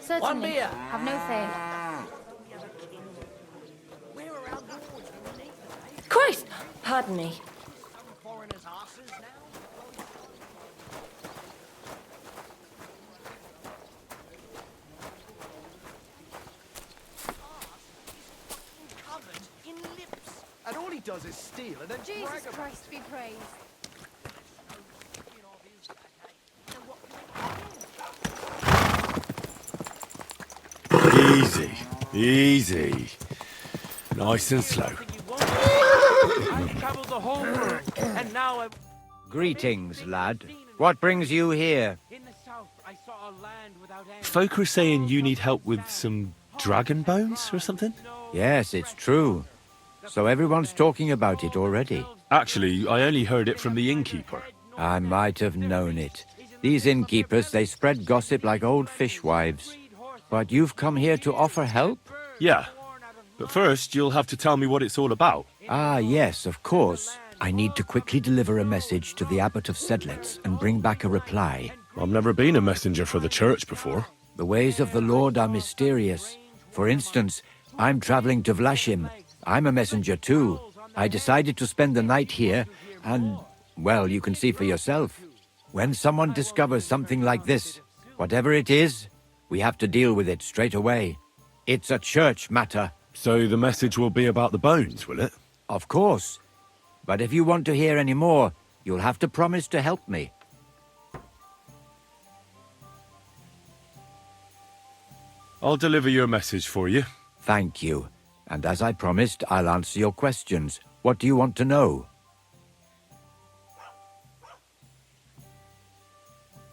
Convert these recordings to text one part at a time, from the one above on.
Certainly. beer. Have no fear. Christ! Pardon me. Foreigners' asses now. Covered in lips. And all he does is steal and then Jesus brag about Christ be praised. Easy, easy. Nice and slow. I've traveled the whole world, and now I'm... Greetings, lad. What brings you here? In the south, I saw a land without end. Folk are saying you need help with some dragon bones or something? Yes, it's true. So everyone's talking about it already. Actually, I only heard it from the innkeeper. I might have known it. These innkeepers, they spread gossip like old fishwives. But you've come here to offer help? Yeah. But first, you'll have to tell me what it's all about. Ah, yes, of course. I need to quickly deliver a message to the Abbot of Sedlitz and bring back a reply. I've never been a messenger for the church before. The ways of the Lord are mysterious. For instance, I'm traveling to Vlashim. I'm a messenger too. I decided to spend the night here, and, well, you can see for yourself. When someone discovers something like this, whatever it is, we have to deal with it straight away. It's a church matter. So the message will be about the bones, will it? Of course. But if you want to hear any more, you'll have to promise to help me. I'll deliver your message for you. Thank you. And as I promised, I'll answer your questions. What do you want to know?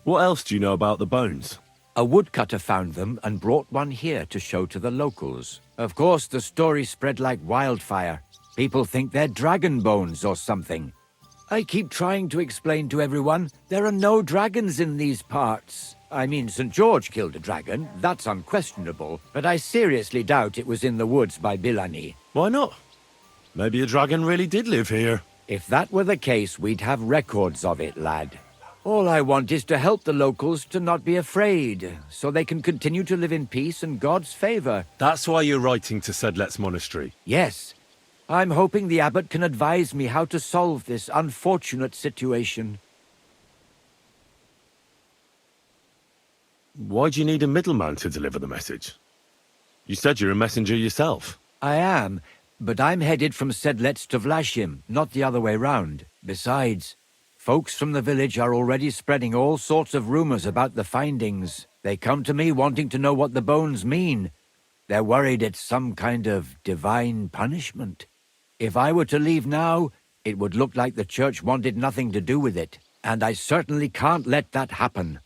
What else do you know about the bones? A woodcutter found them and brought one here to show to the locals. Of course, the story spread like wildfire. People think they're dragon bones or something. I keep trying to explain to everyone there are no dragons in these parts. I mean, St. George killed a dragon, that's unquestionable, but I seriously doubt it was in the woods by Bilani. Why not? Maybe a dragon really did live here. If that were the case, we'd have records of it, lad. All I want is to help the locals to not be afraid, so they can continue to live in peace and God's favor. That's why you're writing to Sedlet's monastery. Yes. I'm hoping the abbot can advise me how to solve this unfortunate situation. Why do you need a middleman to deliver the message? You said you're a messenger yourself. I am, but I'm headed from Sedlets to Vlashim, not the other way round. Besides, folks from the village are already spreading all sorts of rumors about the findings. They come to me wanting to know what the bones mean. They're worried it's some kind of divine punishment. If I were to leave now, it would look like the church wanted nothing to do with it, and I certainly can't let that happen.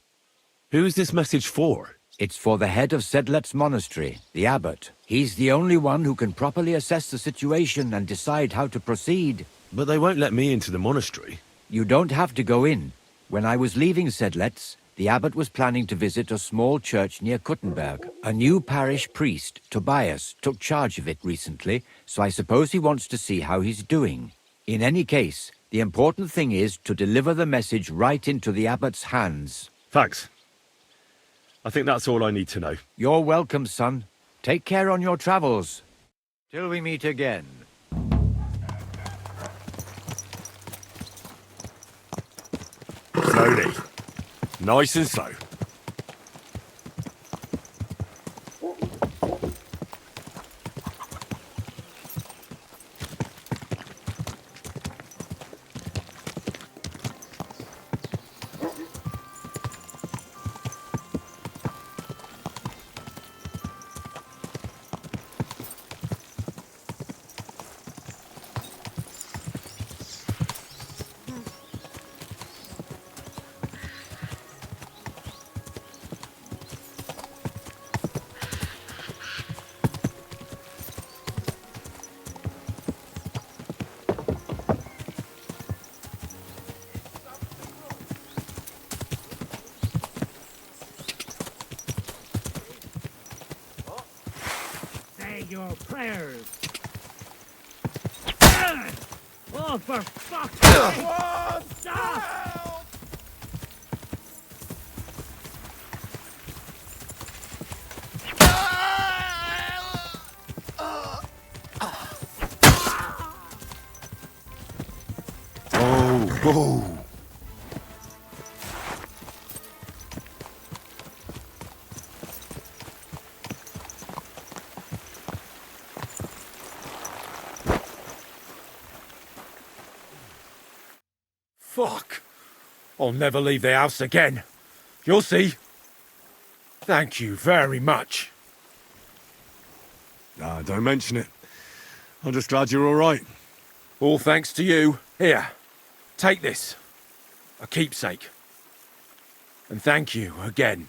Who's this message for? It's for the head of Sedlet's monastery, the abbot. He's the only one who can properly assess the situation and decide how to proceed. But they won't let me into the monastery. You don't have to go in. When I was leaving Sedlets, the abbot was planning to visit a small church near Kuttenberg. A new parish priest, Tobias, took charge of it recently, so I suppose he wants to see how he's doing. In any case, the important thing is to deliver the message right into the abbot's hands. Thanks. I think that's all I need to know. You're welcome, son. Take care on your travels. Till we meet again. Slowly. Nice and slow. Your prayers. Oh, for fuck's sake! Stop! Whoa. Fuck. I'll never leave the house again. You'll see. Thank you very much. Nah, don't mention it. I'm just glad you're all right. All thanks to you. Here, take this. A keepsake. And thank you again.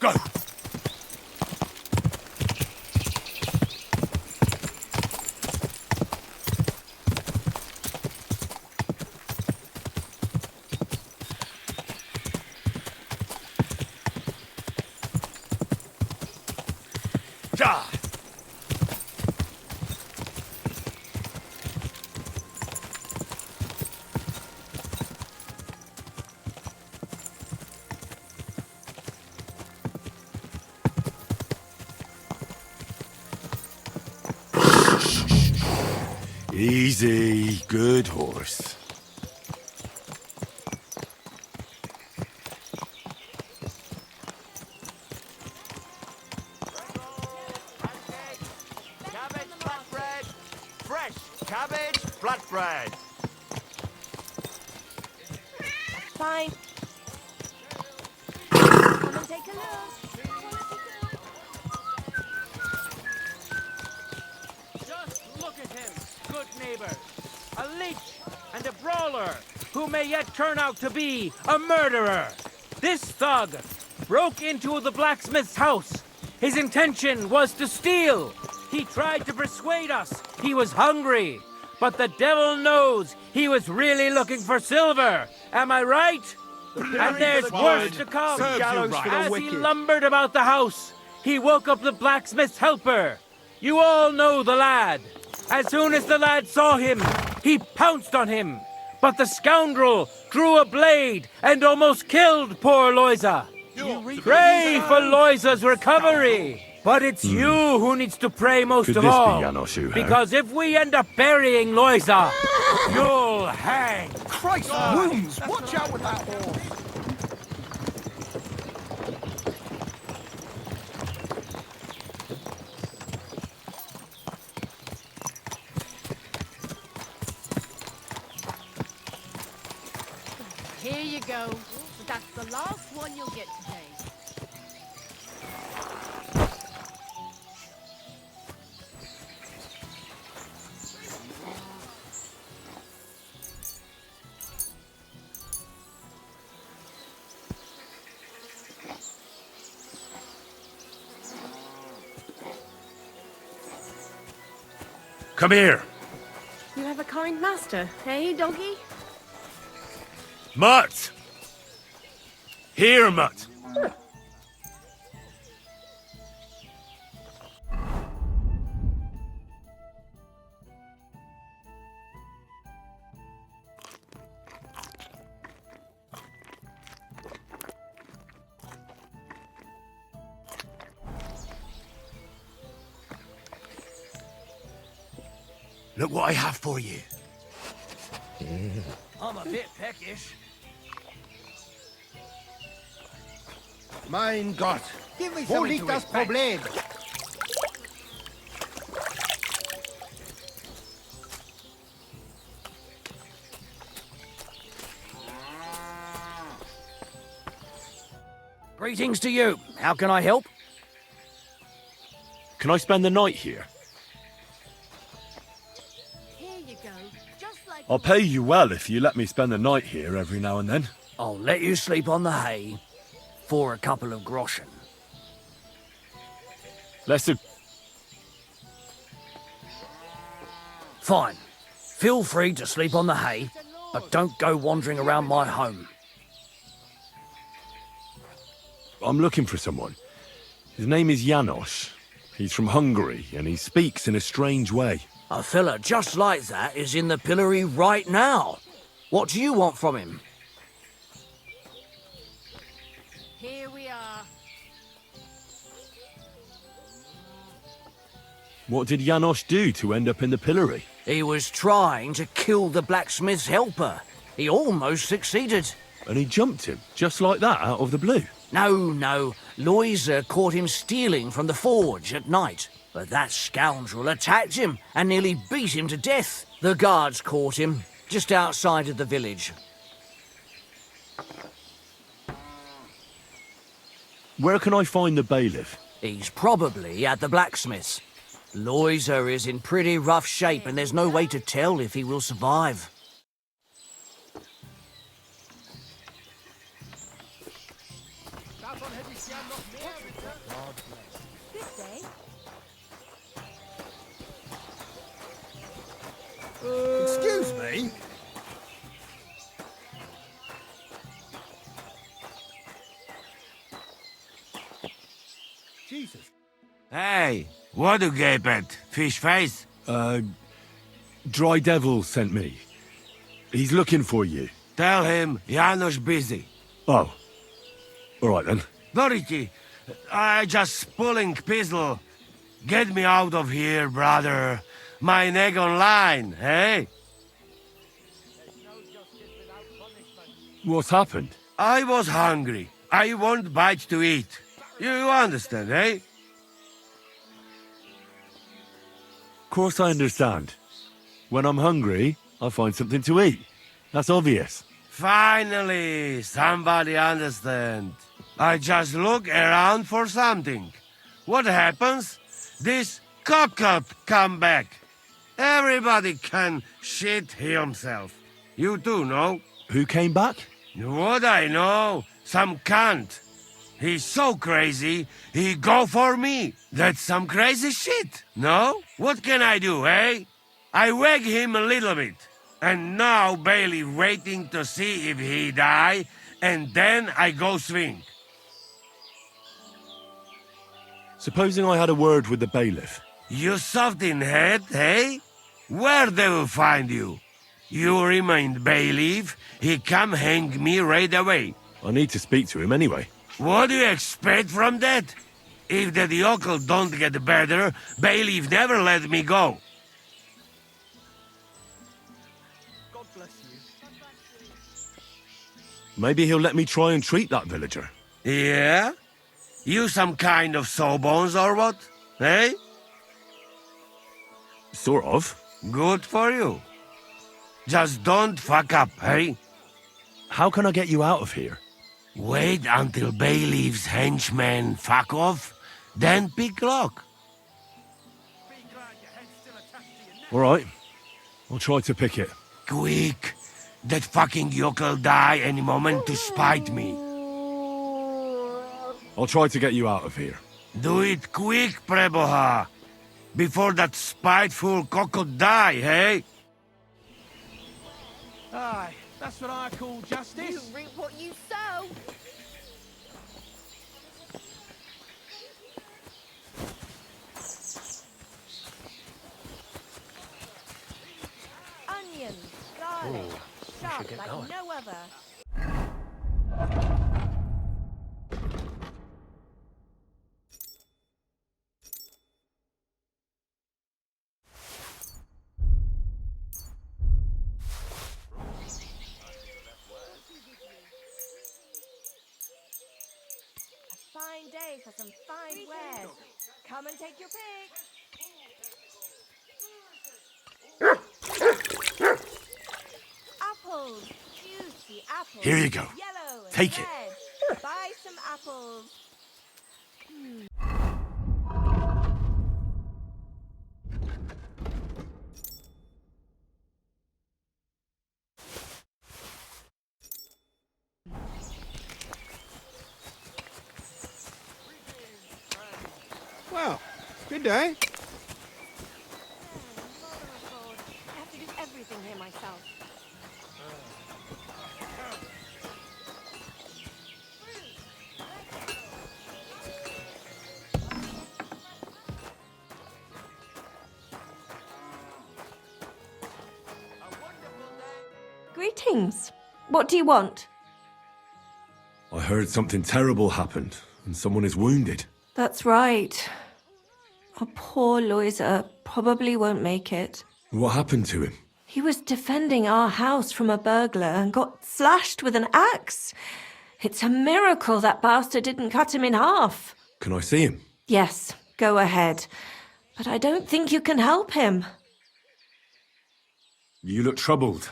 Go! Ja! Easy, good horse. Cabbage flatbread. Fresh cabbage flatbread. Fine. Come and take a look. Just look at him, good neighbors. A leech and a brawler who may yet turn out to be a murderer. This thug broke into the blacksmith's house. His intention was to steal. He tried to persuade us he was hungry. But the devil knows he was really looking for silver. Am I right? And there's worse to come. As he lumbered about the house, he woke up the blacksmith's helper. You all know the lad. As soon as the lad saw him, he pounced on him. But the scoundrel drew a blade and almost killed poor Loiza. Pray for Loiza's recovery. But it's you who needs to pray most Could of this be all. Janos Uher? Because if we end up burying Loiza, you'll hang. Christ, wounds! Watch out with that horse. Here you go. That's the last one you'll get today. Come here. You have a kind master, eh, doggy? Mutt! Here, Mutt. Look what I have for you. I'm a bit peckish. Mein Gott. Give me Wo something liegt to das eat, Problem? Greetings to you. How can I help? Can I spend the night here? Here you go. Just like I'll pay you well if you let me spend the night here every now and then. I'll let you sleep on the hay for a couple of groschen. Let's a... Fine. Feel free to sleep on the hay, but don't go wandering around my home. I'm looking for someone. His name is Janos. He's from Hungary, and he speaks in a strange way. A fella just like that is in the pillory right now. What do you want from him? here we are. What did Janos do to end up in the pillory? He was trying to kill the blacksmith's helper. He almost succeeded. And he jumped him, just like that, out of the blue. No. Loiza caught him stealing from the forge at night. But that scoundrel attacked him and nearly beat him to death. The guards caught him, just outside of the village. Where can I find the bailiff? He's probably at the blacksmith's. Loiza is in pretty rough shape and there's no way to tell if he will survive. Good day. Excuse me? Jesus. Hey, what do you gape at? Fish face? Dry Devil sent me. He's looking for you. Tell him Janos busy. Oh. All right then. Dorothy, I just pulling pistol. Get me out of here, brother. My neck on line, hey? What's happened? I was hungry. I want bite to eat. You understand, eh? Of course I understand. When I'm hungry, I find something to eat. That's obvious. Finally, somebody understand. I just look around for something. What happens? This cock-up come back. Everybody can shit himself. You too, no? Who came back? What I know? Some cunt. He's so crazy, he go for me. That's some crazy shit, no? What can I do, eh? I wag him a little bit. And now Bailey waiting to see if he die, and then I go swing. Supposing I had a word with the bailiff. You soft in head, eh? Where they will find you? You remain bailiff, he come hang me right away. I need to speak to him anyway. What do you expect from that? If the yokel don't get better, bailiff never let me go. Maybe he'll let me try and treat that villager. Yeah? You some kind of sawbones or what? Eh? Sort of. Good for you. Just don't fuck up, eh? How can I get you out of here? Wait until bailiff's henchmen fuck off, then pick lock. All right. I'll try to pick it. Quick! That fucking yokel die any moment to spite me. I'll try to get you out of here. Do it quick, Preboha! Before that spiteful cockle die, hey? Aye, that's what I call You justice. reap what you sow. Onions, garlic, sharp like no other. A fine day for some fine wares. Come and take your pick. Apples, juicy apples. Here you go. Yellow and Take it. red. Buy some apples. Well, good day. I have to do everything here myself. Greetings. What do you want? I heard something terrible happened, and someone is wounded. That's right. Our poor Loiser probably won't make it. What happened to him? He was defending our house from a burglar and got slashed with an axe. It's a miracle that bastard didn't cut him in half. Can I see him? Yes, go ahead. But I don't think you can help him. You look troubled.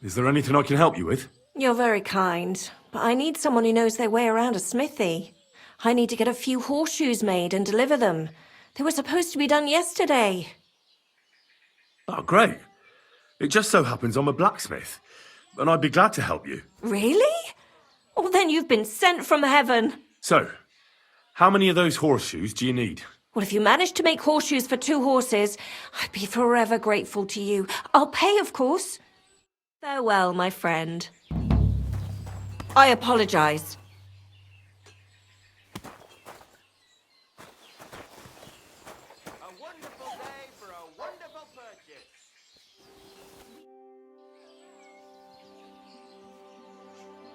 Is there anything I can help you with? You're very kind, but I need someone who knows their way around a smithy. I need to get a few horseshoes made and deliver them. They were supposed to be done yesterday. Oh, great. It just so happens I'm a blacksmith, and I'd be glad to help you. Really? Oh, then you've been sent from heaven. So, how many of those horseshoes do you need? Well, if you manage to make horseshoes for 2 horses, I'd be forever grateful to you. I'll pay, of course. Farewell, my friend. I apologize. A wonderful day for a wonderful purchase.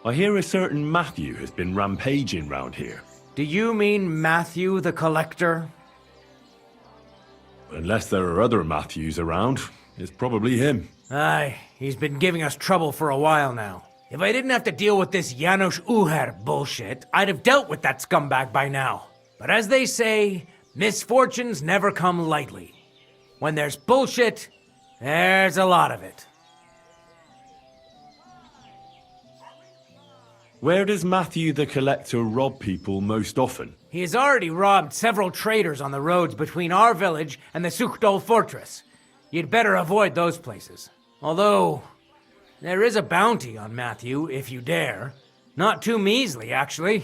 I hear a certain Matthew has been rampaging round here. Do you mean Matthew the Collector? Unless there are other Matthews around, it's probably him. Aye, he's been giving us trouble for a while now. If I didn't have to deal with this Janos Uher bullshit, I'd have dealt with that scumbag by now. But as they say, misfortunes never come lightly. When there's bullshit, there's a lot of it. Where does Matthew the Collector rob people most often? He has already robbed several traders on the roads between our village and the Sukhdol fortress. You'd better avoid those places. Although, there is a bounty on Matthew, if you dare. Not too measly, actually.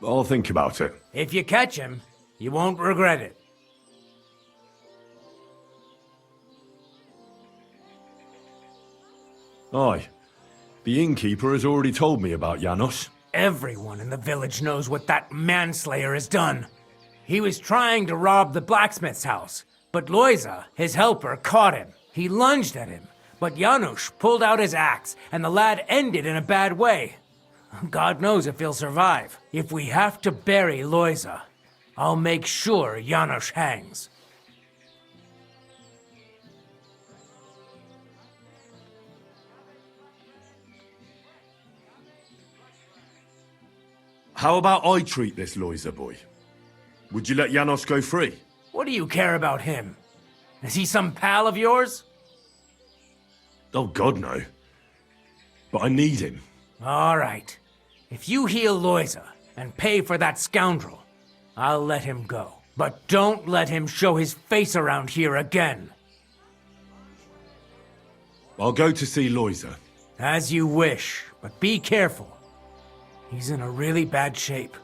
I'll think about it. If you catch him, you won't regret it. Aye. The innkeeper has already told me about Janos. Everyone in the village knows what that manslayer has done. He was trying to rob the blacksmith's house, but Loiza, his helper, caught him. He lunged at him, but Janusz pulled out his axe, and the lad ended in a bad way. God knows if he'll survive. If we have to bury Loiza, I'll make sure Janusz hangs. How about I treat this Loiza boy? Would you let Janos go free? What do you care about him? Is he some pal of yours? Oh, God, no. But I need him. All right. If you heal Loiza and pay for that scoundrel, I'll let him go. But don't let him show his face around here again. I'll go to see Loiza. As you wish, but be careful. He's in a really bad shape.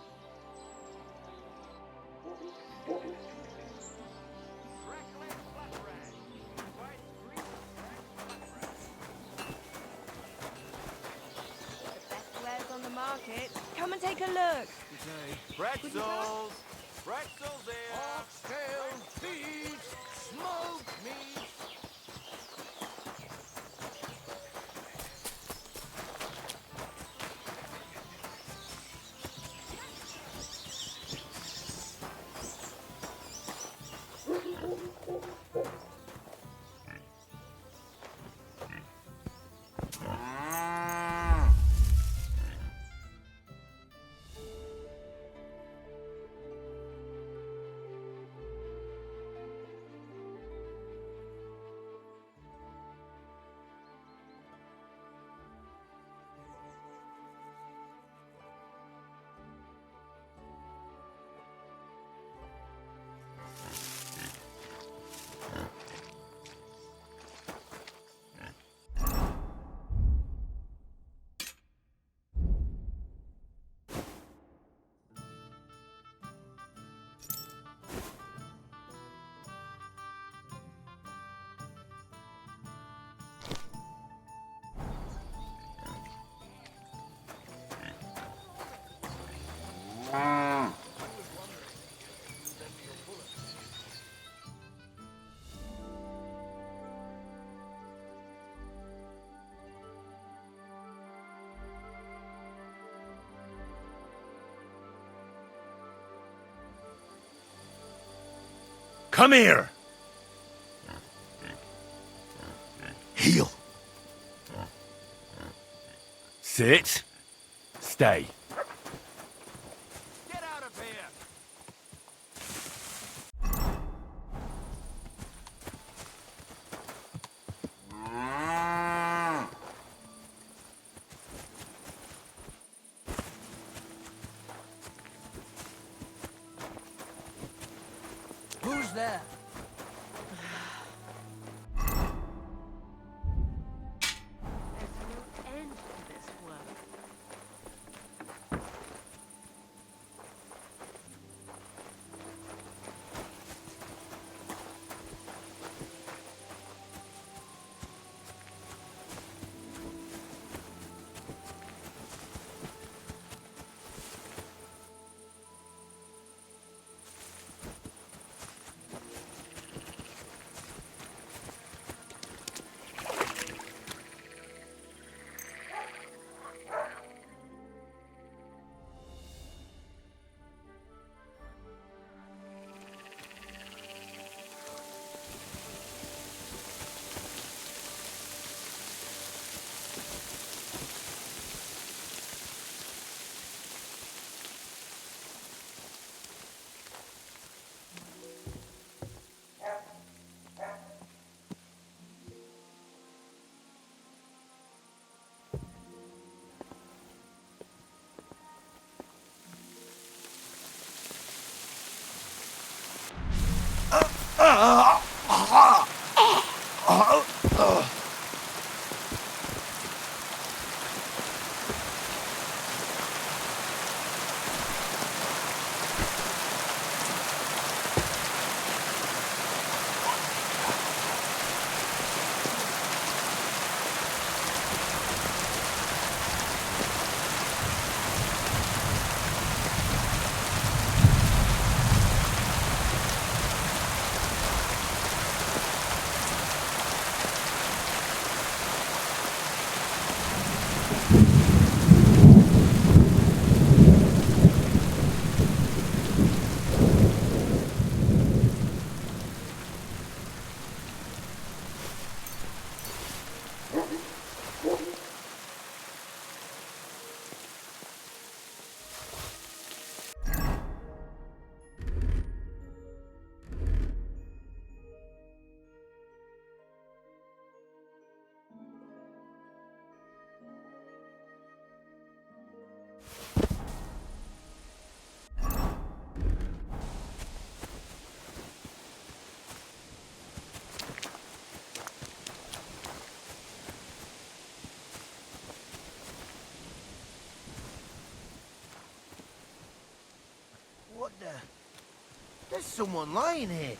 Wares on the market. Come and take a look. Pretzels! Pretzels there! Oxtail, beef, smoked meat. Come here! Heel. Sit. Stay. Get out of here! Who's there? There's no end There's someone lying here.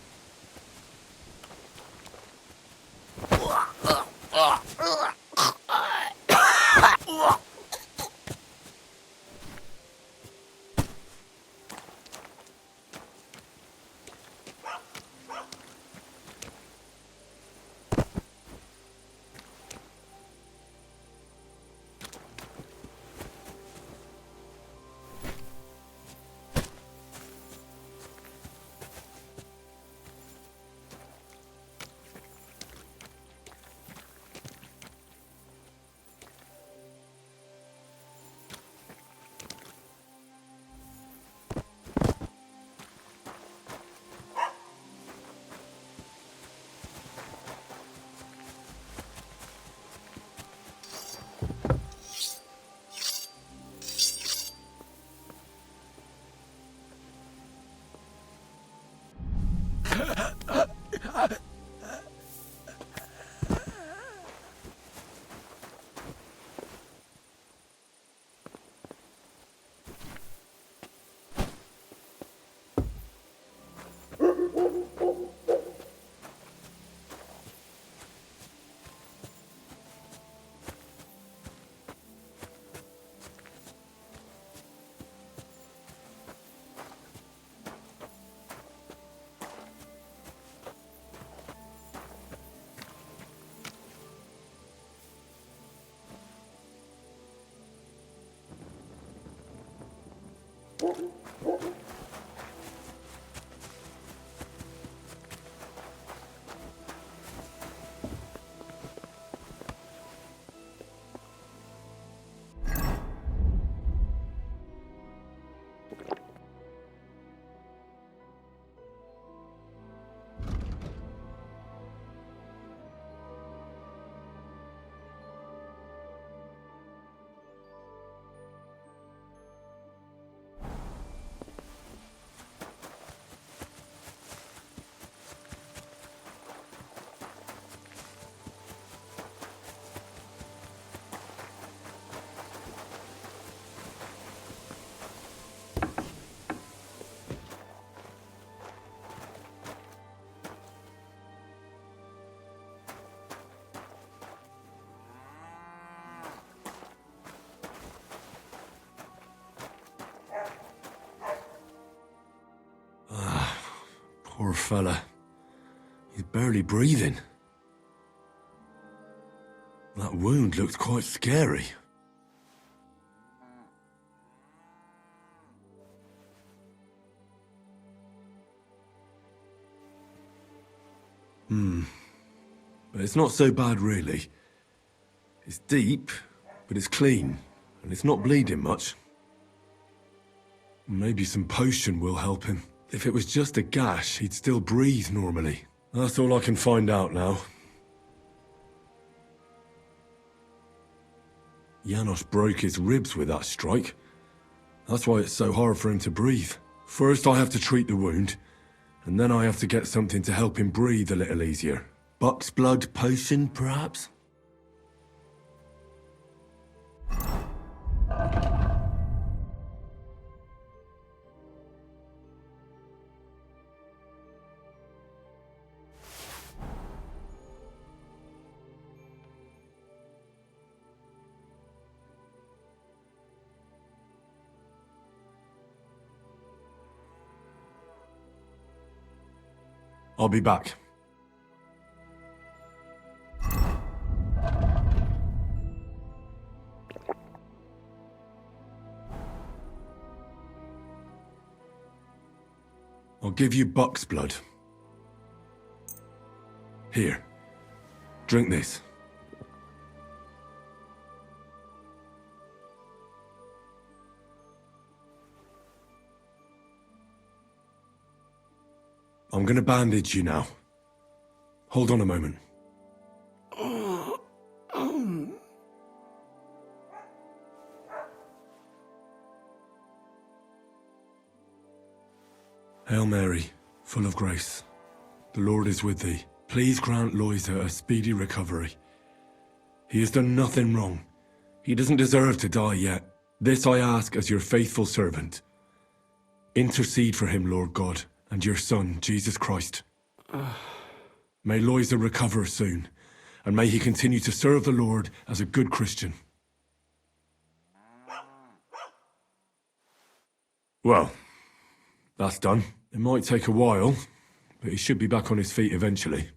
Poor fella. He's barely breathing. That wound looked quite scary. But it's not so bad, really. It's deep, but it's clean, and it's not bleeding much. Maybe some potion will help him. If it was just a gash, he'd still breathe normally. That's all I can find out now. Janos broke his ribs with that strike. That's why it's so hard for him to breathe. First I have to treat the wound, and then I have to get something to help him breathe a little easier. Buck's blood potion, perhaps? I'll be back. I'll give you Buck's blood. Here. Drink this. I'm gonna bandage you now. Hold on a moment. Hail Mary, full of grace. The Lord is with thee. Please grant Loisa a speedy recovery. He has done nothing wrong. He doesn't deserve to die yet. This I ask as your faithful servant. Intercede for him, Lord God, and your son, Jesus Christ. May Loiza recover soon, and may he continue to serve the Lord as a good Christian. Well, that's done. It might take a while, but he should be back on his feet eventually.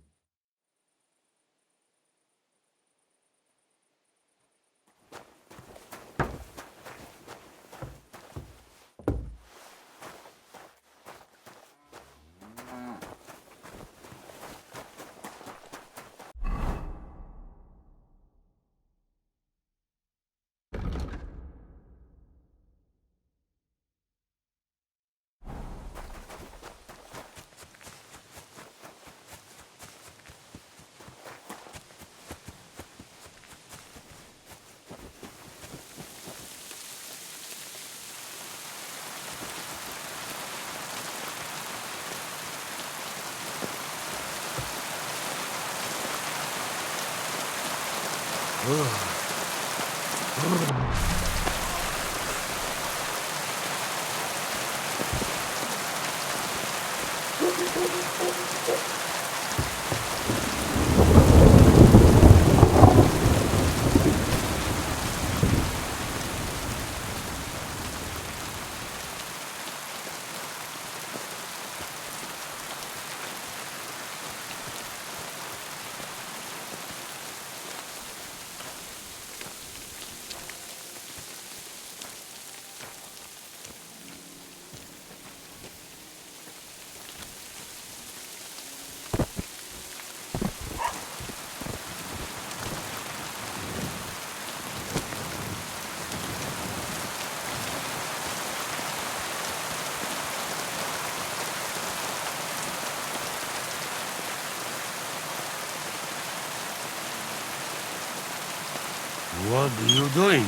What are you doing?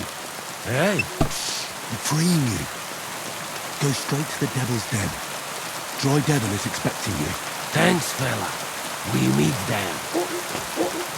Hey, I'm freeing you. Go straight to the Devil's Den. Dry Devil is expecting you. thanks, fella. We meet them.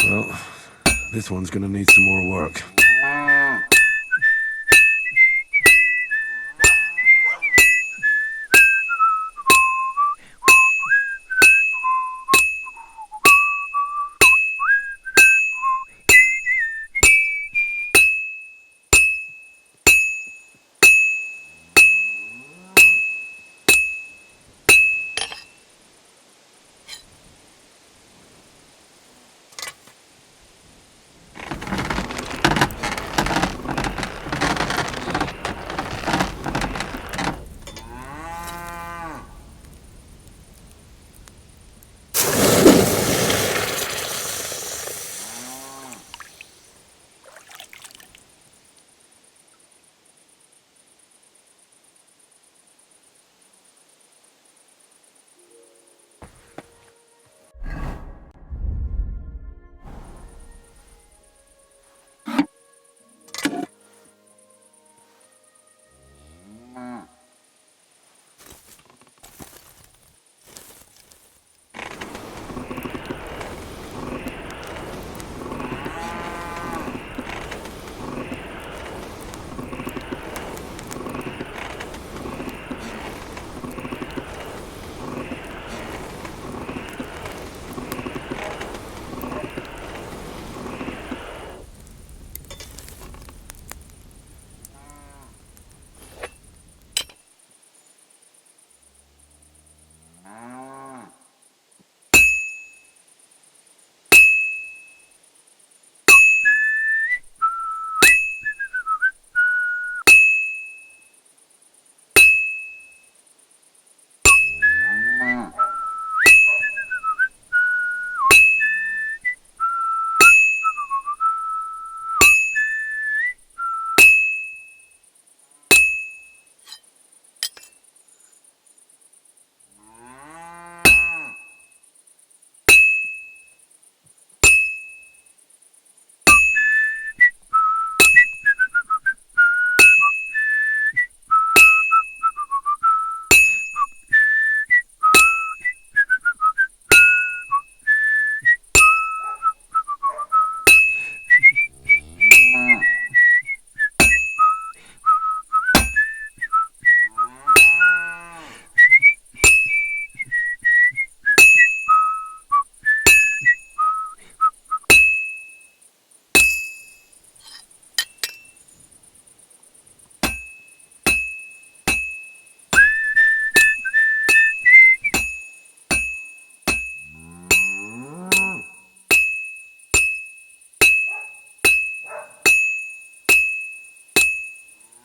Well, this one's gonna need some more work.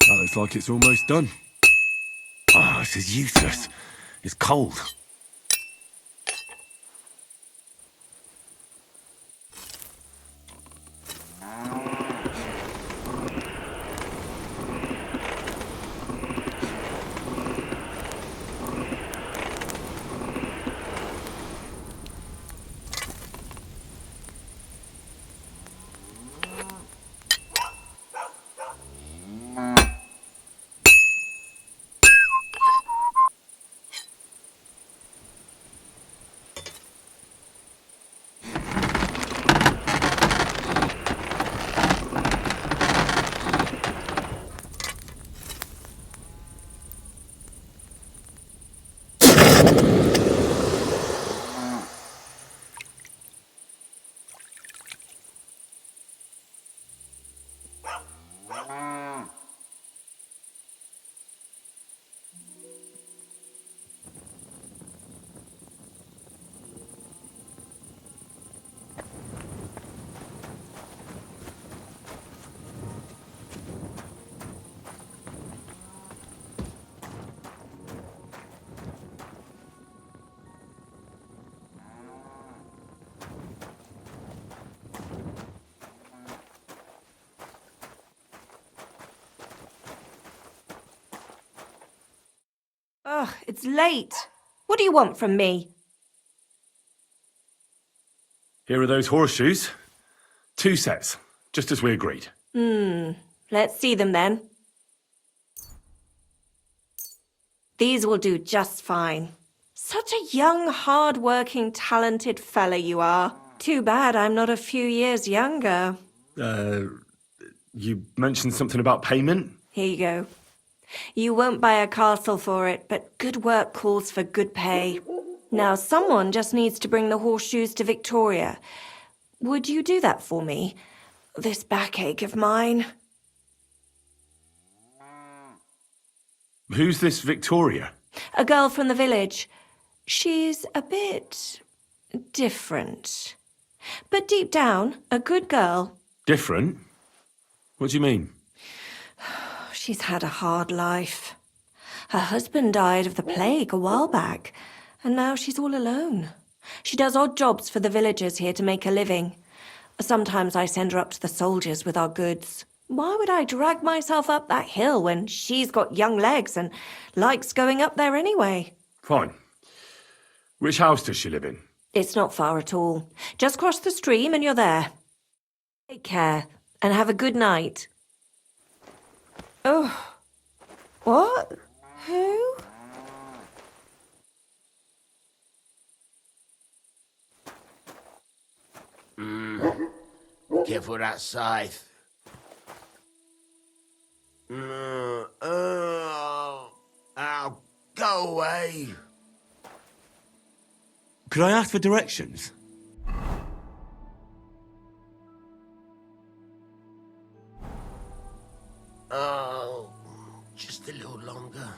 That looks like it's almost done. Oh, this is useless. It's cold. Ugh, it's late. What do you want from me? Here are those horseshoes. 2 sets, just as we agreed. Let's see them then. These will do just fine. Such a young, hard-working, talented fella you are. Too bad I'm not a few years younger. You mentioned something about payment? Here you go. You won't buy a castle for it, but good work calls for good pay. Now, someone just needs to bring the horseshoes to Victoria. Would you do that for me? This backache of mine. Who's this Victoria? A girl from the village. She's a bit different. But deep down, a good girl. Different? What do you mean? She's had a hard life. Her husband died of the plague a while back, and now she's all alone. She does odd jobs for the villagers here to make a living. Sometimes I send her up to the soldiers with our goods. Why would I drag myself up that hill when she's got young legs and likes going up there anyway? Fine. Which house does she live in? It's not far at all. Just cross the stream and you're there. Take care, and have a good night. Oh. What? Who? Careful that scythe. Ow, go away. Could I ask for directions? Oh, just a little longer.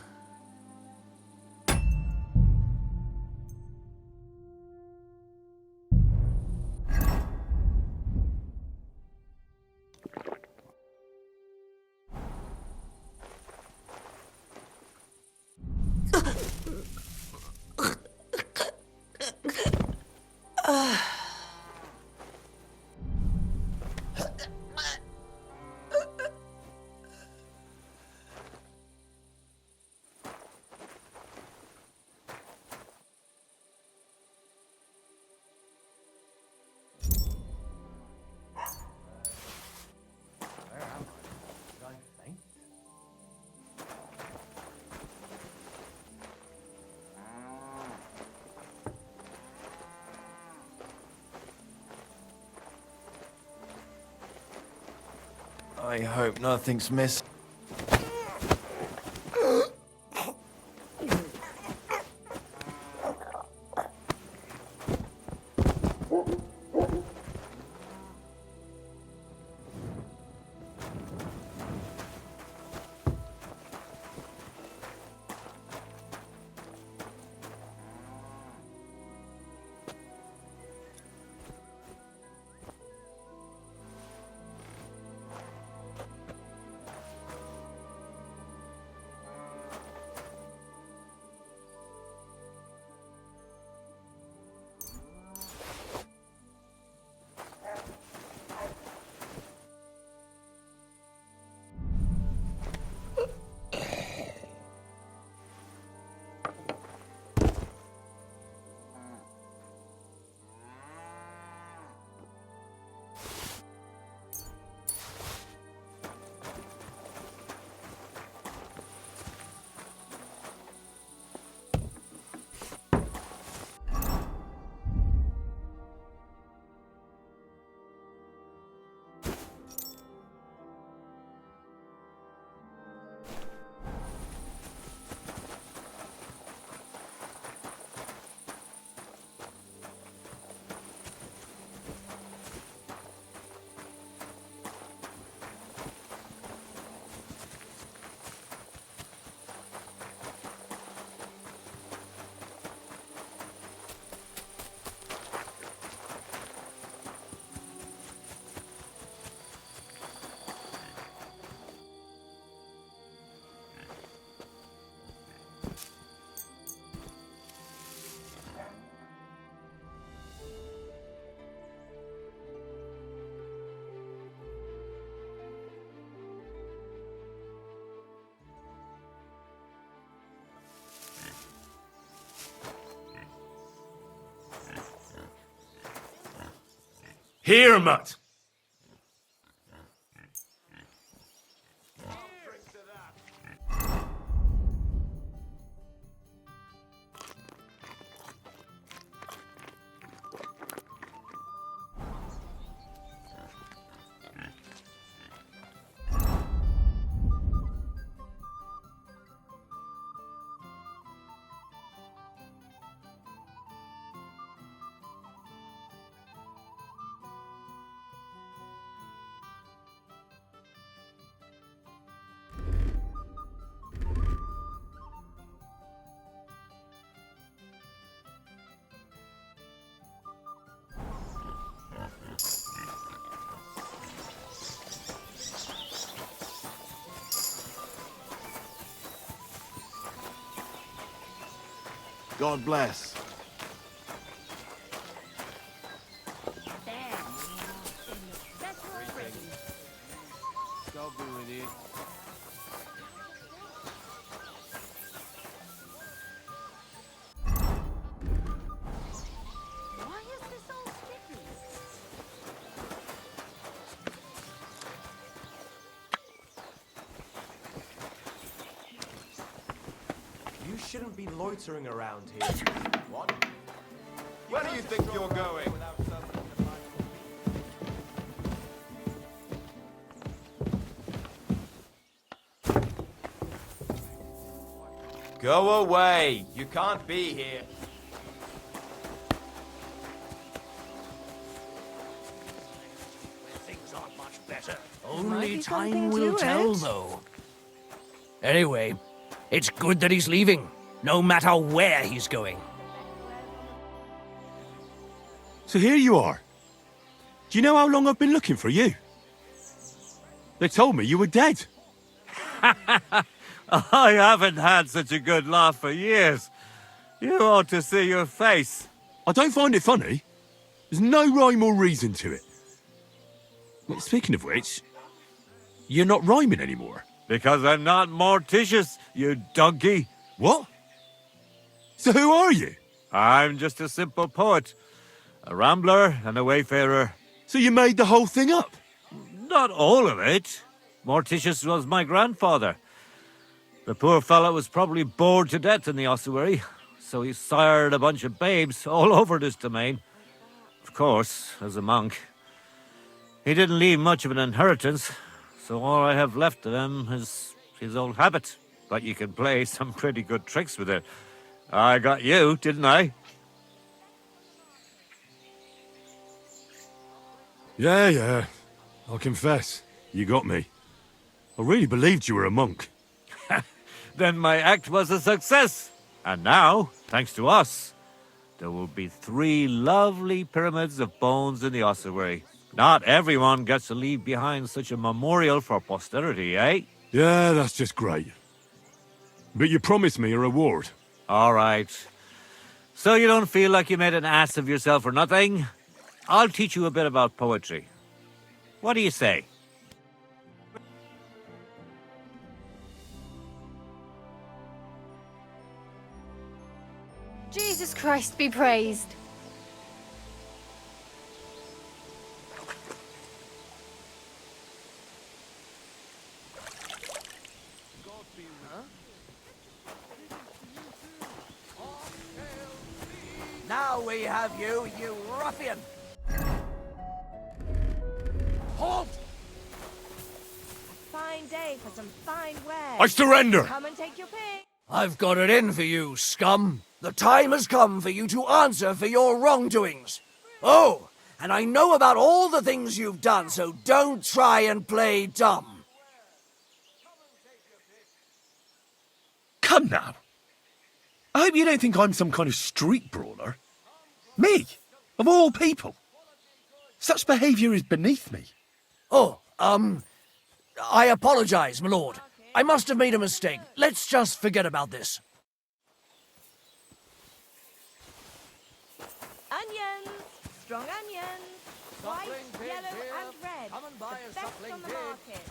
I hope nothing's missed. Here, Mutt! God bless. Don't be with it. Why is this all sticky? You shouldn't be loitering around here. What? Where do you think you're going? Go away! You can't be here. Things aren't much better. Might Only be time something will to tell, it. though. Anyway, it's good that he's leaving, no matter where he's going. So here you are. Do you know how long I've been looking for you? They told me you were dead. I haven't had such a good laugh for years. You ought to see your face. I don't find it funny. There's no rhyme or reason to it. Well, speaking of which, you're not rhyming anymore. Because I'm not Morticius, you donkey. What? So who are you? I'm just a simple poet. A rambler and a wayfarer. So you made the whole thing up? Not all of it. Morticius was my grandfather. The poor fellow was probably bored to death in the ossuary, so he sired a bunch of babes all over this domain. Of course, as a monk. He didn't leave much of an inheritance, so all I have left of him is his old habit. But you can play some pretty good tricks with it. I got you, didn't I? Yeah. I'll confess, you got me. I really believed you were a monk. Then my act was a success. And now, thanks to us, there will be 3 lovely pyramids of bones in the ossuary. Not everyone gets to leave behind such a memorial for posterity, eh? Yeah, that's just great. But you promised me a reward. All right. So you don't feel like you made an ass of yourself for nothing? I'll teach you a bit about poetry. What do you say? Jesus Christ be praised. Now we have you, you ruffian! Halt! Fine day for some fine wares. I surrender! Come and take your pick. I've got it in for you, scum. The time has come for you to answer for your wrongdoings. Oh, and I know about all the things you've done, so don't try and play dumb. Come now. I hope you don't think I'm some kind of street brawler. Me, of all people. Such behaviour is beneath me. Oh, I apologize, my lord. I must have made a mistake. Let's just forget about this. Onions, strong onions, white, Suckling pigs yellow, here. and red. Come and buy The a best suckling on the pig. market.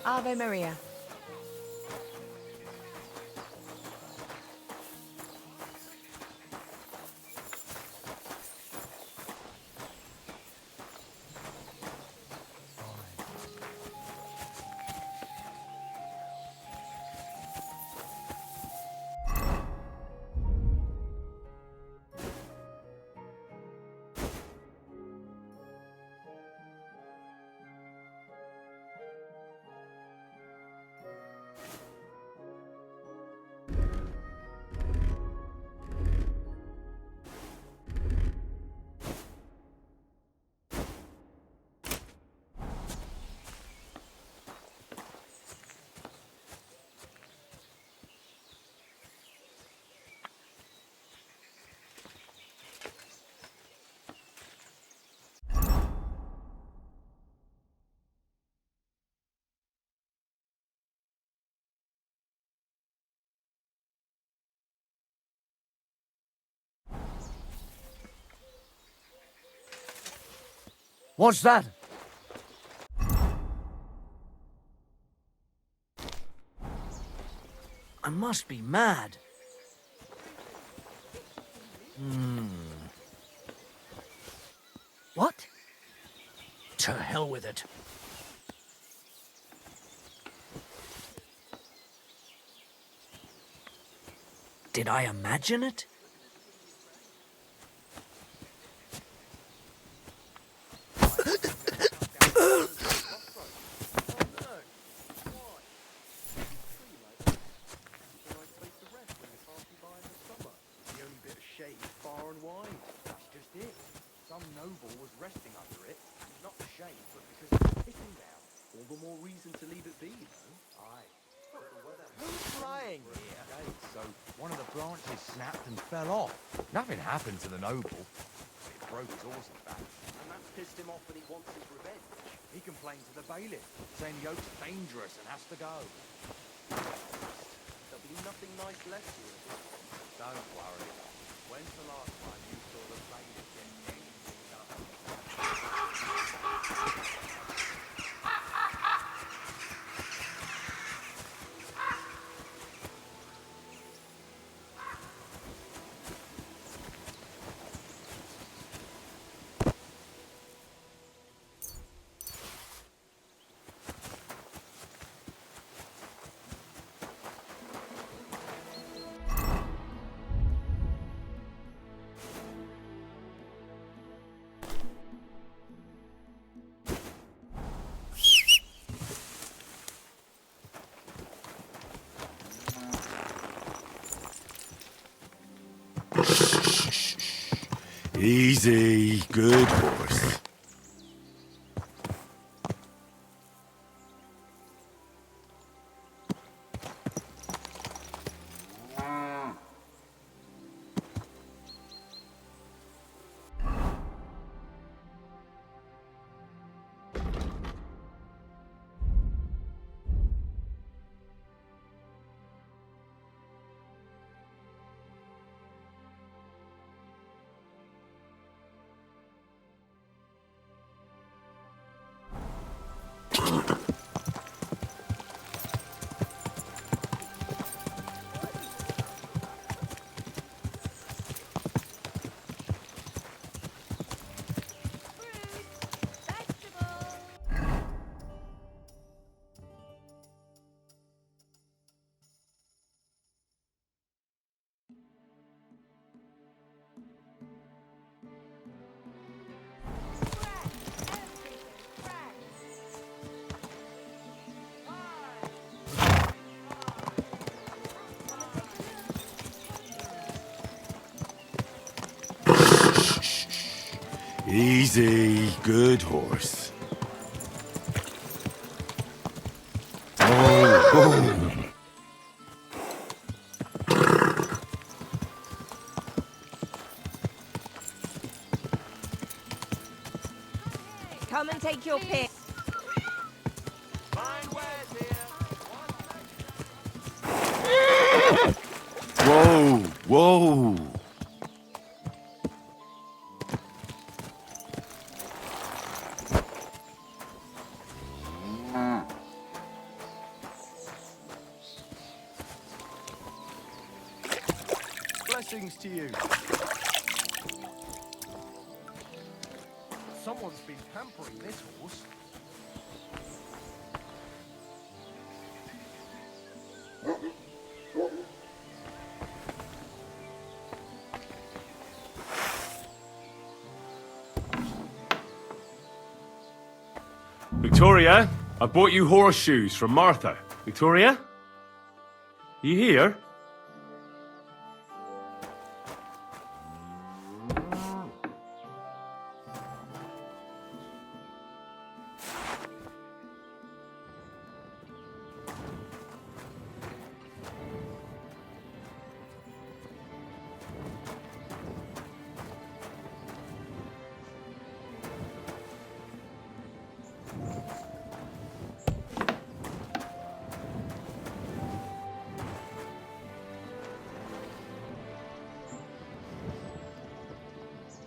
Ave Maria. What's that? I must be mad. What? To hell with it. Did I imagine it? Some noble was resting under it, not the shade, but because it's sitting down. All the more reason to leave it be, you know? Aye. Who's flying here? So one of the branches snapped and fell off. Nothing happened to the noble. It broke his horse's back, and that pissed him off and he wants his revenge. He complained to the bailiff, saying the oak's dangerous and has to go. There'll be nothing nice left here. Don't worry. When's the last time you saw the bailiff get anything done? Easy, good horse. Easy, good horse. Oh. Come and take your pick. Whoa, whoa. Blessings to you. Someone's been pampering this horse. Victoria, I bought you horseshoes from Martha. Victoria? You here?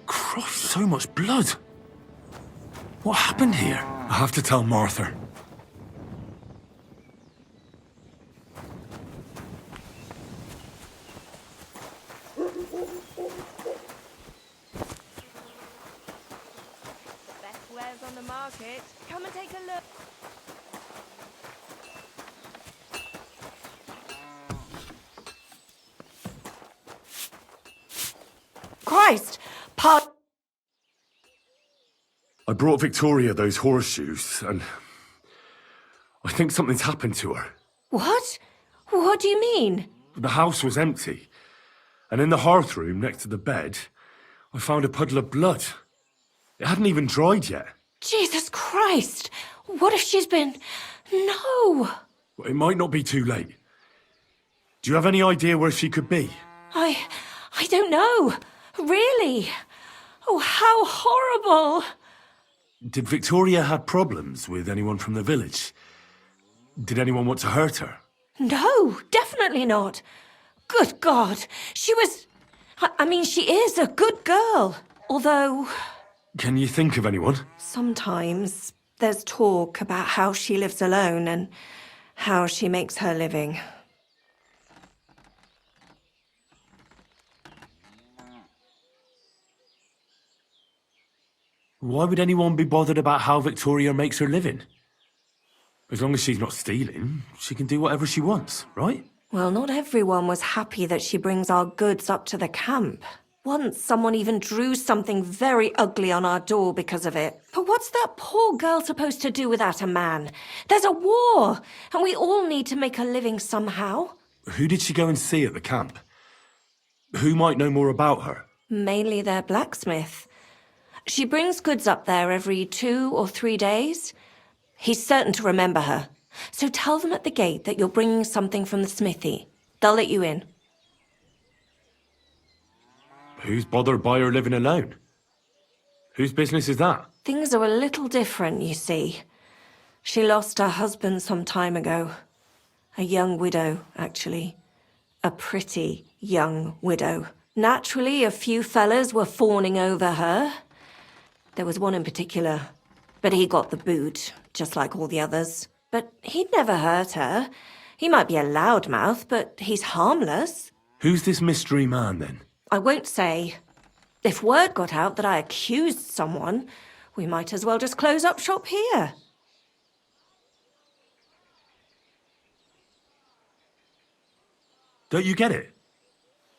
Christ, so much blood. What happened here? I have to tell Martha. Best wares on the market. Come and take a look. Christ! I brought Victoria those horseshoes, and I think something's happened to her. What? What do you mean? The house was empty, and in the hearth room next to the bed, I found a puddle of blood. It hadn't even dried yet. Jesus Christ! What if she's been... No! It might not be too late. Do you have any idea where she could be? I don't know. Really? Oh, how horrible! Did Victoria have problems with anyone from the village? Did anyone want to hurt her? No, definitely not. Good God, she was... I mean, she is a good girl. Although... Can you think of anyone? Sometimes there's talk about how she lives alone and how she makes her living. Why would anyone be bothered about how Victoria makes her living? As long as she's not stealing, she can do whatever she wants, right? Well, not everyone was happy that she brings our goods up to the camp. Once, someone even drew something very ugly on our door because of it. But what's that poor girl supposed to do without a man? There's a war, and we all need to make a living somehow. Who did she go and see at the camp? Who might know more about her? Mainly their blacksmith. She brings goods up there every 2 or 3 days. He's certain to remember her. So tell them at the gate that you're bringing something from the smithy. They'll let you in. Who's bothered by her living alone? Whose business is that? Things are a little different, you see. She lost her husband some time ago. A young widow, actually. A pretty young widow. Naturally, a few fellas were fawning over her. There was one in particular, but he got the boot, just like all the others. But he'd never hurt her. He might be a loudmouth, but he's harmless. Who's this mystery man, then? I won't say. If word got out that I accused someone, we might as well just close up shop here. Don't you get it?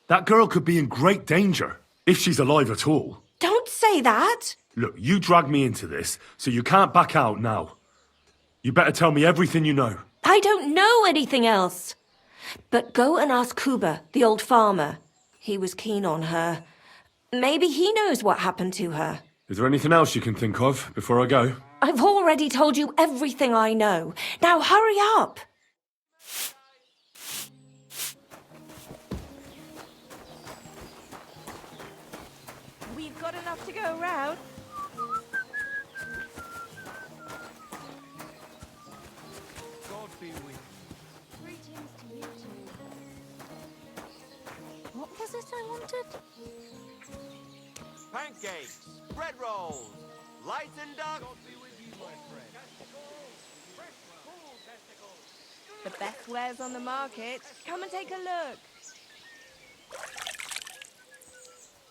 That girl could be in great danger, if she's alive at all. Don't say that! Look, you dragged me into this, so you can't back out now. You better tell me everything you know. I don't know anything else. But go and ask Kuba, the old farmer. He was keen on her. Maybe he knows what happened to her. Is there anything else you can think of before I go? I've already told you everything I know. Now hurry up! We've got enough to go around. God be with you. Greetings to you too. What was it I wanted? Pancakes, bread rolls, light and dark. God be with you, my friend. The best wares on the market. Come and take a look.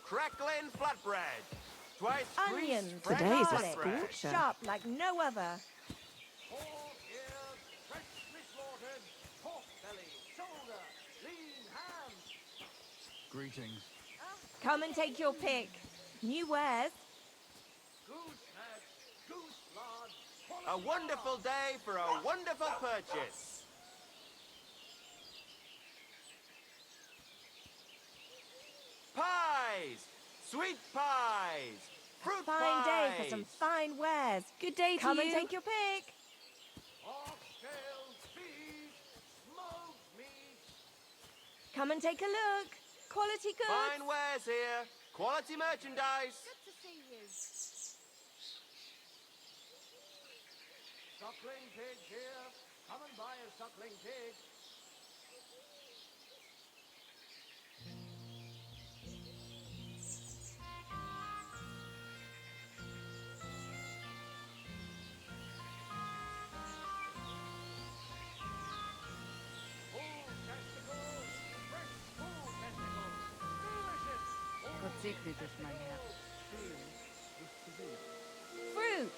Crackling flatbread. Twice Onions, fresh Today's a garlic, scorcher. Sharp like no other. pork ears, freshly slaughtered, pork belly, shoulder, lean ham. Greetings. Come and take your pick. New wares. Goose neck, goose lard. A wonderful day for a wonderful purchase. Pies, sweet pies, fruit Fine day pies. for some fine wares. Good day to you. Come and take your pick. Oxtail, beef, smoked meat. Come and take a look. Quality goods. Fine wares here. Quality merchandise. Good to see you. Suckling pig here. Come and buy a suckling pig. Fruit,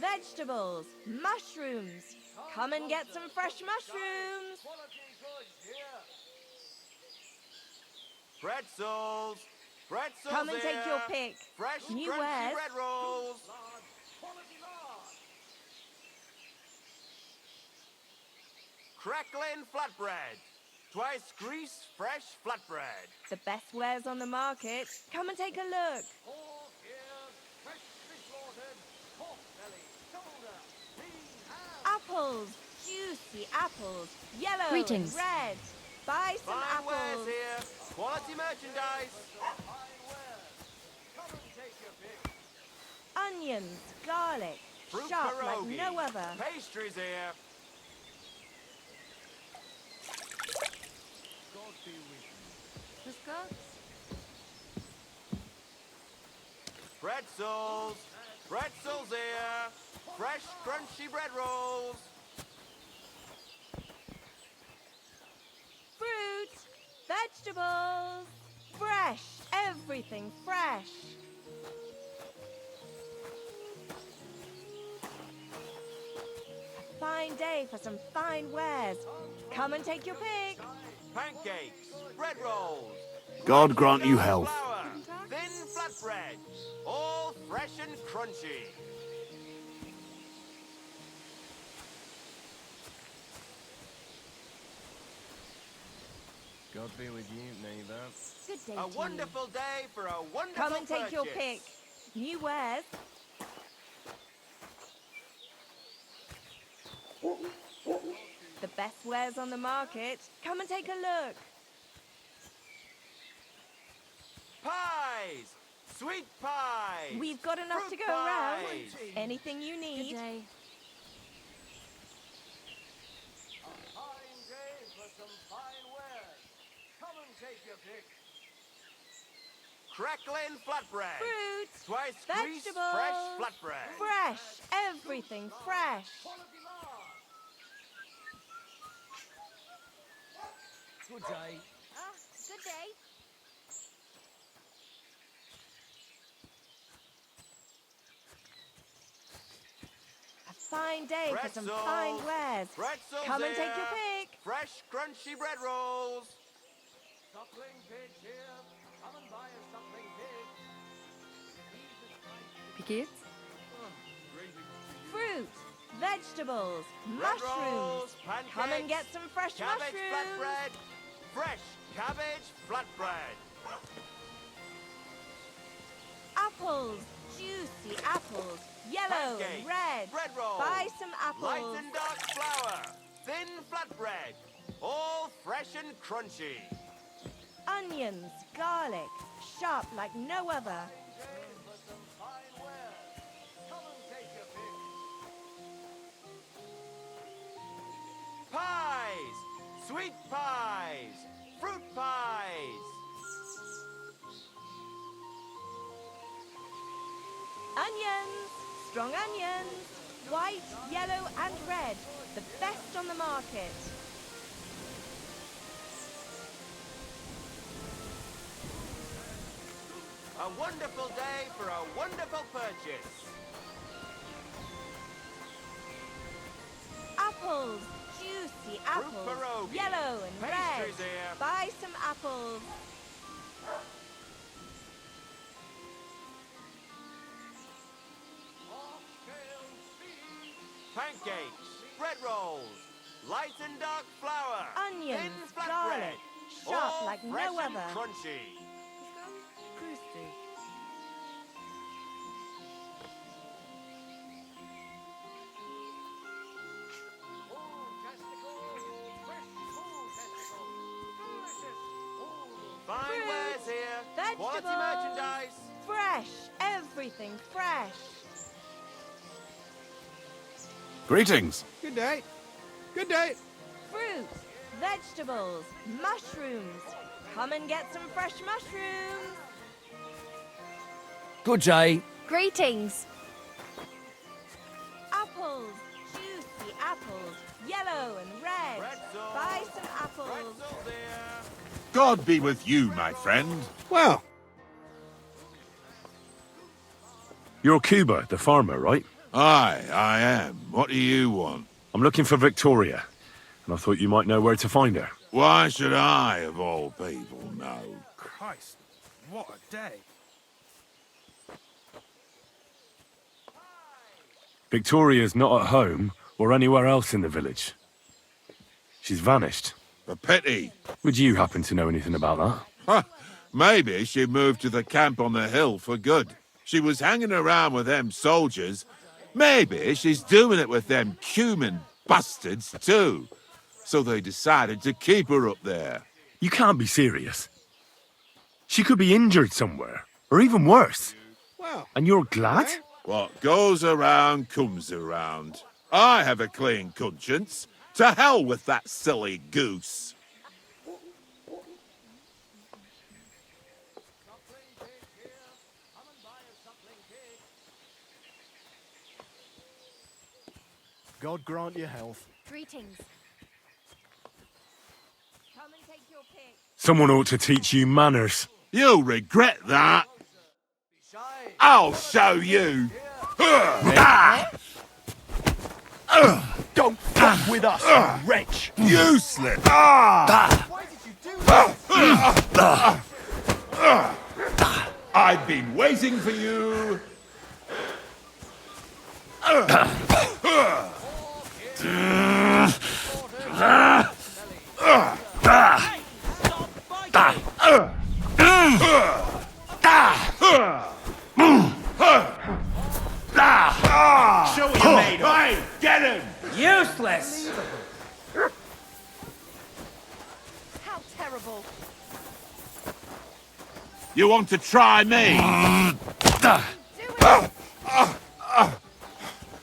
vegetables, mushrooms. Come and get some fresh mushrooms. Pretzels! Pretzels Come and take your here. pick. Fresh, New crunchy wares. bread rolls! Crackling flatbread! Twice grease, fresh flatbread! The best wares on the market. Come and take a look. Apples, juicy apples, yellow Greetings. and red. Buy some Fine wares apples. here! Quality merchandise! Onions, garlic, Fruit sharp pierogi. like no other. Pastries here! Pretzels! Pretzels here! Fresh, crunchy bread rolls! Fruit, vegetables, fresh, everything fresh. A fine day for some fine wares. Come and take your pick. Pancakes, bread rolls, God grant you health. flour, thin flatbread, all fresh and crunchy. God be with you, neighbour. Good day A to wonderful day for a you. wonderful Come and take your purchase. pick. New wares. The best wares on the market. Come and take a look. Pies! Sweet pies! We've got enough Fruit to go around. pies. Anything you need. day. Fine day for some fine wares. Come and take your pick. Crackling flatbread. Fruit, Twice grease, vegetables, fresh flatbread. fresh, everything fresh. Good day. Good day. A fine day for some Pretzels. fine wares. Pretzels Come and take here. your pick. Fresh, crunchy bread rolls. Suckling pig here. Come and buy a suckling pig. Wie geht's? Fruit, vegetables, Bread mushrooms. rolls, pancakes, Come and get some fresh cabbage mushrooms. flatbread. Fresh cabbage flatbread. Apples, juicy apples, yellow Pancakes, and red. bread rolls. Buy some apples. Light and dark flour. Thin flatbread. All fresh and crunchy. Onions, garlic, sharp like no other. Pies! Sweet pies! Fruit pies! Onions, strong onions, white, yellow and red. The best on the market. A wonderful day for a wonderful purchase. Apples, juicy apples, pierogi, yellow and red. pastries here. Buy some apples. Pancakes, bread rolls, light and dark flour, Onions, thin flatbread, garlic, sharp all like fresh no and other. crunchy. Fine Fruit, wares here, quality vegetables, merchandise. fresh, everything fresh. Greetings. Good day. Good day. Fruit, vegetables, mushrooms. Come and get some fresh mushrooms. Good day. Greetings. Apples, juicy apples, yellow and red. Pretzels, Buy some apples. pretzels here. God be with you, my friend. Well, You're Cuba, the farmer, right? Aye, I am. What do you want? I'm looking for Victoria, and I thought you might know where to find her. Why should I, of all people, know? Christ, what a day. Victoria's not at home or anywhere else in the village. She's vanished. A pity. Would you happen to know anything about that? Huh. Maybe she moved to the camp on the hill for good. She was hanging around with them soldiers. Maybe she's doing it with them cumin bastards too. So they decided to keep her up there. You can't be serious. She could be injured somewhere, or even worse. Well, and you're glad? What goes around comes around. I have a clean conscience. To hell with that silly goose. God grant you health. Greetings. Come and take your pick. Someone ought to teach you manners. You'll regret that. I'll show you. Don't fuck with us, wretch. Useless. Why did you do that? I've been waiting for you. Show what you made of. Hey, get him! Useless! How terrible. You want to try me?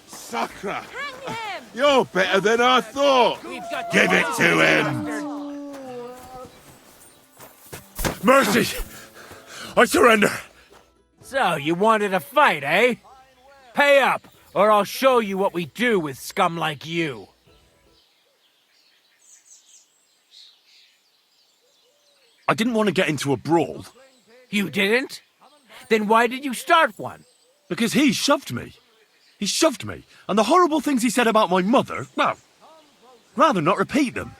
Sakra! Hang him! You're better than I thought. Give it to him. Mercy! I surrender! So, you wanted a fight, eh? Pay up, or I'll show you what we do with scum like you. I didn't want to get into a brawl. You didn't? Then why did you start one? Because he shoved me. He shoved me, and the horrible things he said about my mother, well, rather not repeat them.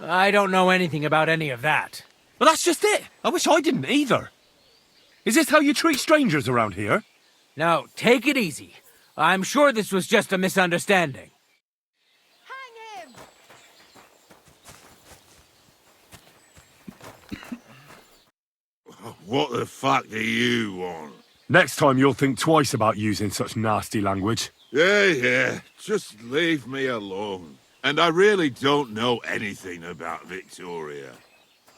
I don't know anything about any of that. But that's just it. I wish I didn't either. Is this how you treat strangers around here? Now, take it easy. I'm sure this was just a misunderstanding. Hang him! What the fuck do you want? Next time you'll think twice about using such nasty language. Yeah, just leave me alone. And I really don't know anything about Victoria.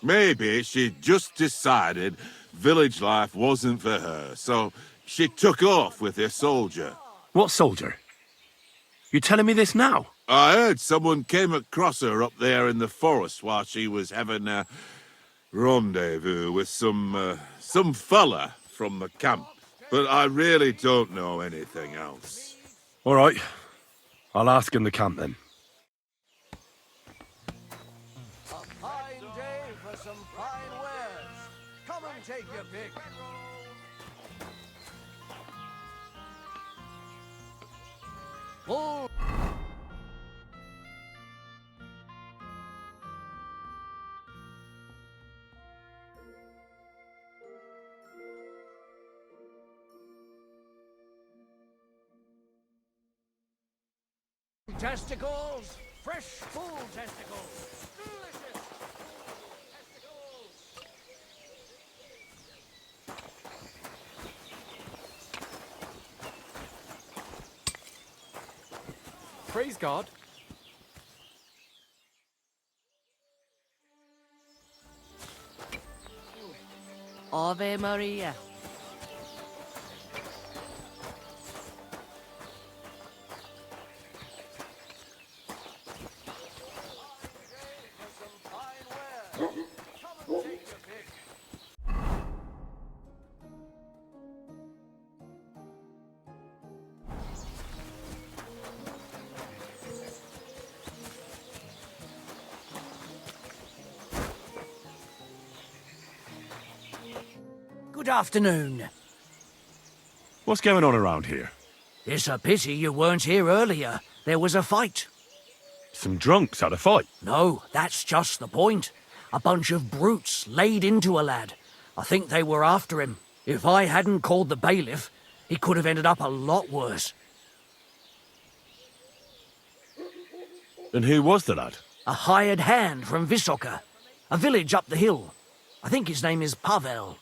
Maybe she just decided village life wasn't for her, so she took off with her soldier. What soldier? You're telling me this now? I heard someone came across her up there in the forest while she was having a rendezvous with some fella from the camp. But I really don't know anything else. All right. I'll ask in the camp then. A fine day for some fine wares. Come and take your pick. Full. Testicles, fresh full testicles, delicious testicles. Praise God. Ave Maria. Good afternoon. What's going on around here? It's a pity you weren't here earlier. There was a fight. Some drunks had a fight. No, that's just the point. A bunch of brutes laid into a lad. I think they were after him. If I hadn't called the bailiff, he could have ended up a lot worse. And who was the lad? A hired hand from Visoka, a village up the hill. I think his name is Pavel.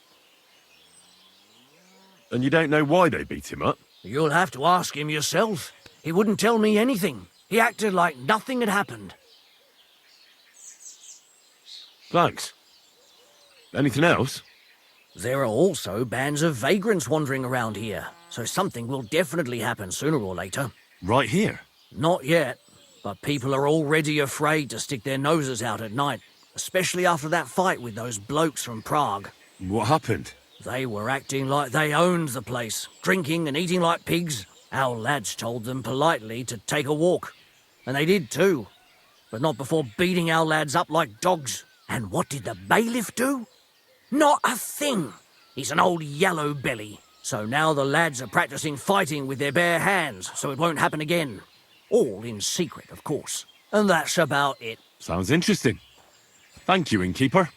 And you don't know why they beat him up? You'll have to ask him yourself. He wouldn't tell me anything. He acted like nothing had happened. Thanks. Anything else? There are also bands of vagrants wandering around here, so something will definitely happen sooner or later. Right here? Not yet, but people are already afraid to stick their noses out at night, especially after that fight with those blokes from Prague. What happened? They were acting like they owned the place, drinking and eating like pigs. Our lads told them politely to take a walk, and they did too, but not before beating our lads up like dogs. And what did the bailiff do? Not a thing. He's an old yellow belly. So now the lads are practicing fighting with their bare hands, so it won't happen again. All in secret, of course. And that's about it. Sounds interesting. Thank you, innkeeper.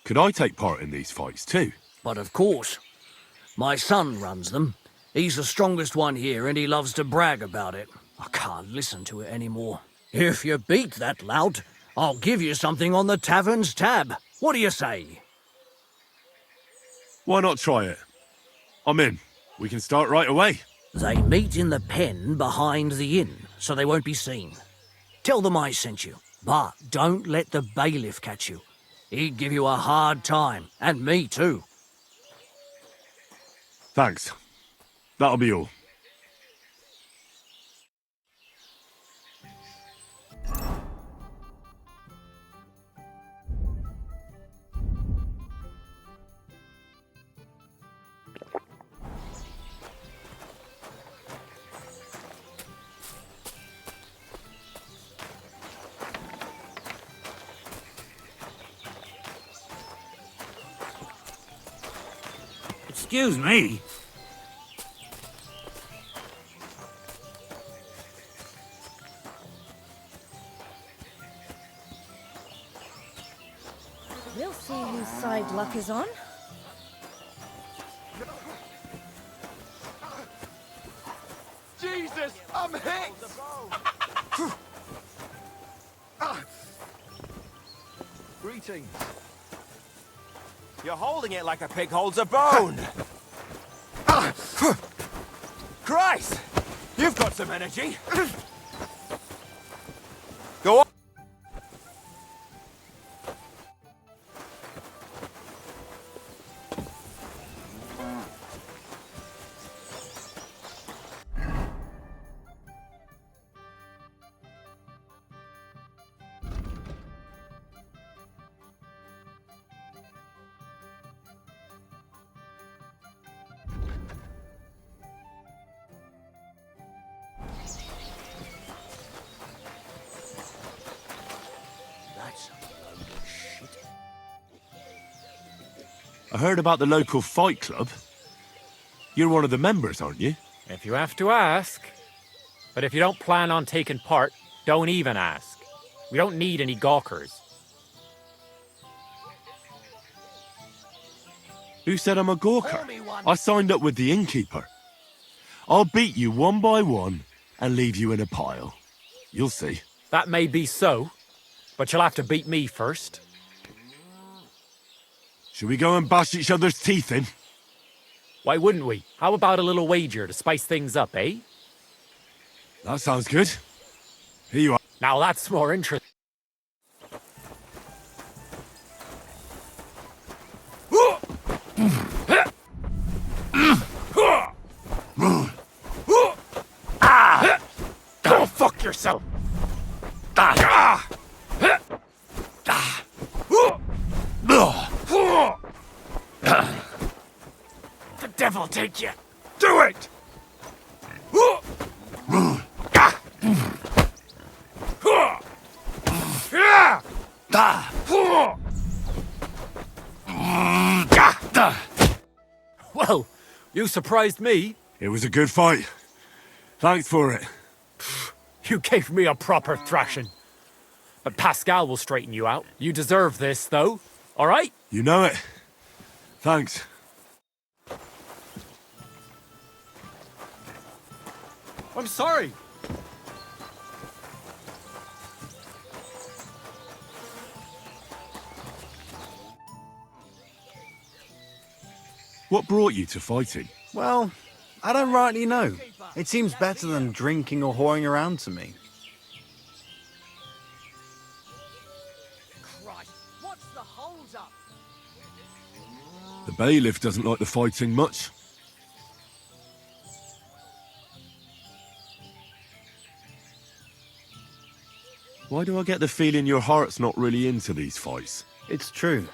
Could I take part in these fights too? But of course. My son runs them. He's the strongest one here, and he loves to brag about it. I can't listen to it anymore. If you beat that lout, I'll give you something on the tavern's tab. What do you say? Why not try it? I'm in. We can start right away. They meet in the pen behind the inn, so they won't be seen. Tell them I sent you, but don't let the bailiff catch you. He'd give you a hard time, and me too. Thanks. That'll be all. Excuse me. We'll see whose side luck is on. Jesus, I'm hit! Greetings. You're holding it like a pig holds a bone. Christ! You've got some energy. Go on. I heard about the local fight club. You're one of the members, aren't you? If you have to ask. But if you don't plan on taking part, don't even ask. We don't need any gawkers. Who said I'm a gawker? I signed up with the innkeeper. I'll beat you one by one and leave you in a pile. You'll see. That may be so, but you'll have to beat me first. Should we go and bash each other's teeth in? Why wouldn't we? How about a little wager to spice things up, eh? That sounds good. Here you are. Now that's more interesting. Go fuck yourself! The devil take you! Do it! Well, you surprised me. It was a good fight. Thanks for it. You gave me a proper thrashing. But Pascal will straighten you out. You deserve this, though. All right? You know it. Thanks. I'm sorry. What brought you to fighting? Well, I don't rightly know. It seems better than drinking or whoring around to me. Christ, what's the hold-up? The bailiff doesn't like the fighting much. Why do I get the feeling your heart's not really into these fights? It's true.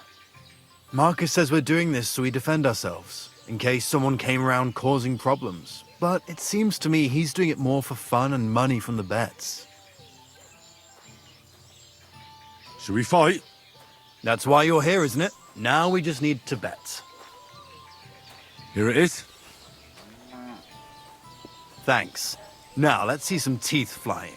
Marcus says we're doing this so we defend ourselves, in case someone came around causing problems. But it seems to me he's doing it more for fun and money from the bets. Should we fight? That's why you're here, isn't it? Now we just need to bet. Here it is. Thanks. Now let's see some teeth flying.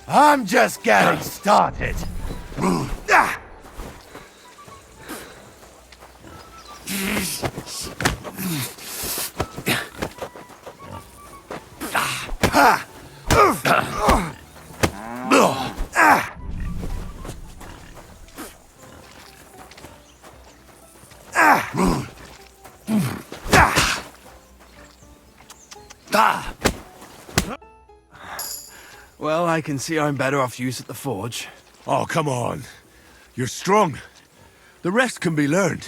I'm just getting started. Well, I can see I'm better off use at the forge. Oh, come on. You're strong. The rest can be learned.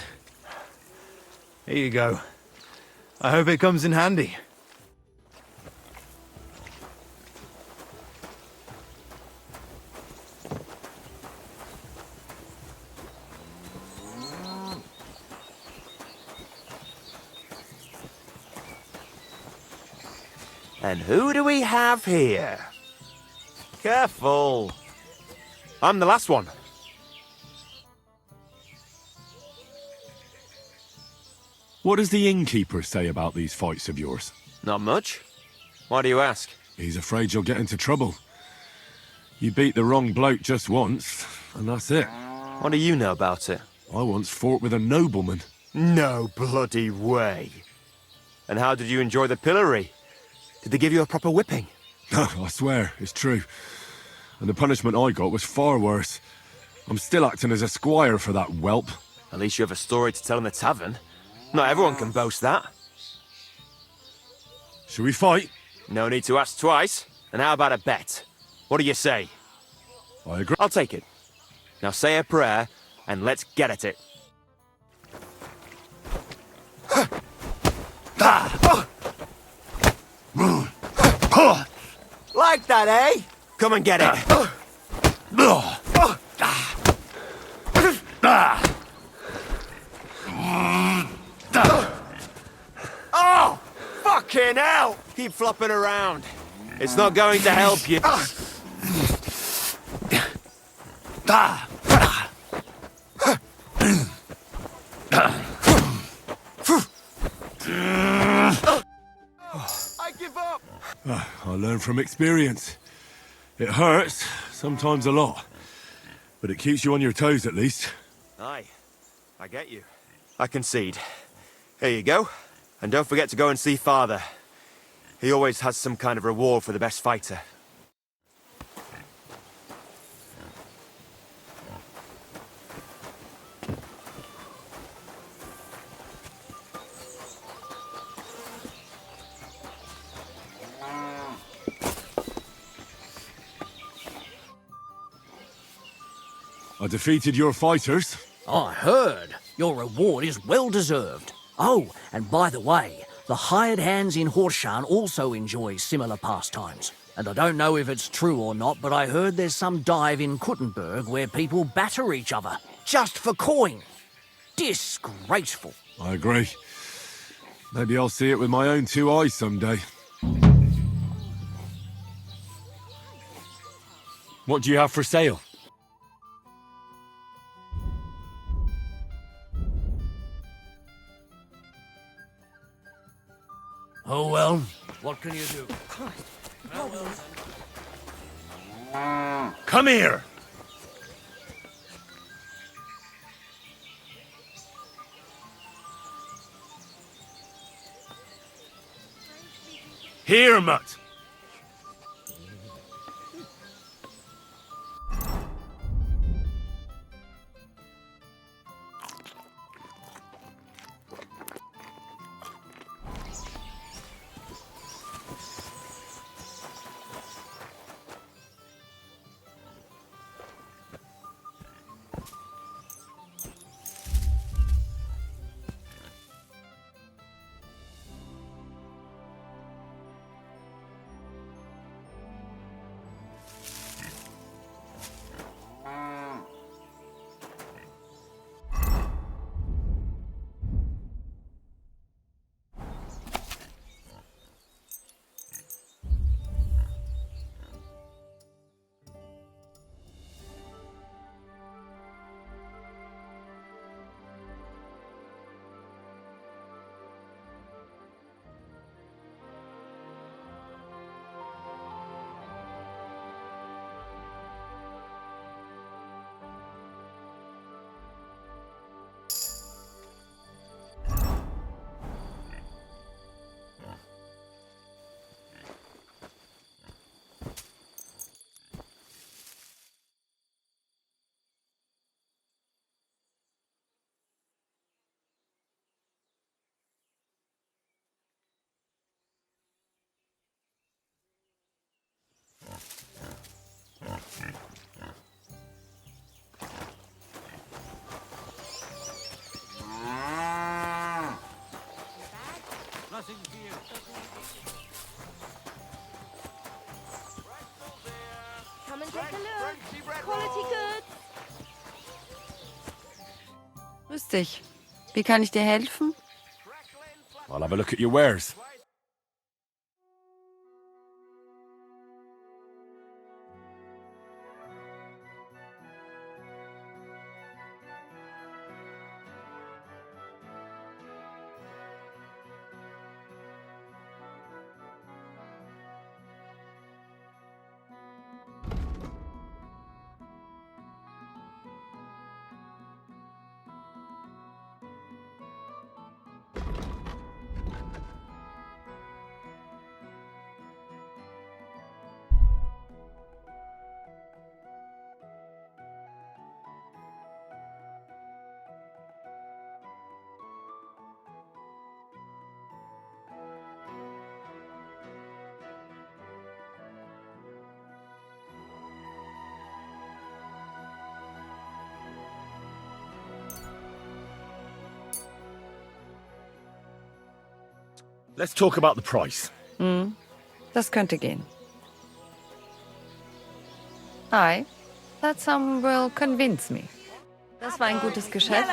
Here you go. I hope it comes in handy. And who do we have here? Careful. I'm the last one. What does the innkeeper say about these fights of yours? Not much. Why do you ask? He's afraid you'll get into trouble. You beat the wrong bloke just once, and that's it. What do you know about it? I once fought with a nobleman. No bloody way. And how did you enjoy the pillory? Did they give you a proper whipping? No, I swear, it's true. And the punishment I got was far worse. I'm still acting as a squire for that whelp. At least you have a story to tell in the tavern. Not everyone can boast that. Should we fight? No need to ask twice. And how about a bet? What do you say? I agree. I'll take it. Now say a prayer, and let's get at it. Like that, eh? Come and get it. Oh! Fucking hell! Keep flopping around. It's not going to help you. I give up! I learn from experience. It hurts, sometimes a lot. But it keeps you on your toes at least. Aye, I get you. I concede. Here you go. And don't forget to go and see Father. He always has some kind of reward for the best fighter. I defeated your fighters. I heard. Your reward is well deserved. Oh, and by the way, the hired hands in Horshan also enjoy similar pastimes. And I don't know if it's true or not, but I heard there's some dive in Kuttenberg where people batter each other, just for coin. Disgraceful. I agree. Maybe I'll see it with my own two eyes someday. What do you have for sale? Oh well, what can you do? Come here! Here, Mutt! Nothing for you. Come and take a look. Quality goods. Grüß dich. Wie kann ich dir helfen? I'll have a look at your wares. Let's talk about the price. Das könnte gehen. Hi. That sum will convince me. Das war ein gutes Geschäft.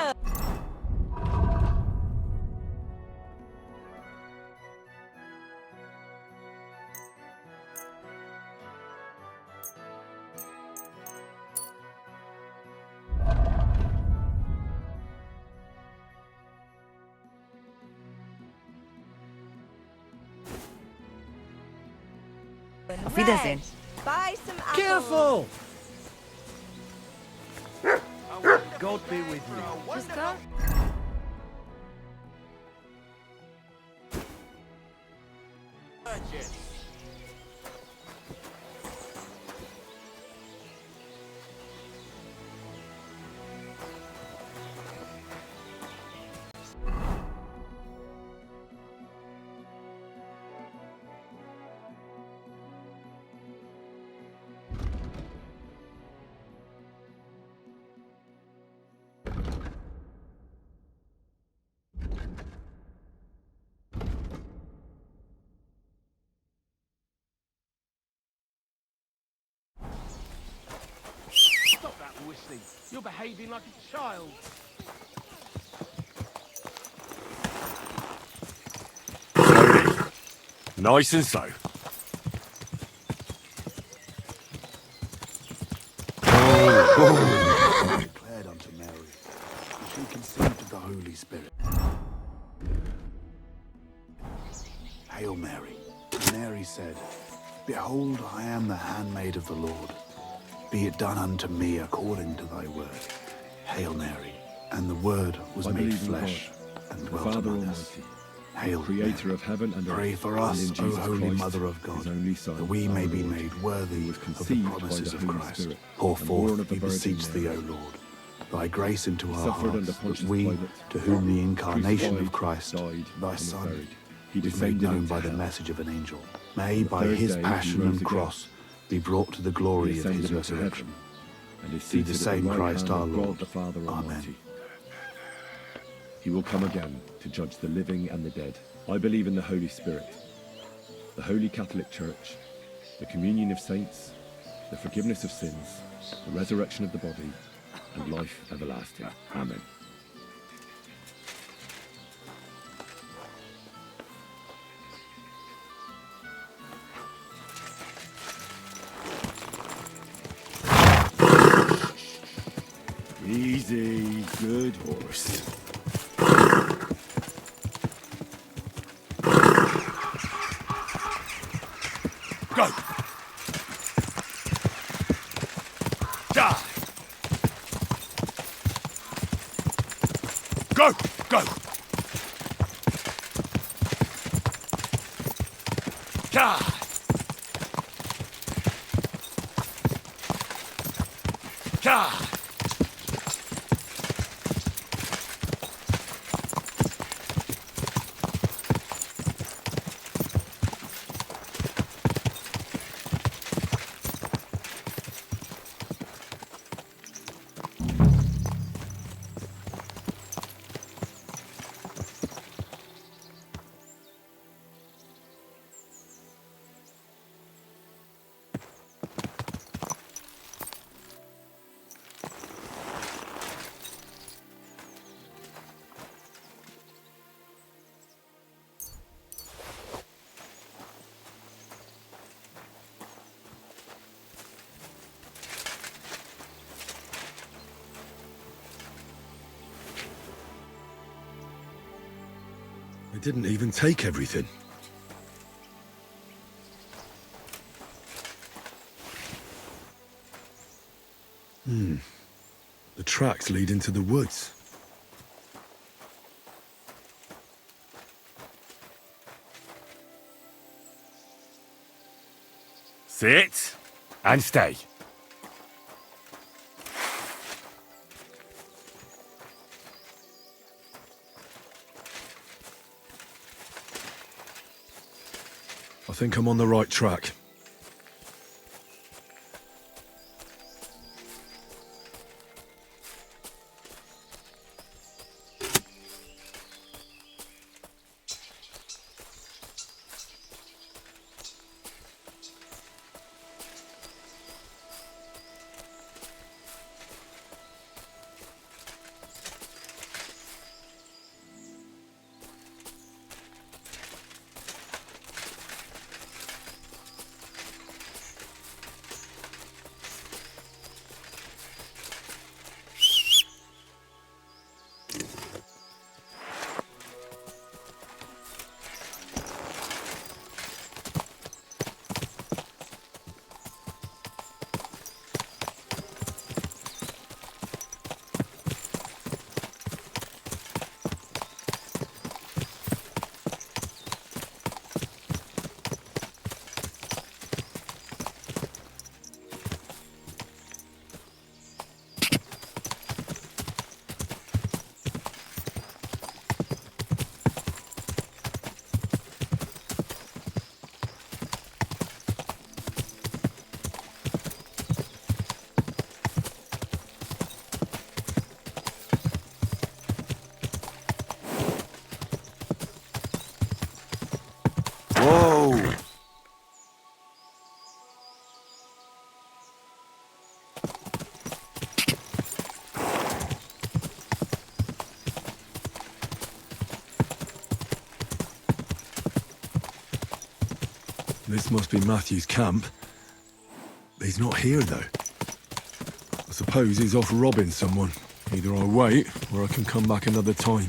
Auf Wiedersehen. Buy some apples. Careful! God be with you. Tschüss, klar. Stop that whistling. You're behaving like a child. Nice and slow. She conceived of the Holy Spirit. Hail Mary. And Mary said, Behold, I am the handmaid of the Lord. Be it done unto me according to thy word. Hail Mary. And the Word was I made believe in flesh and dwelt Father among us. Almighty, Hail Creator Mary. of heaven and earth, Pray for and us, in O Jesus Holy Christ, Mother of God, his only Son, that we our may be Lord, made worthy who was of the conceived by promises the of Holy Christ. Spirit, Pour and born forth, of the we Virgin beseech thee, Mary. O Lord, thy grace into He our suffered under hearts, that Pontius we, Pilate, to whom the incarnation crucified, of Christ, died, thy and was Son, buried. He was made descended known into by the hell. message of an angel, may On the by third his day he passion rose and again. cross be brought to the He glory of ascended his into resurrection. heaven, and is Through the seated at same right Christ hand our of Lord. God the Father Amen. Almighty. He will come again to judge the living and the dead. I believe in the Holy Spirit, the Holy Catholic Church, the communion of saints, the forgiveness of sins, the resurrection of the body, and life everlasting. Amen. Easy, good horse. Go! Die! Go! Go! Die! Die! They didn't even take everything. The tracks lead into the woods. Sit and stay. I think I'm on the right track. Whoa! This must be Matthew's camp. He's not here, though. I suppose he's off robbing someone. Either I wait, or I can come back another time.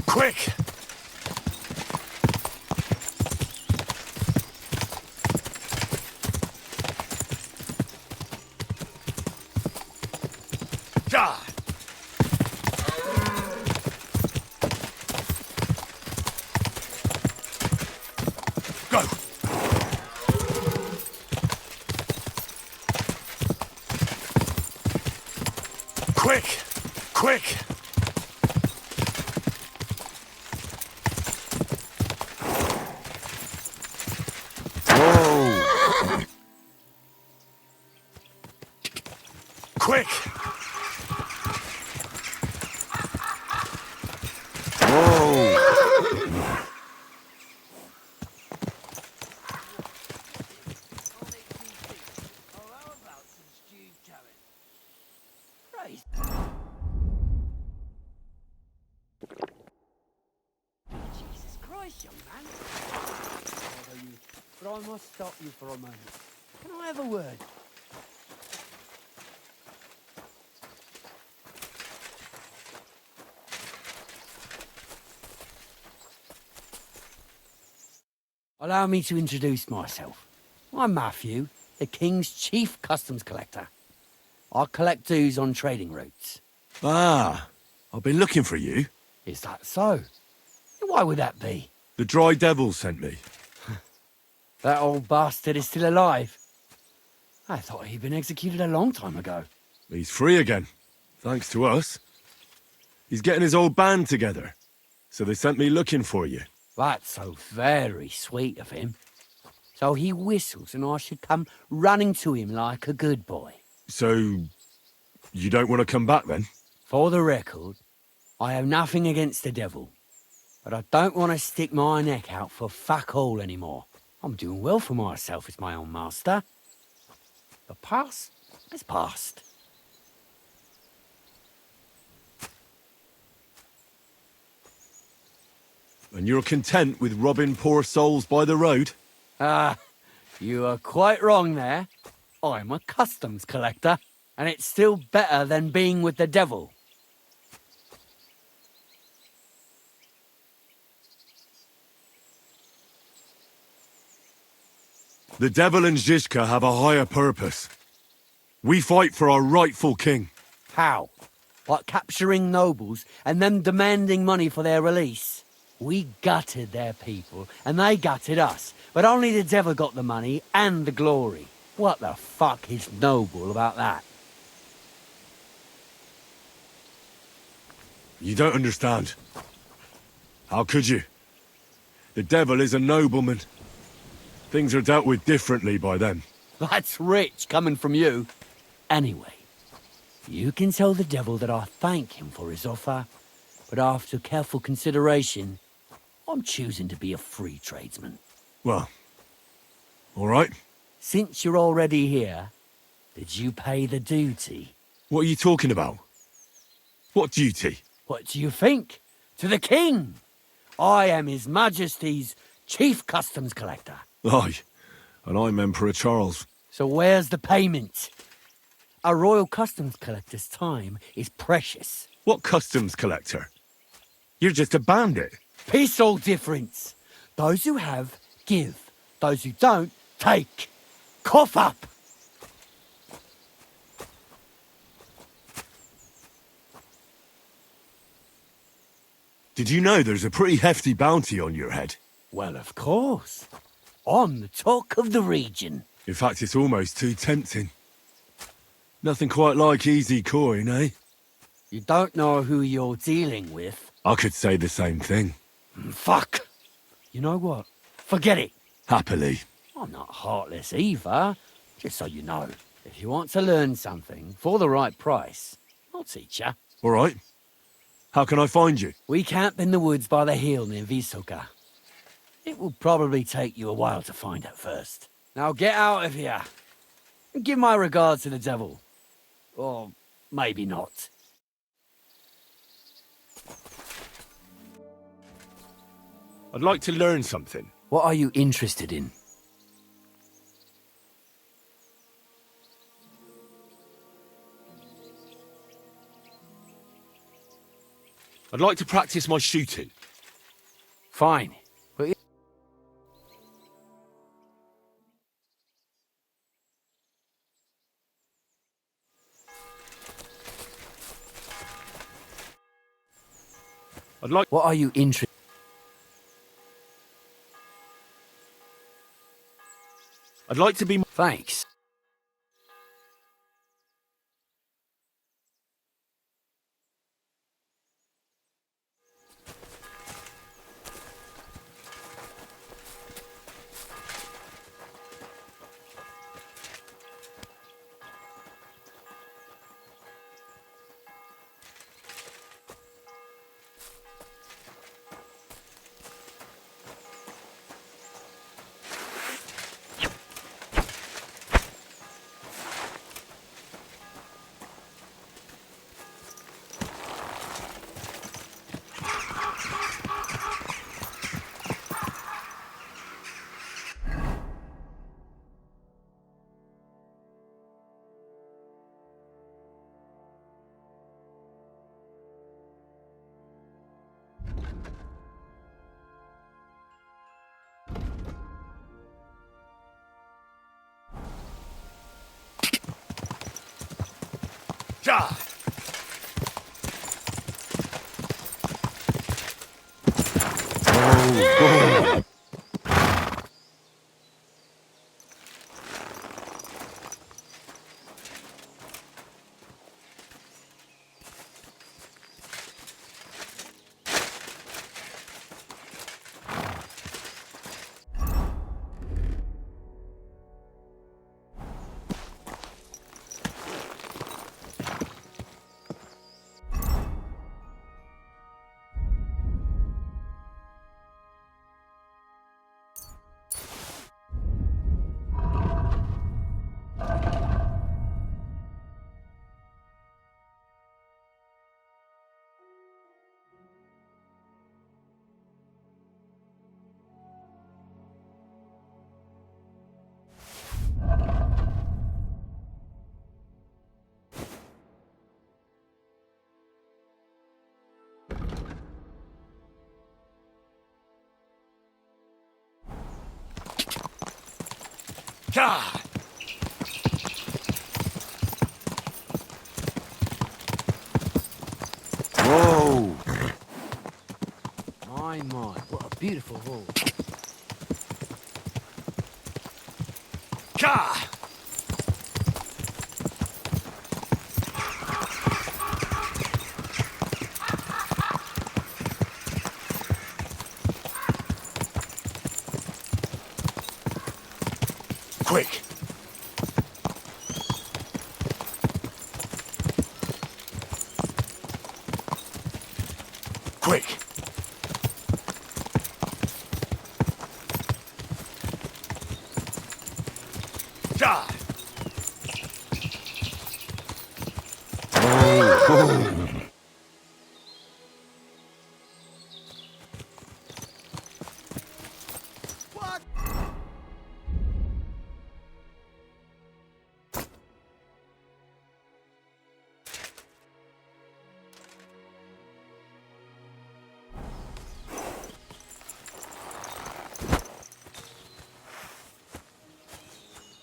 Quick! God! Go! Quick! Quick! Quick! Jesus Christ, young man. But I must stop you for a moment. Can I have a word? Allow me to introduce myself. I'm Matthew, the King's Chief Customs Collector. I collect dues on trading routes. Ah, I've been looking for you. Is that so? Why would that be? The Dry Devil sent me. That old bastard is still alive. I thought he'd been executed a long time ago. He's free again, thanks to us. He's getting his old band together, so they sent me looking for you. That's so very sweet of him. So he whistles and I should come running to him like a good boy. So, you don't want to come back then? For the record, I have nothing against the devil. But I don't want to stick my neck out for fuck all anymore. I'm doing well for myself as my own master. The past is past. And you're content with robbing poor souls by the road? Ah, you are quite wrong there. I'm a customs collector, and it's still better than being with the devil. The devil and Zizka have a higher purpose. We fight for our rightful king. How? Like capturing nobles and then demanding money for their release? We gutted their people, and they gutted us. But only the devil got the money and the glory. What the fuck is noble about that? You don't understand. How could you? The devil is a nobleman. Things are dealt with differently by them. That's rich coming from you. Anyway, you can tell the devil that I thank him for his offer, but after careful consideration, I'm choosing to be a free tradesman. Well, all right. Since you're already here, did you pay the duty? What are you talking about? What duty? What do you think? To the king! I am His Majesty's Chief Customs Collector. Aye, and I'm Emperor Charles. So where's the payment? A royal customs collector's time is precious. What customs collector? You're just a bandit. Peace all difference. Those who have, give. Those who don't, take. Cough up! Did you know there's a pretty hefty bounty on your head? Well, of course. I'm the talk of the region. In fact, it's almost too tempting. Nothing quite like easy coin, eh? You don't know who you're dealing with. I could say the same thing. Fuck! You know what? Forget it. Happily. I'm not heartless either. Just so you know. If you want to learn something for the right price, I'll teach you. All right. How can I find you? We camp in the woods by the hill near Visoka. It will probably take you a while to find at first. Now get out of here. And give my regards to the devil. Or maybe not. I'd like to learn something. What are you interested in? I'd like to practice my shooting. Fine. But I'd like... What are you interested in? I'd like to be... Thanks. Ja! Oh, God. Ja! Whoa! My, what a beautiful hall. Ja! Quick! Quick! Ja! Oh.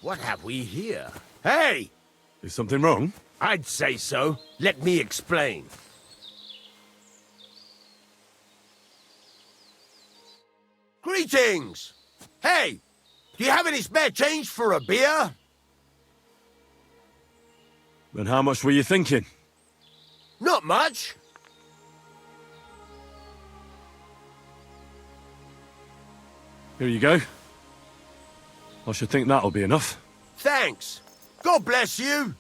What have we here? Hey! Is something wrong? I'd say so. Let me explain. Greetings! Hey! Do you have any spare change for a beer? And how much were you thinking? Not much. Here you go. I should think that'll be enough. Thanks. God bless you.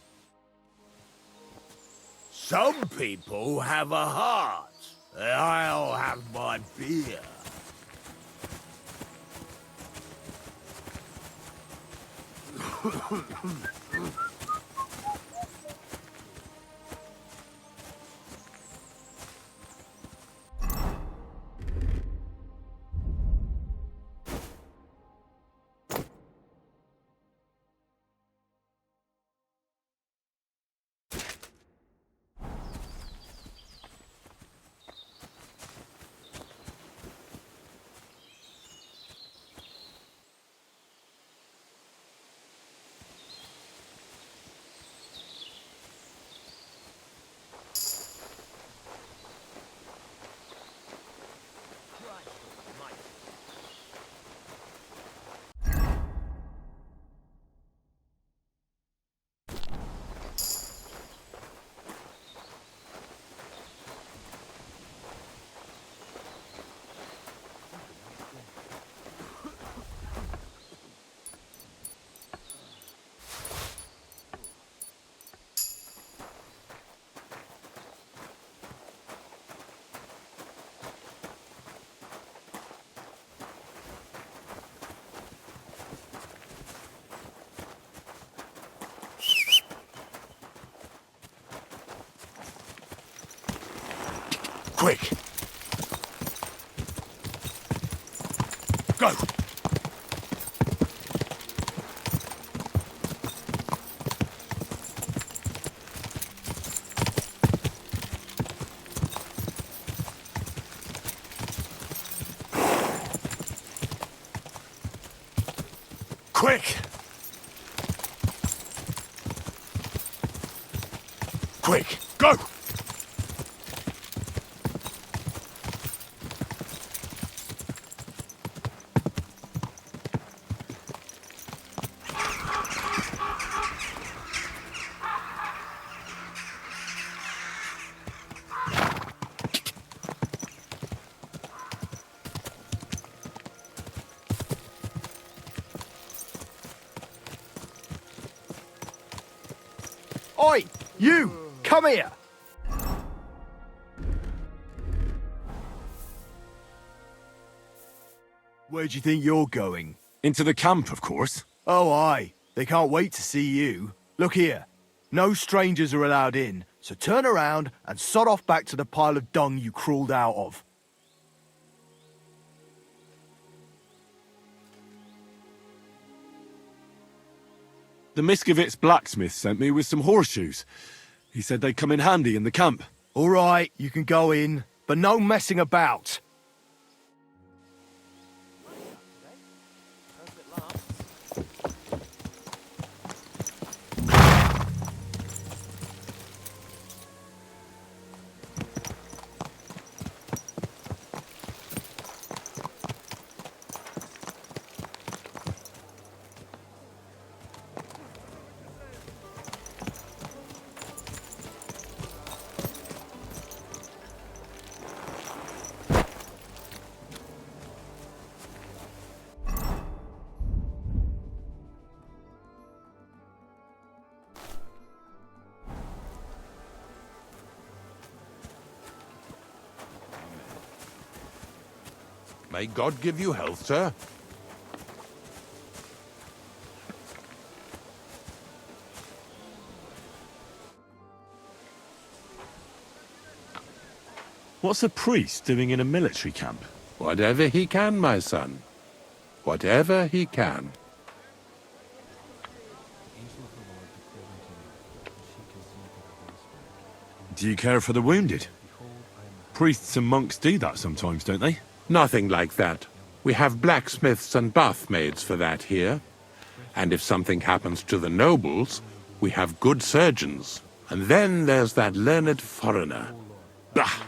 Some people have a heart. I'll have my beer. Quick! Go! Quick! Quick! Go! Oi! You! Come here! Where do you think you're going? Into the camp, of course. Oh, aye. They can't wait to see you. Look here. No strangers are allowed in, so turn around and sod off back to the pile of dung you crawled out of. The Miskovitz blacksmith sent me with some horseshoes. He said they'd come in handy in the camp. All right, you can go in, but no messing about. May God give you health, sir. What's a priest doing in a military camp? Whatever he can, my son. Whatever he can. Do you care for the wounded? Priests and monks do that sometimes, don't they? Nothing like that. We have blacksmiths and bathmaids for that here. And if something happens to the nobles, we have good surgeons. And then there's that learned foreigner. Bah!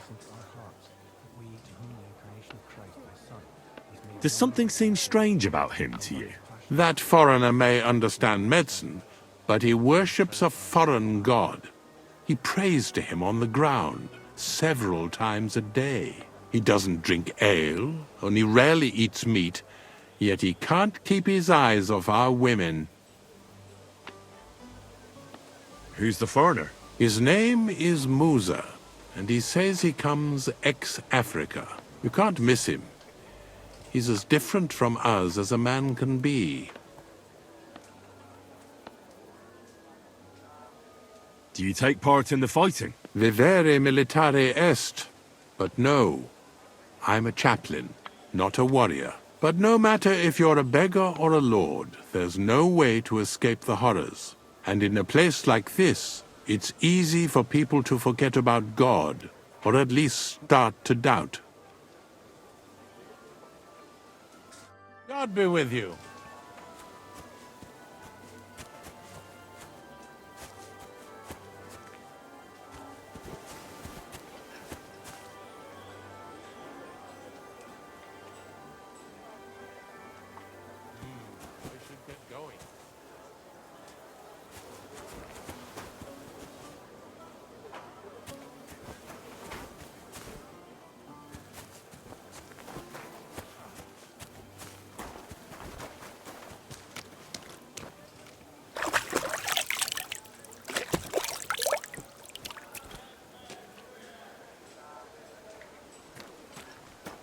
Does something seem strange about him to you? That foreigner may understand medicine, but he worships a foreign god. He prays to him on the ground several times a day. He doesn't drink ale, only rarely eats meat, yet he can't keep his eyes off our women. Who's the foreigner? His name is Musa, and he says he comes ex-Africa. You can't miss him. He's as different from us as a man can be. Do you take part in the fighting? Vivere militare est. But no, I'm a chaplain, not a warrior. But no matter if you're a beggar or a lord, there's no way to escape the horrors. And in a place like this, it's easy for people to forget about God, or at least start to doubt. God be with you.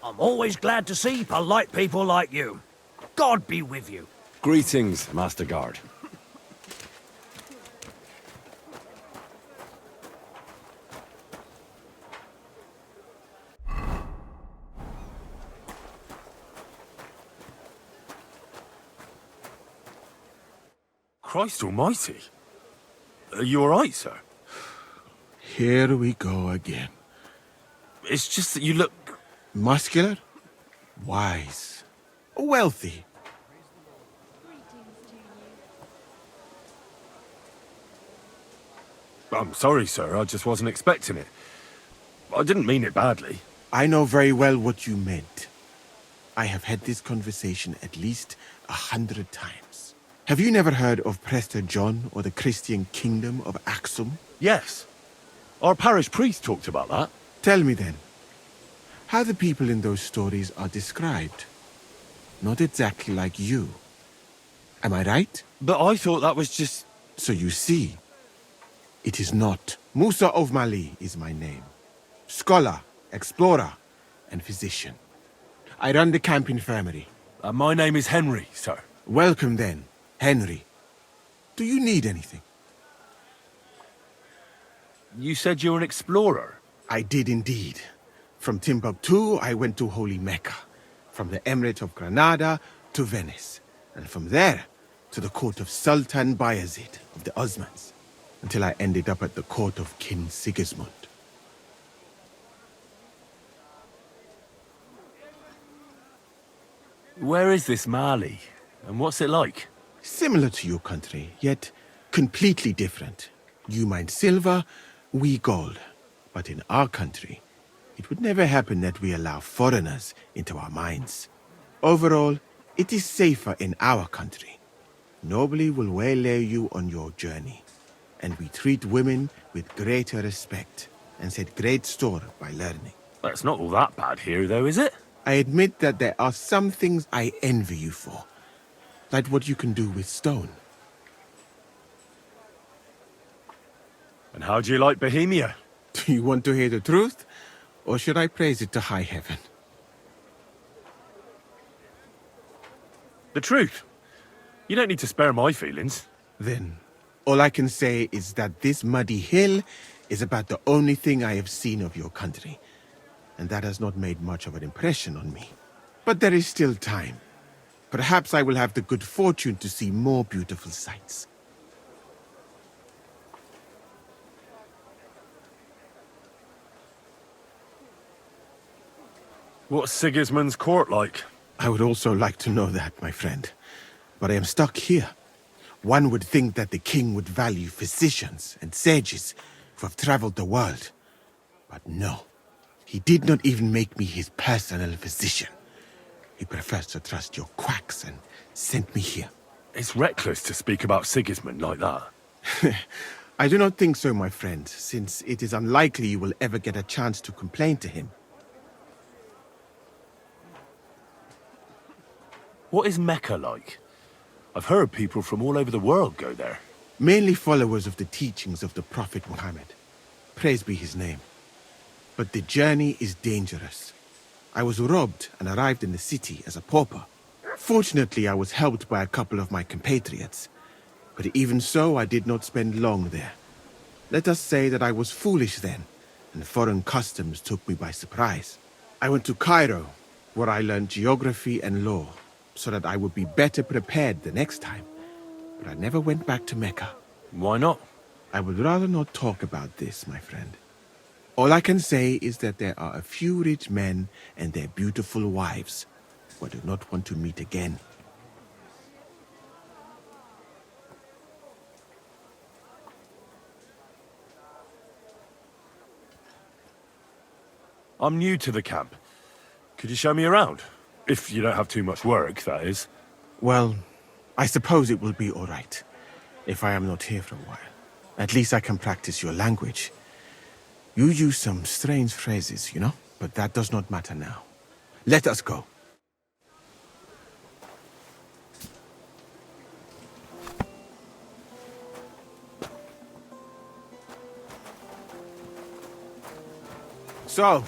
I'm always glad to see polite people like you. God be with you. Greetings, Master Guard. Christ almighty. Are you all right, sir? Here we go again. It's just that you look... Muscular, wise, wealthy. I'm sorry, sir. I just wasn't expecting it. I didn't mean it badly. I know very well what you meant. I have had this conversation at least 100 times. Have you never heard of Prester John or the Christian kingdom of Axum? Yes. Our parish priest talked about that. Tell me then, how the people in those stories are described. Not exactly like you. Am I right? But I thought that was just... So you see, it is not. Musa of Mali is my name. Scholar, explorer, and physician. I run the camp infirmary. My name is Henry, sir. Welcome then, Henry. Do you need anything? You said you're an explorer? I did indeed. From Timbuktu, I went to Holy Mecca. From the Emirate of Granada to Venice. And from there to the court of Sultan Bayezid of the Osmans. Until I ended up at the court of King Sigismund. Where is this Mali? And what's it like? Similar to your country, yet completely different. You mine silver, we gold. But in our country, it would never happen that we allow foreigners into our mines. Overall, it is safer in our country. Nobody will waylay you on your journey. And we treat women with greater respect and set great store by learning. Well, it's not all that bad here, though, is it? I admit that there are some things I envy you for. Like what you can do with stone. And how do you like Bohemia? Do you want to hear the truth? Or should I praise it to high heaven? The truth. You don't need to spare my feelings. Then, all I can say is that this muddy hill is about the only thing I have seen of your country. And that has not made much of an impression on me. But there is still time. Perhaps I will have the good fortune to see more beautiful sights. What's Sigismund's court like? I would also like to know that, my friend. but I am stuck here. One would think that the king would value physicians and sages who have traveled the world. But no, he did not even make me his personal physician. He prefers to trust your quacks and sent me here. It's reckless to speak about Sigismund like that. I do not think so, my friend, since it is unlikely you will ever get a chance to complain to him. What is Mecca like? I've heard people from all over the world go there. Mainly followers of the teachings of the Prophet Muhammad. Praise be his name. But the journey is dangerous. I was robbed and arrived in the city as a pauper. Fortunately, I was helped by a couple of my compatriots. But even so, I did not spend long there. Let us say that I was foolish then, and foreign customs took me by surprise. I went to Cairo, where I learned geography and law, so that I would be better prepared the next time. But I never went back to Mecca. Why not? I would rather not talk about this, my friend. All I can say is that there are a few rich men and their beautiful wives who I do not want to meet again. I'm new to the camp. Could you show me around? If you don't have too much work, that is. Well, I suppose it will be all right if I am not here for a while. At least I can practice your language. You use some strange phrases, you know, but that does not matter now. Let us go. So,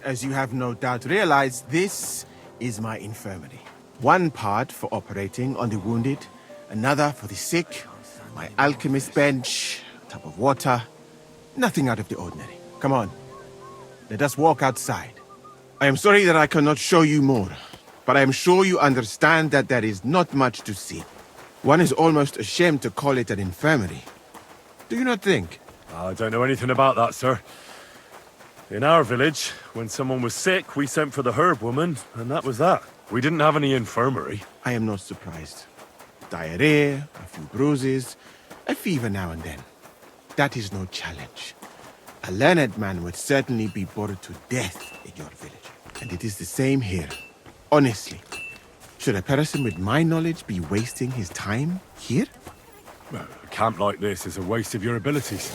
as you have no doubt realized, this is my infirmary. One part for operating on the wounded, another for the sick, my alchemist bench, a tub of water. Nothing out of the ordinary. Come on, let us walk outside. I am sorry that I cannot show you more, but I am sure you understand that there is not much to see. One is almost ashamed to call it an infirmary. Do you not think? I don't know anything about that, sir. In our village, when someone was sick, we sent for the herb woman, and that was that. We didn't have any infirmary. I am not surprised. Diarrhea, a few bruises, a fever now and then. That is no challenge. A learned man would certainly be bored to death in your village. And it is the same here. Honestly. Should a person with my knowledge be wasting his time here? Well, a camp like this is a waste of your abilities.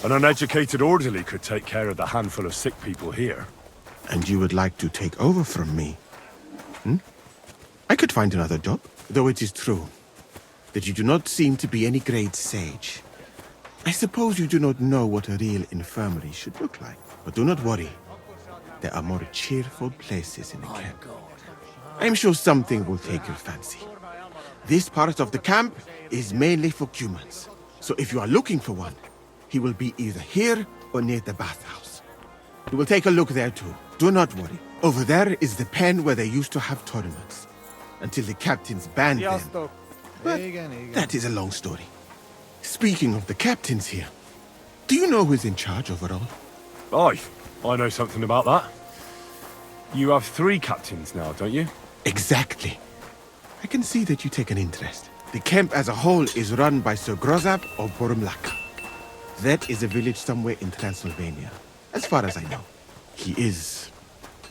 An uneducated orderly could take care of the handful of sick people here. And you would like to take over from me? I could find another job, though it is true that you do not seem to be any great sage. I suppose you do not know what a real infirmary should look like. But do not worry. There are more cheerful places in the camp. I am sure something will take your fancy. This part of the camp is mainly for humans. So if you are looking for one, he will be either here or near the bathhouse. We will take a look there too. Do not worry. Over there is the pen where they used to have tournaments. Until the captains banned them. But that is a long story. Speaking of the captains here, do you know who's in charge overall? Aye, I know something about that. You have 3 captains now, don't you? Exactly. I can see that you take an interest. The camp as a whole is run by Sir Grozab of Borumlaka. That is a village somewhere in Transylvania, as far as I know. He is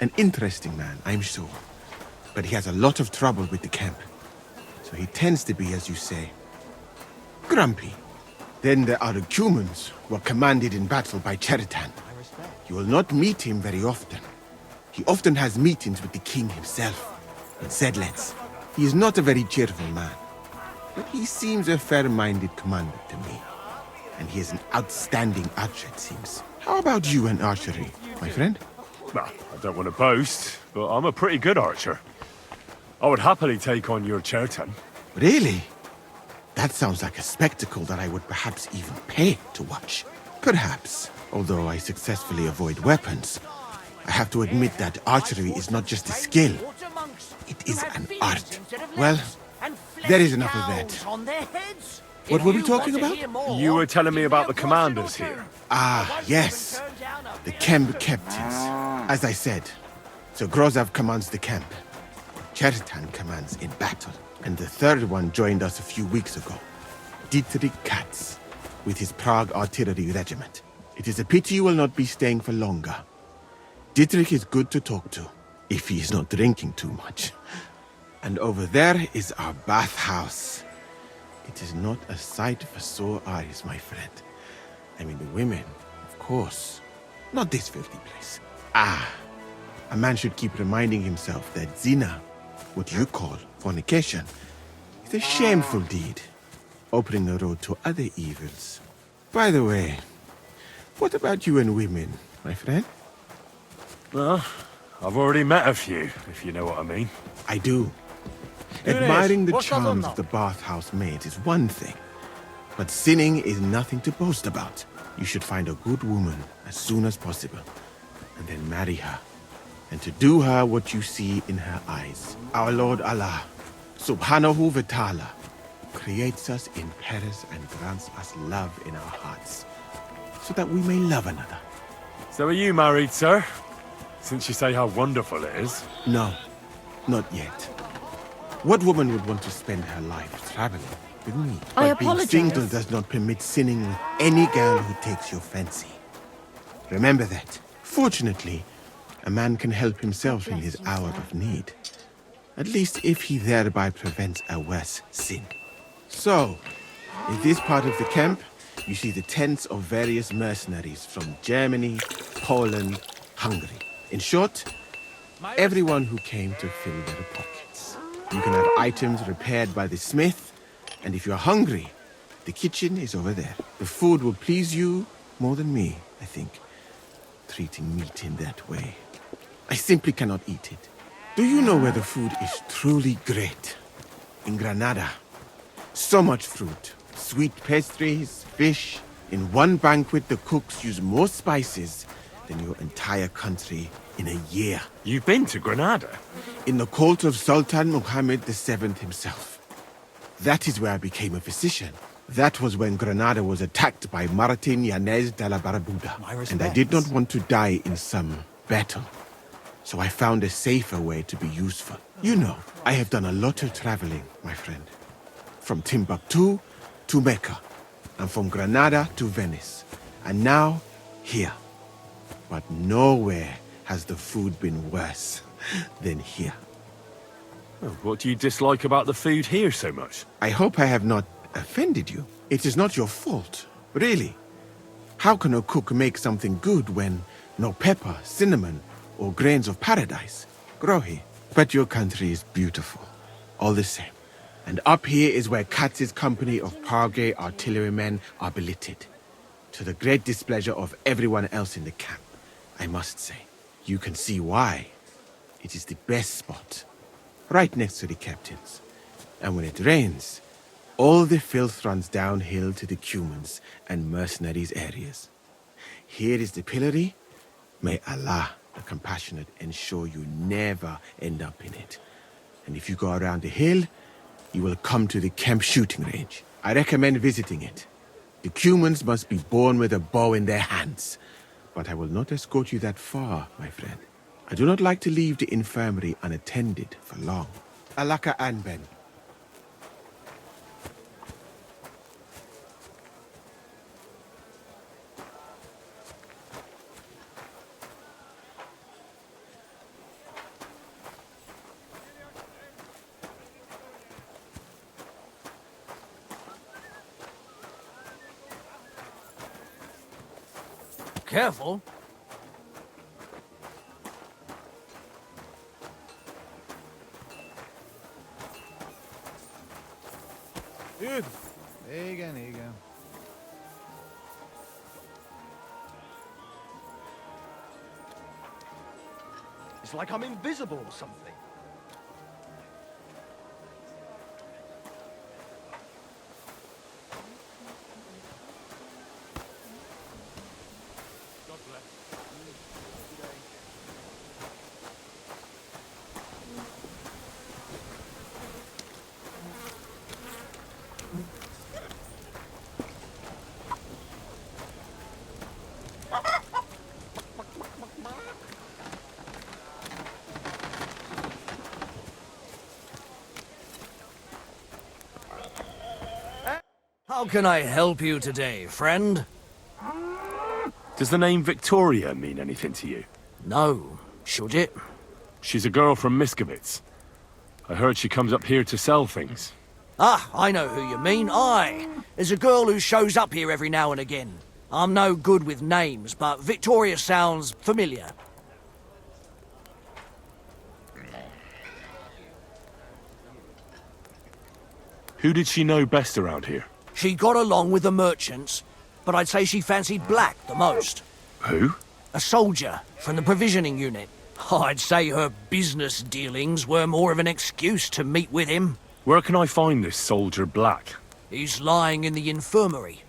an interesting man, I'm sure. But he has a lot of trouble with the camp. So he tends to be, as you say, grumpy. Then there are the humans, who are commanded in battle by Cheritan. You will not meet him very often. He often has meetings with the king himself, in Sedlets. He is not a very cheerful man, but he seems a fair-minded commander to me. And he is an outstanding archer, it seems. How about you and archery, my friend? Well, I don't want to boast, but I'm a pretty good archer. I would happily take on your Cheritan. Really? That sounds like a spectacle that I would perhaps even pay to watch. Perhaps, although I successfully avoid weapons, I have to admit that archery is not just a skill. It is an art. Well, there is enough of that. What were we talking about? You were telling me about the commanders here. Ah, yes. The camp captains. As I said, Sir Grozab commands the camp. Chertan commands in battle, and the third one joined us a few weeks ago. Dietrich Katz, with his Prague artillery regiment. It is a pity you will not be staying for longer. Dietrich is good to talk to, if he is not drinking too much. And over there is our bathhouse. It is not a sight for sore eyes, my friend. I mean, the women, of course. Not this filthy place. Ah, a man should keep reminding himself that zina, what you call fornication, is a shameful deed, opening the road to other evils. By the way, what about you and women, my friend? Well, I've already met a few, if you know what I mean. I do. Admiring the charms of the bathhouse maids is one thing, but sinning is nothing to boast about. You should find a good woman as soon as possible, and then marry her, and to do her what you see in her eyes. Our Lord Allah, Subhanahu wa Ta'ala, creates us in pairs and grants us love in our hearts, so that we may love another. So are you married, sir? Since you say how wonderful it is. No, not yet. What woman would want to spend her life traveling with me? I But being apologize. single does not permit sinning with any girl who takes your fancy. Remember that. Fortunately, a man can help himself in his hour of need. At least if he thereby prevents a worse sin. So, in this part of the camp, you see the tents of various mercenaries from Germany, Poland, Hungary. In short, everyone who came to fill their pockets. You can have items repaired by the smith, and if you're hungry, the kitchen is over there. The food will please you more than me, I think, treating meat in that way. I simply cannot eat it. Do you know where the food is truly great? In Granada. So much fruit, sweet pastries, fish. In one banquet, the cooks use more spices than your entire country in a year. You've been to Granada? In the court of Sultan Muhammad VII himself. That is where I became a physician. That was when Granada was attacked by Martin Yanez de la Barbuda. And I did not want to die in some battle. So I found a safer way to be useful. You know, I have done a lot of traveling, my friend. From Timbuktu to Mecca. And from Granada to Venice. And now, here. But nowhere has the food been worse than here. Oh, what do you dislike about the food here so much? I hope I have not offended you. It is not your fault, really. How can a cook make something good when no pepper, cinnamon, or grains of paradise grow here? But your country is beautiful, all the same. And up here is where Katz's company of Prague artillerymen are billeted. To the great displeasure of everyone else in the camp, I must say. You can see why. It is the best spot, right next to the captains. And when it rains, all the filth runs downhill to the Cumans and mercenaries areas. Here is the pillory. May Allah, the compassionate, ensure you never end up in it. And if you go around the hill, you will come to the camp shooting range. I recommend visiting it. The Cumans must be born with a bow in their hands. But I will not escort you that far, my friend. I do not like to leave the infirmary unattended for long. Alaka Anben. Careful. Good. Here you go. It's like I'm invisible or something. How can I help you today, friend? Does the name Victoria mean anything to you? No. Should it? She's a girl from Miskovitz. I heard she comes up here to sell things. Ah, I know who you mean. Aye. There's a girl who shows up here every now and again. I'm no good with names, but Victoria sounds familiar. Who did she know best around here? She got along with the merchants, but I'd say she fancied Black the most. Who? A soldier from the provisioning unit. I'd say her business dealings were more of an excuse to meet with him. Where can I find this soldier Black? He's lying in the infirmary.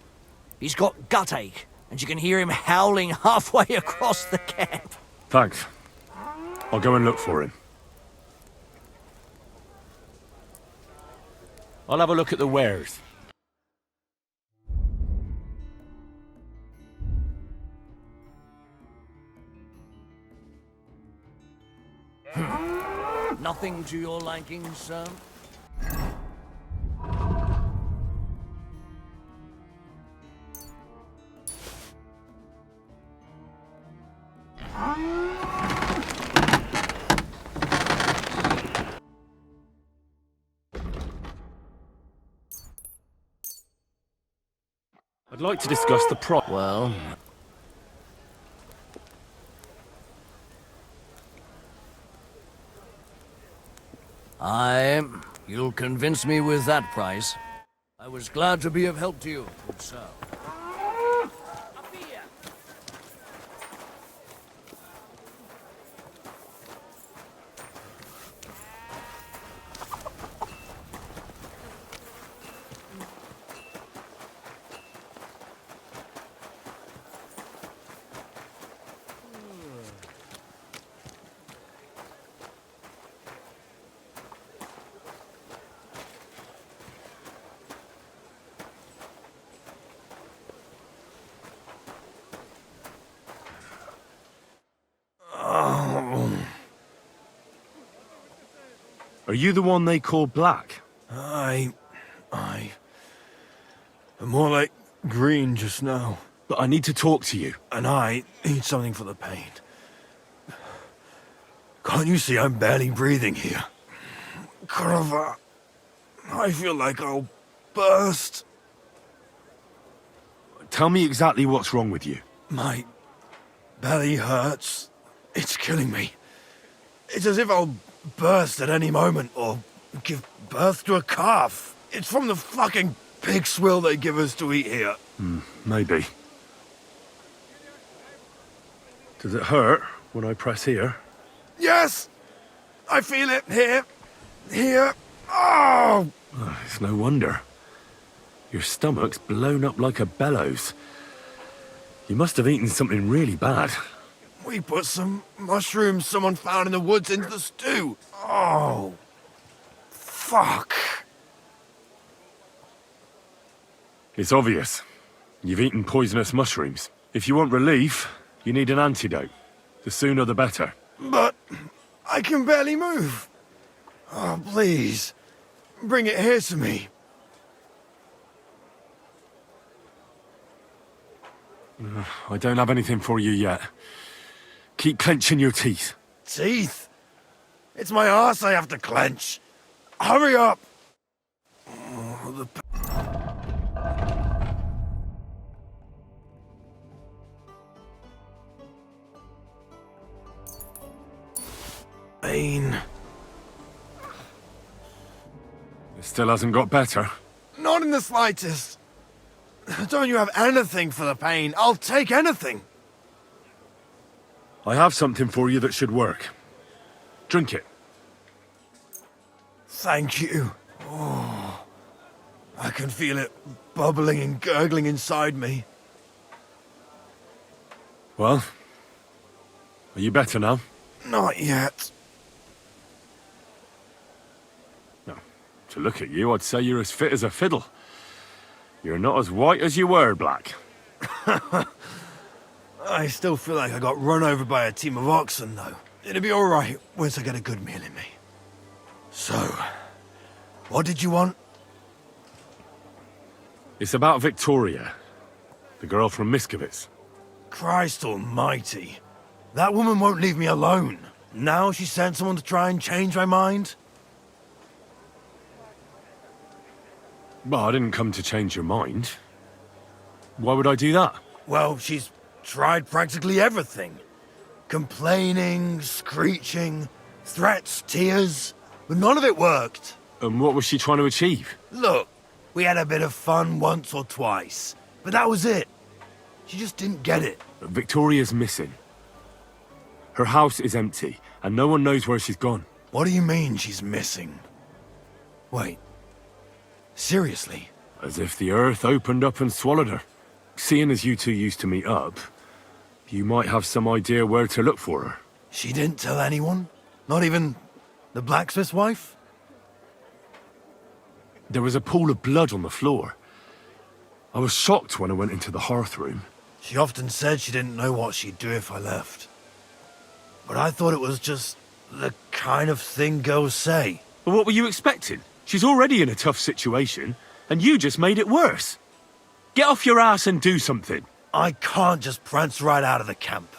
He's got gut ache, and you can hear him howling halfway across the camp. Thanks. I'll go and look for him. I'll have a look at the wares. Nothing to your liking, sir? I'd like to discuss the price. Well... You'll convince me with that price. I was glad to be of help to you, good sir. Are you the one they call Black? I'm more like green just now. But I need to talk to you. And I need something for the pain. Can't you see I'm barely breathing here? Kurva, I feel like I'll burst. Tell me exactly what's wrong with you. My belly hurts. It's killing me. It's as if I'll burst at any moment or give birth to a calf. It's from the fucking pig swill they give us to eat here. Maybe. Does it hurt when I press here? Yes! I feel it here. Here. Oh! It's no wonder. Your stomach's blown up like a bellows. You must have eaten something really bad. We put some mushrooms someone found in the woods into the stew. Oh. Fuck. It's obvious. You've eaten poisonous mushrooms. If you want relief, you need an antidote. The sooner the better. But I can barely move. Oh, please. Bring it here to me. I don't have anything for you yet. Keep clenching your teeth. Teeth? It's my arse I have to clench. Hurry up! Oh, the pain. It still hasn't got better. Not in the slightest. Don't you have anything for the pain? I'll take anything. I have something for you that should work. Drink it. Thank you. Oh, I can feel it bubbling and gurgling inside me. Well, are you better now? Not yet. No. To look at you, I'd say you're as fit as a fiddle. You're not as white as you were, Black. I still feel like I got run over by a team of oxen, though. It'll be all right once I get a good meal in me. So, what did you want? It's about Victoria, the girl from Miskovitz. Christ almighty. That woman won't leave me alone. Now she sent someone to try and change my mind? Well, I didn't come to change your mind. Why would I do that? Well, she's tried practically everything. Complaining, screeching, threats, tears, but none of it worked. And what was she trying to achieve? Look, we had a bit of fun once or twice, but that was it. She just didn't get it. Victoria's missing. Her house is empty, and no one knows where she's gone. What do you mean she's missing? Wait. Seriously? As if the earth opened up and swallowed her. Seeing as you two used to meet up, you might have some idea where to look for her. She didn't tell anyone? Not even the blacksmith's wife? There was a pool of blood on the floor. I was shocked when I went into the hearth room. She often said she didn't know what she'd do if I left. But I thought it was just the kind of thing girls say. Well, what were you expecting? She's already in a tough situation, and you just made it worse. Get off your ass and do something. I can't just prance right out of the camp.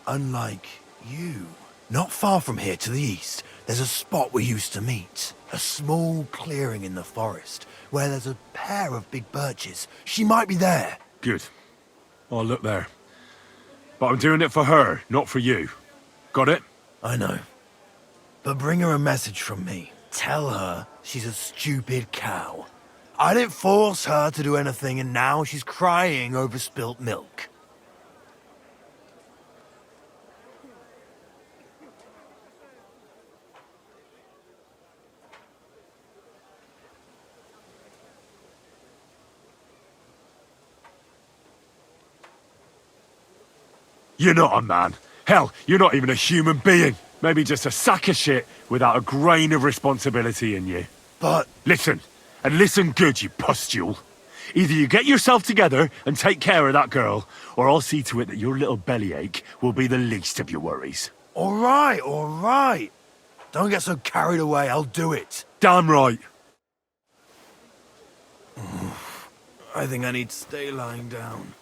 Unlike you. Not far from here to the east, there's a spot we used to meet. A small clearing in the forest, where there's a pair of big birches. She might be there. Good. I'll look there. But I'm doing it for her, not for you. Got it? I know. But bring her a message from me. Tell her she's a stupid cow. I didn't force her to do anything, and now she's crying over spilt milk. You're not a man. Hell, you're not even a human being. Maybe just a sack of shit without a grain of responsibility in you. But... Listen, and listen good, you pustule. Either you get yourself together and take care of that girl, or I'll see to it that your little bellyache will be the least of your worries. All right. Don't get so carried away, I'll do it. Damn right. I think I need to stay lying down.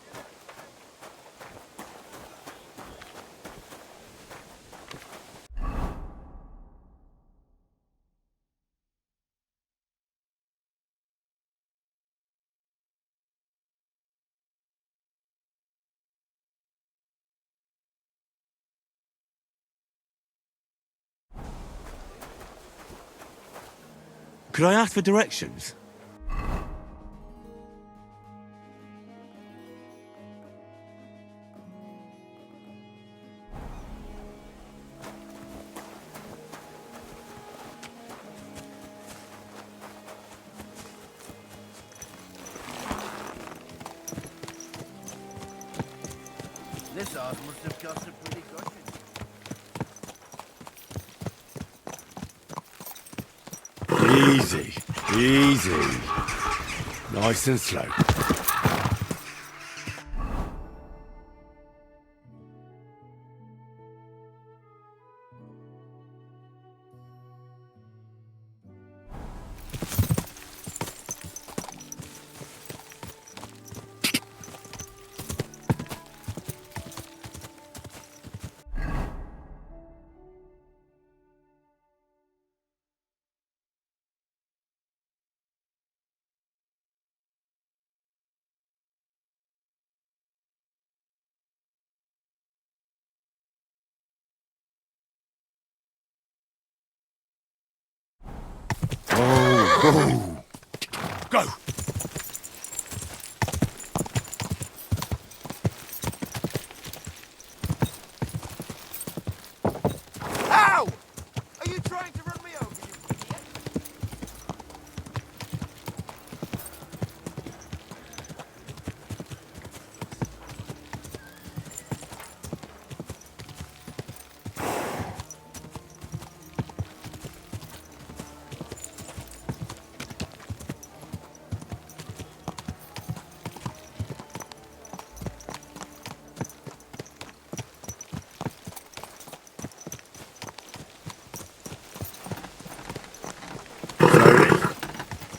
Could I ask for directions? This house must have cost a pretty fortune. Easy, easy. Nice and slow. Oh. Go! Ow! Are you trying to run me over, you idiot?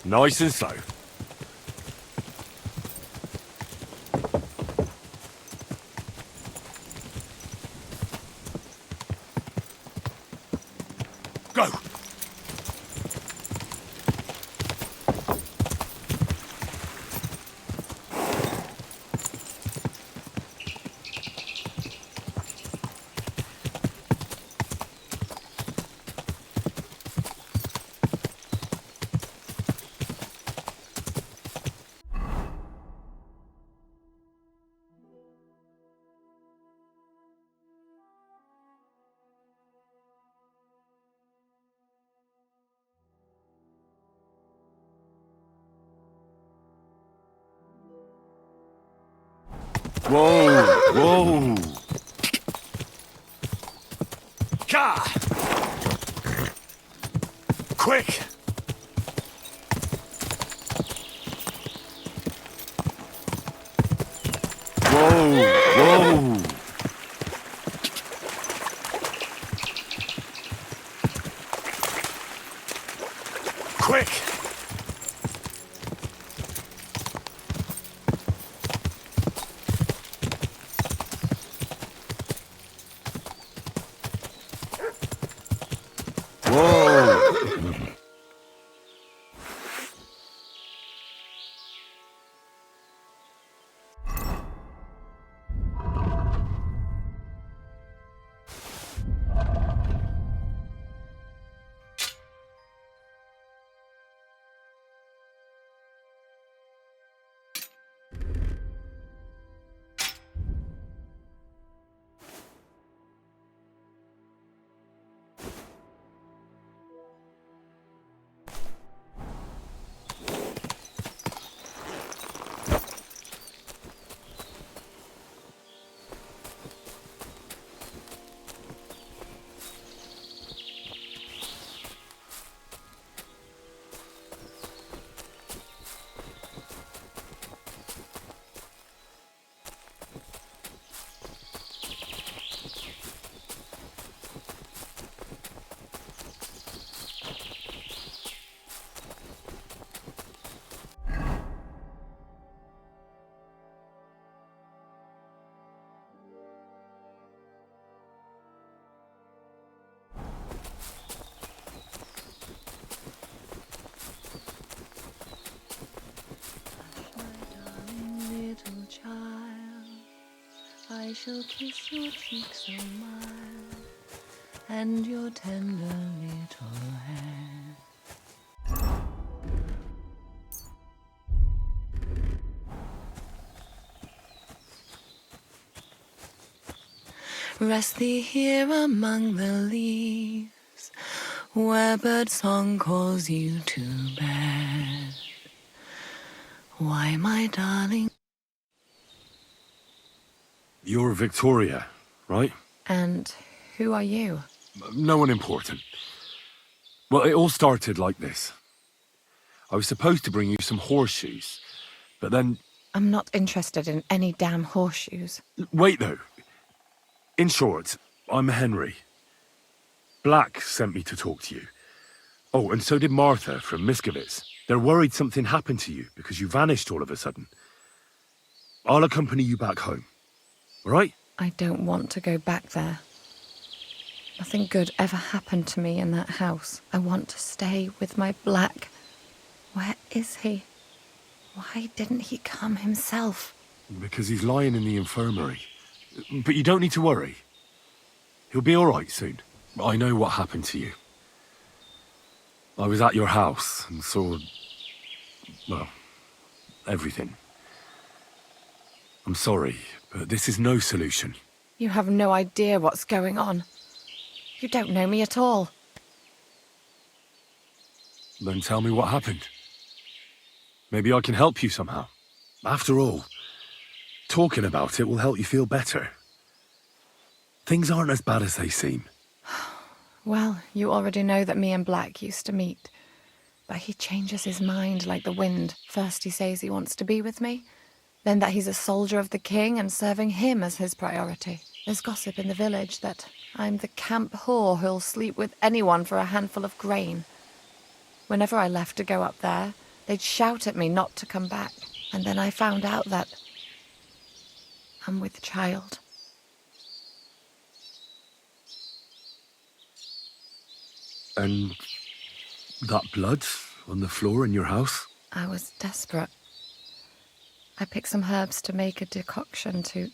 Nice and slow. Whoa! Whoa! Ka! Quick! Whoa! Whoa! Quick! Whoa! Little child, I shall kiss your cheek so mild, and your tender little hair. Rest thee here among the leaves, where bird song calls you to bed. Why, my darling? You're Victoria, right? And who are you? No one important. Well, it all started like this. I was supposed to bring you some horseshoes, but then... I'm not interested in any damn horseshoes. Wait, though. In short, I'm Henry. Black sent me to talk to you. Oh, and so did Martha from Miskovitz. They're worried something happened to you because you vanished all of a sudden. I'll accompany you back home. All right? I don't want to go back there. Nothing good ever happened to me in that house. I want to stay with my Black. Where is he? Why didn't he come himself? Because he's lying in the infirmary. But you don't need to worry. He'll be all right soon. I know what happened to you. I was at your house and saw... well, everything. I'm sorry, but this is no solution. You have no idea what's going on. You don't know me at all. Then tell me what happened. Maybe I can help you somehow. After all, talking about it will help you feel better. Things aren't as bad as they seem. Well, you already know that me and Black used to meet. But he changes his mind like the wind. First he says he wants to be with me, then that he's a soldier of the king and serving him as his priority. There's gossip in the village that I'm the camp whore who'll sleep with anyone for a handful of grain. Whenever I left to go up there, they'd shout at me not to come back. And then I found out that I'm with child. And that blood on the floor in your house? I was desperate. I picked some herbs to make a decoction to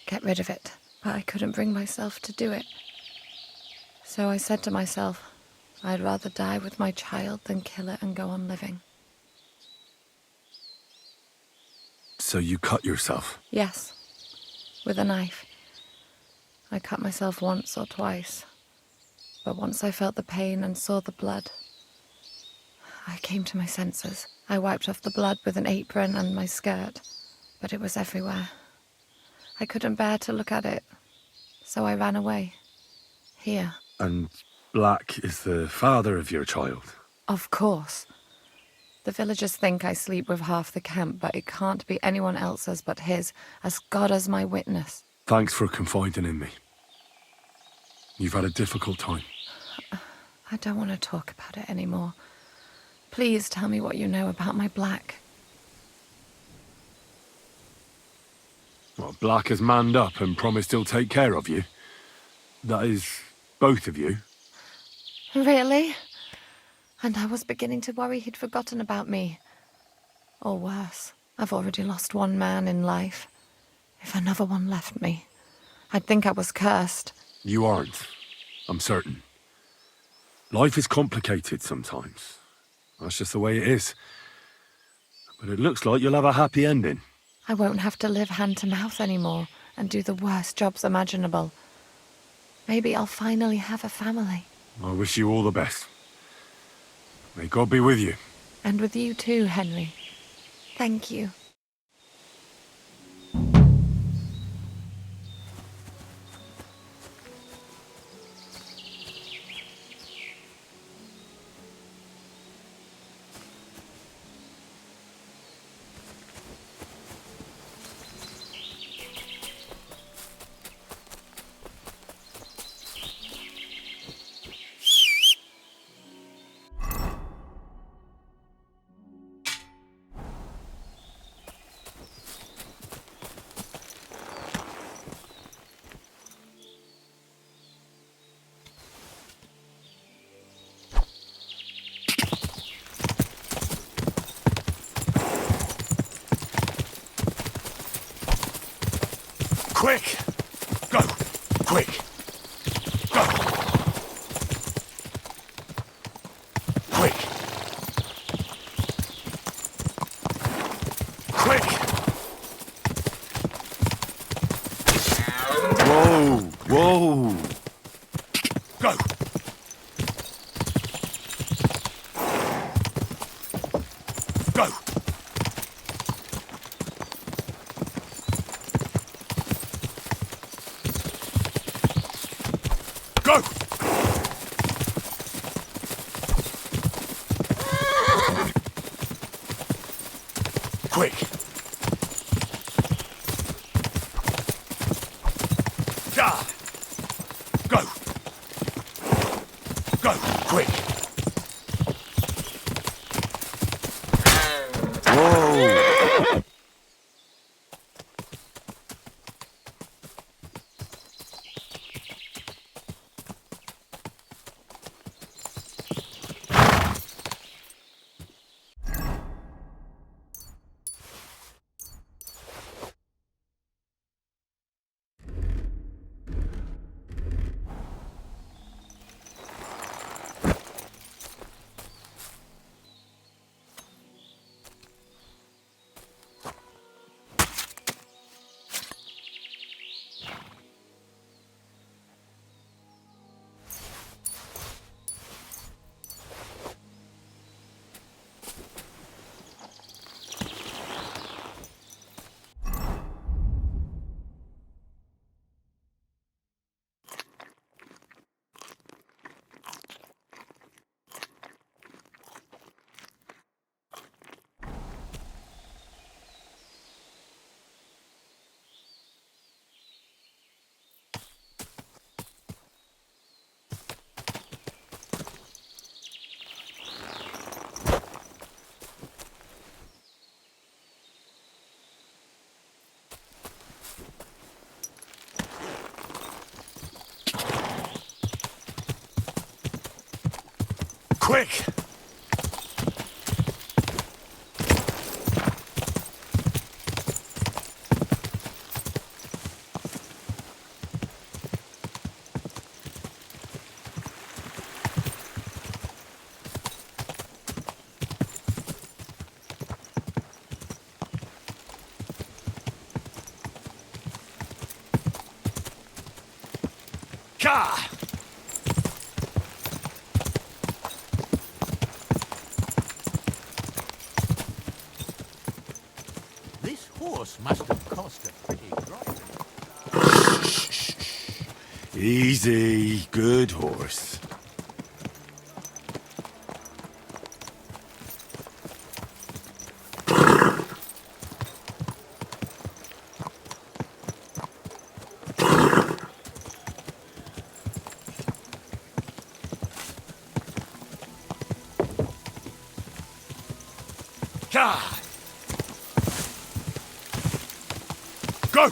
get rid of it, but I couldn't bring myself to do it. So I said to myself, I'd rather die with my child than kill it and go on living. So you cut yourself? Yes, with a knife. I cut myself once or twice, but once I felt the pain and saw the blood, I came to my senses. I wiped off the blood with an apron and my skirt, but it was everywhere. I couldn't bear to look at it, so I ran away. Here. And Black is the father of your child? Of course. The villagers think I sleep with half the camp, but it can't be anyone else's but his, as God is my witness. Thanks for confiding in me. You've had a difficult time. I don't want to talk about it anymore. Please tell me what you know about my Black. Well, Black has manned up and promised he'll take care of you. That is, both of you. Really? And I was beginning to worry he'd forgotten about me. Or worse, I've already lost one man in life. If another one left me, I'd think I was cursed. You aren't. I'm certain. Life is complicated sometimes. That's just the way it is. But it looks like you'll have a happy ending. I won't have to live hand to mouth anymore and do the worst jobs imaginable. Maybe I'll finally have a family. I wish you all the best. May God be with you. And with you too, Henry. Thank you. Quick! Go! Quick! Go! Quick! Quick! Whoa! Whoa! Go! Go! Go! Quick! Ja! Go! Go! Quick! Whoa! Quick! Ka! This horse horse must have cost a pretty price. Easy, good horse. Go!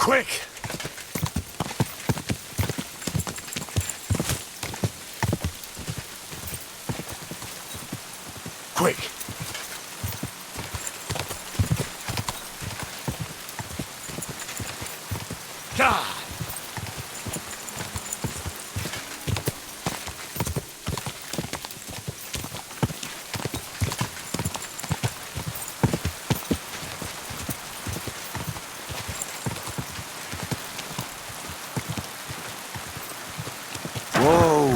Quick! Quick! Whoa!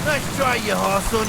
Nice try, you horseson.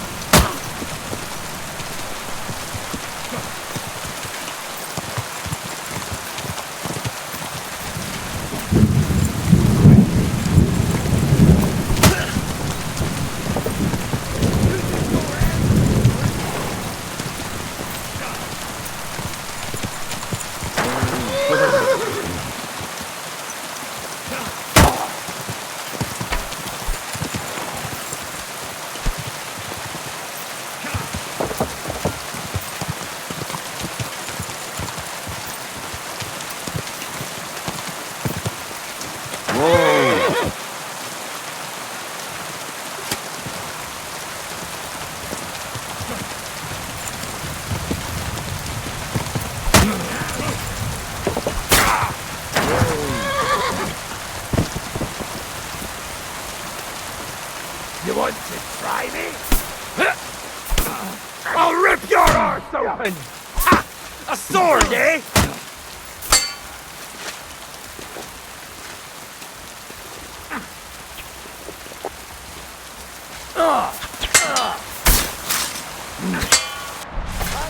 You want to try me? I'll rip your arse open! Ha! A sword, eh?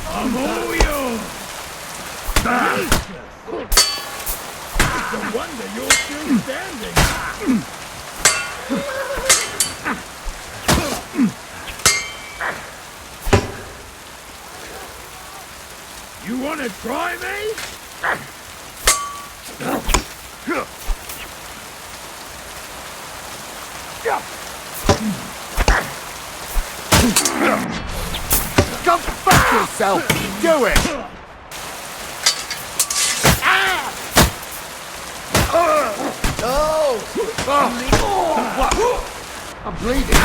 I'll move you! It's a wonder you're still standing. You want to try me? Go fuck yourself! Do it! I'm bleeding.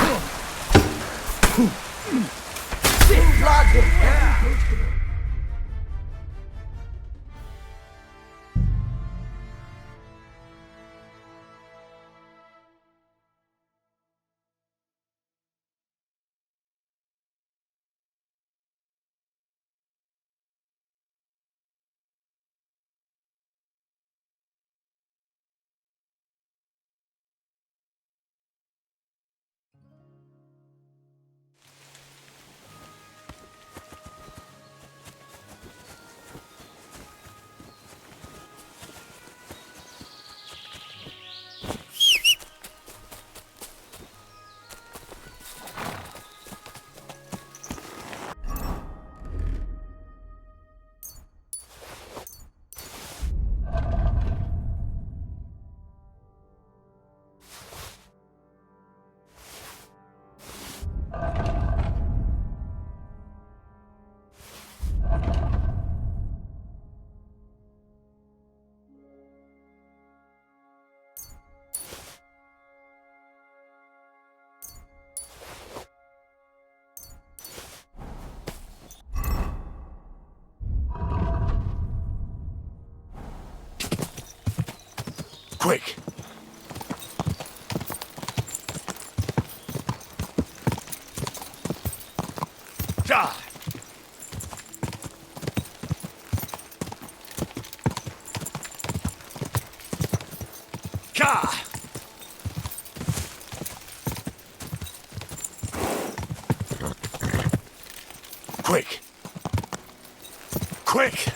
Quick! Die! Car! Quick! Quick!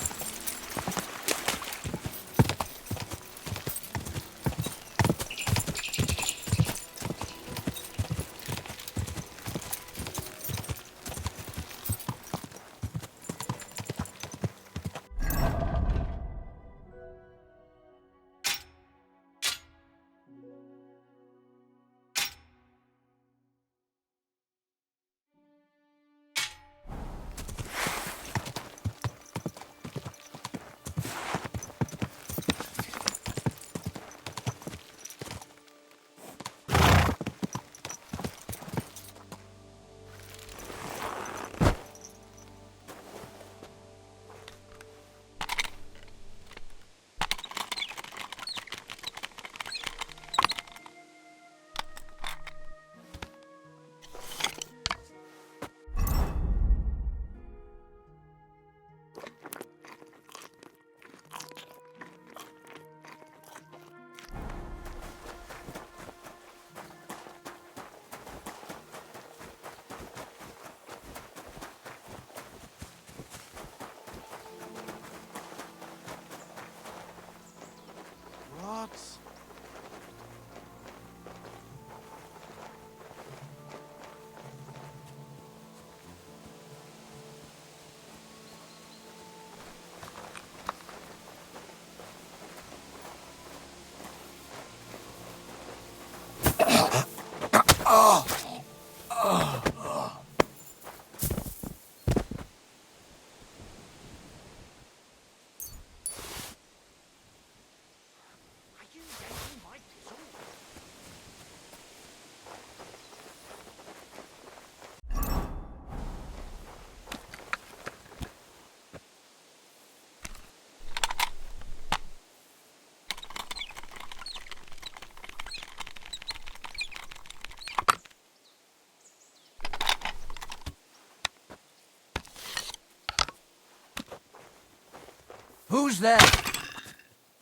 Who's there?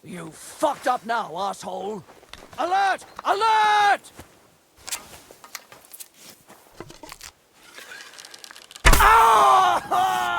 You fucked up now, asshole! Alert! Alert! Ah!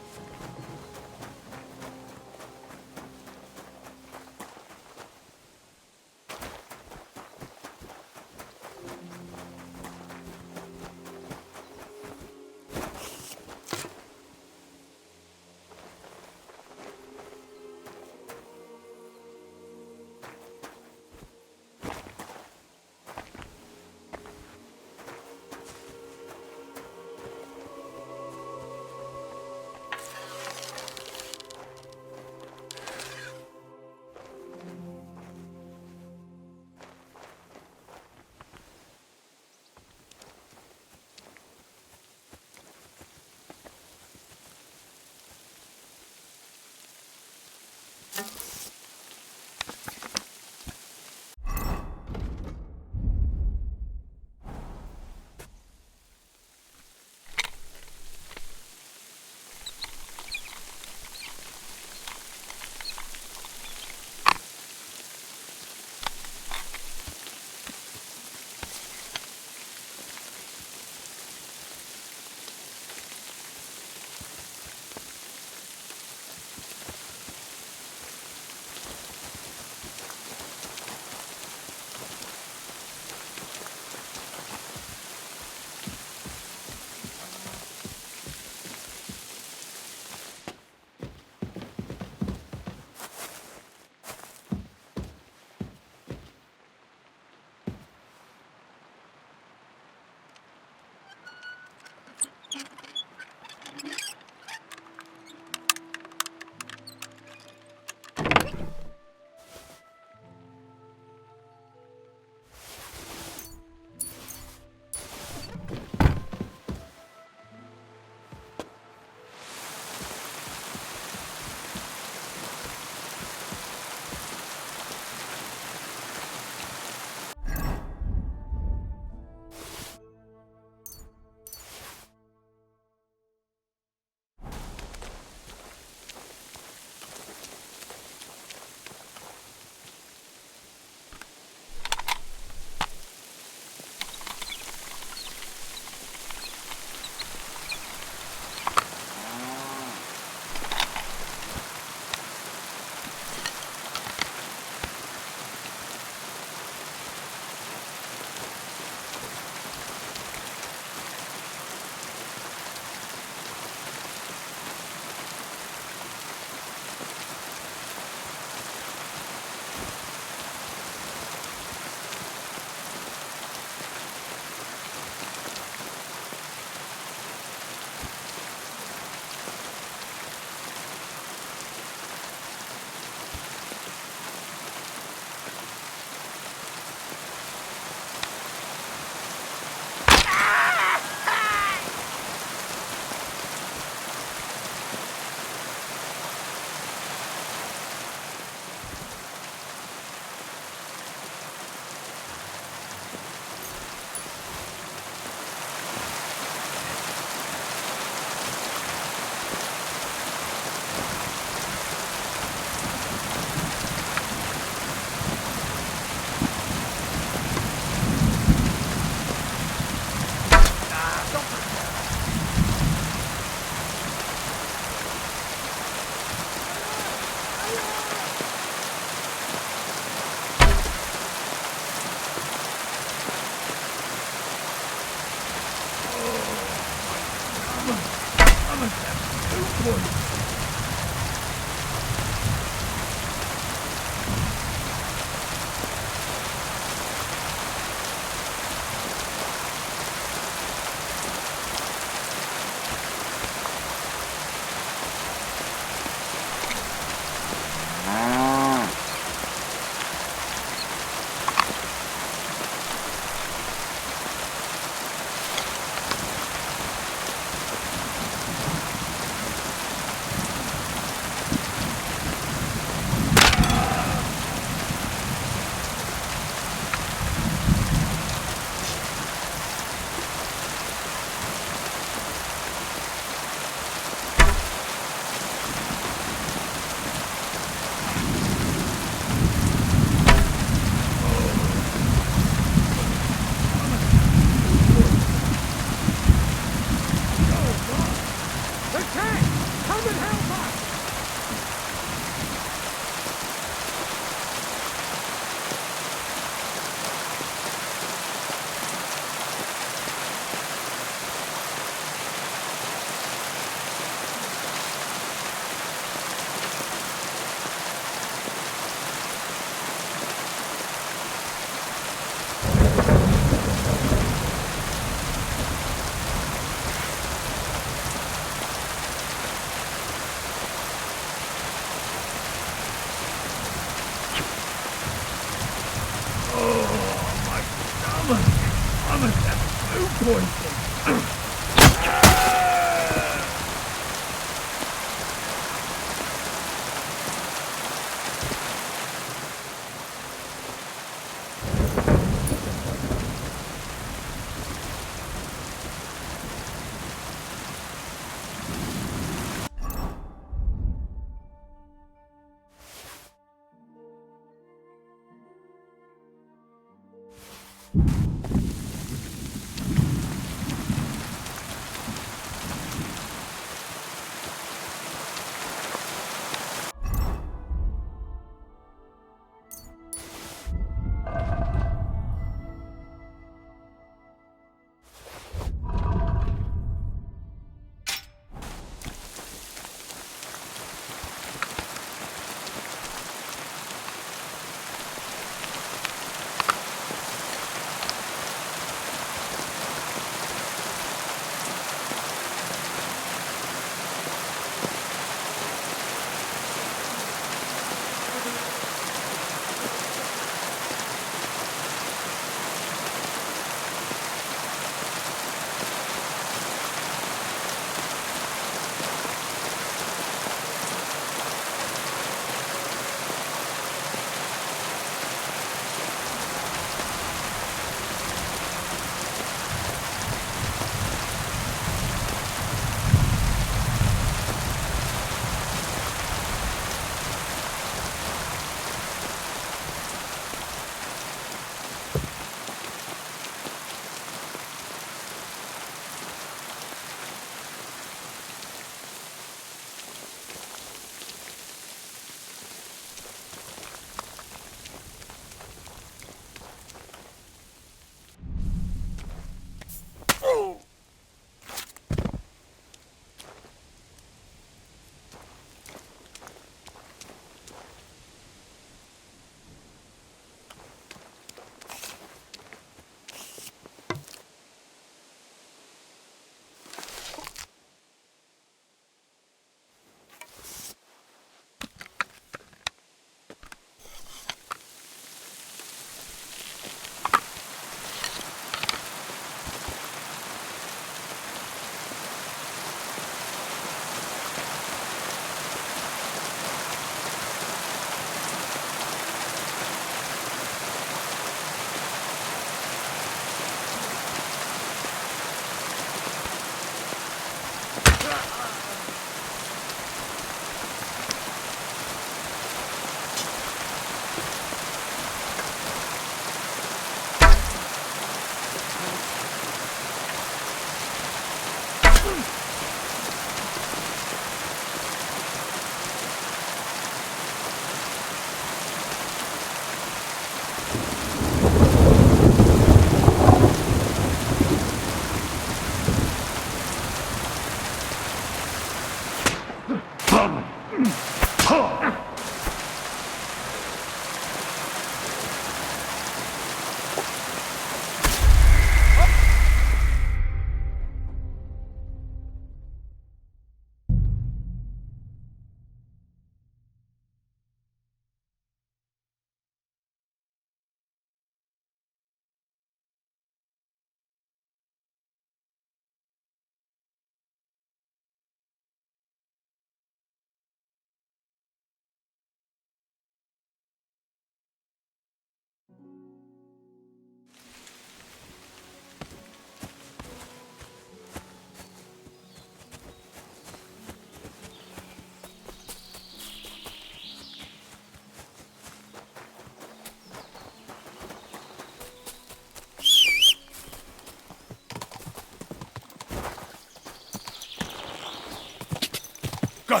Go!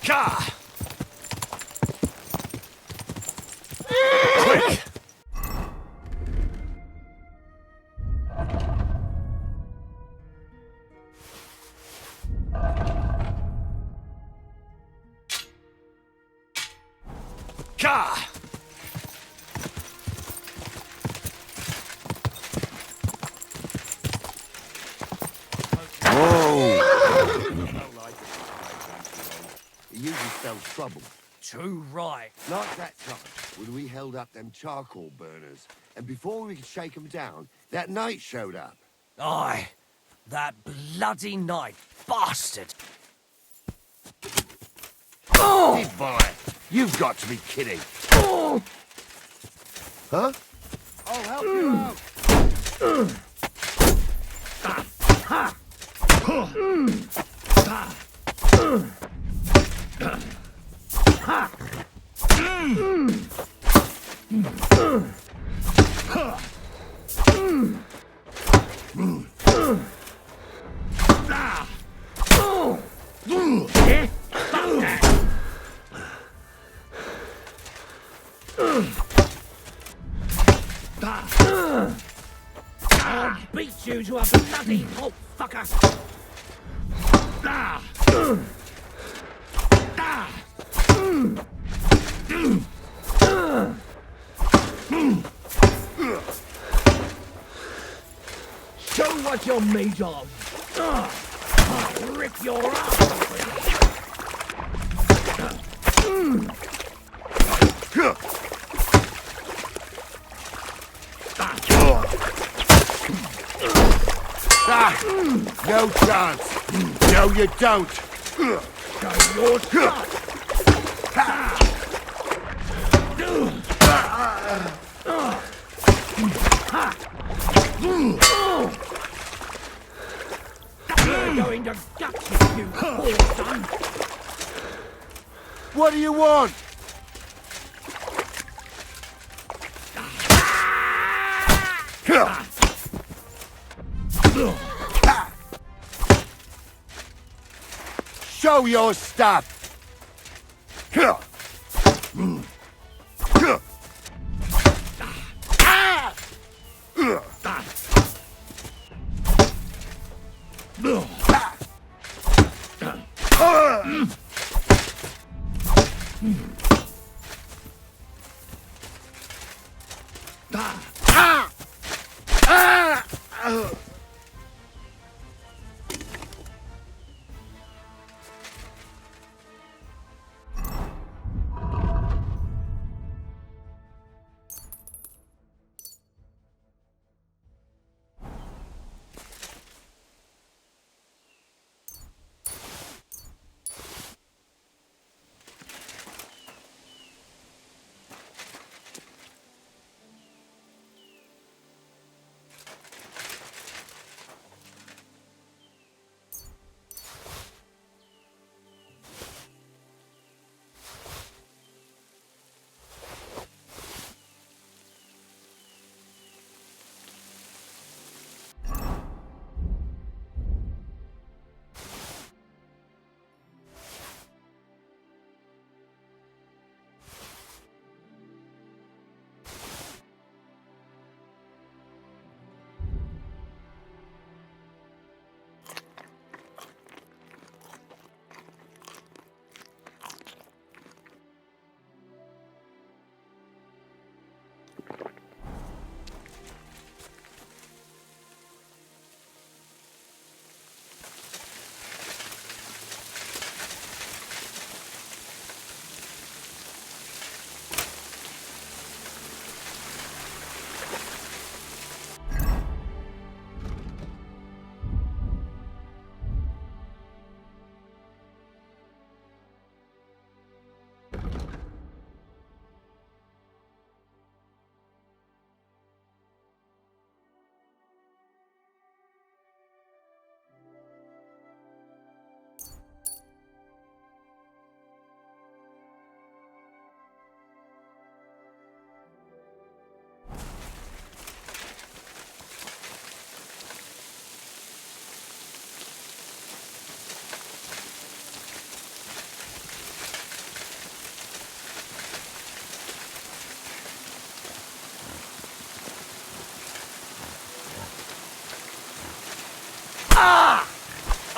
Ka! Quick! Ka! He usually spells trouble. Too right. Like that time when we held up them charcoal burners, and before we could shake them down, that knight showed up. Aye, that bloody knight bastard. Big boy, you've got to be kidding. Huh? I'll help you out. I'll beat you to a bloody pulp, fucker! Show what you're made of! I'll rip your No chance. No, you don't. Show your We're going to gut you, poor son! What do you want? Show your stuff.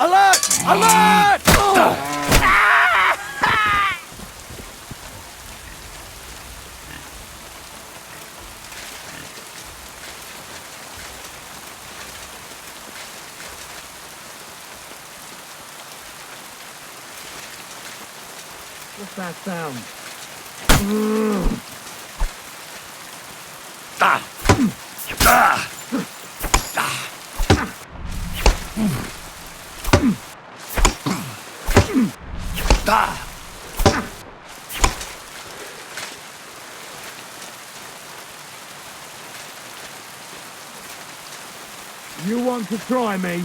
Alert! Alert! What's that sound? You want to try me?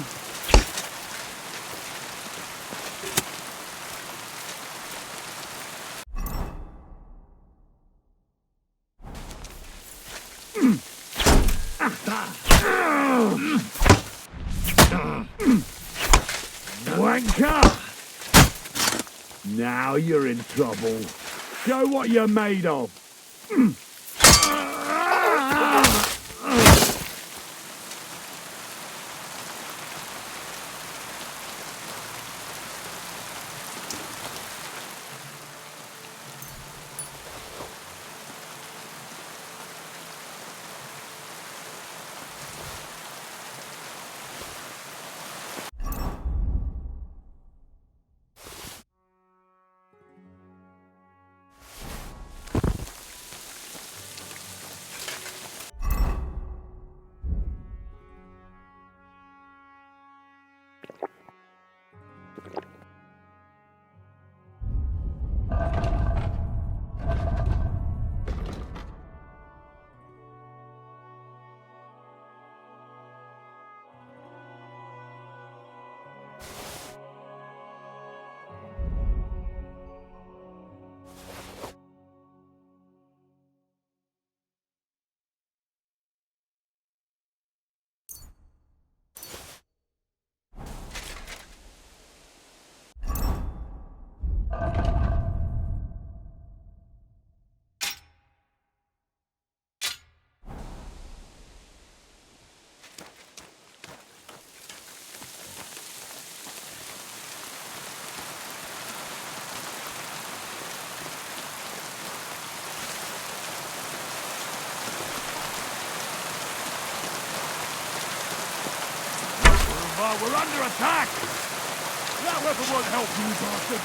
Wanker! Now you're in trouble. Show what you're made of. We're under attack! That weapon won't help you, bastard!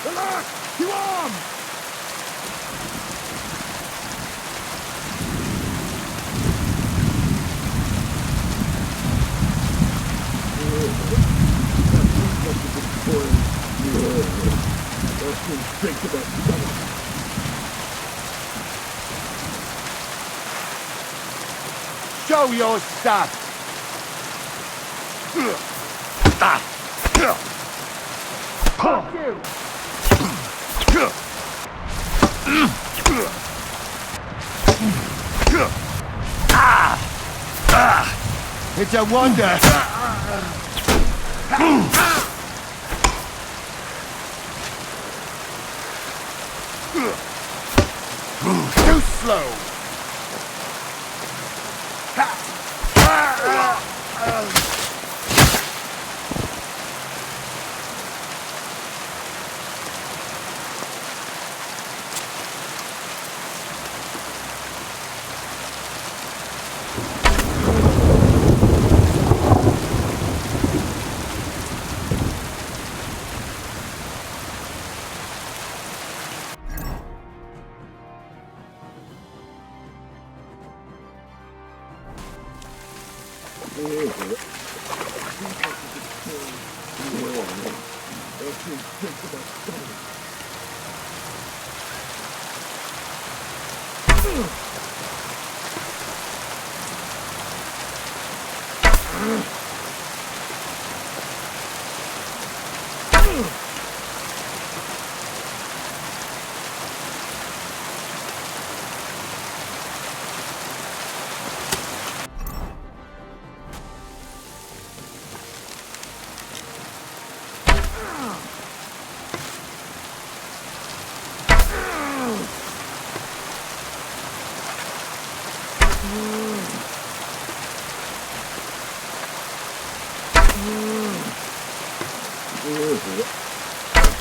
Alert! To arms! Show your stuff! Fuck you! It's a wonder! Too slow!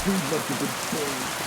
too much of a toll.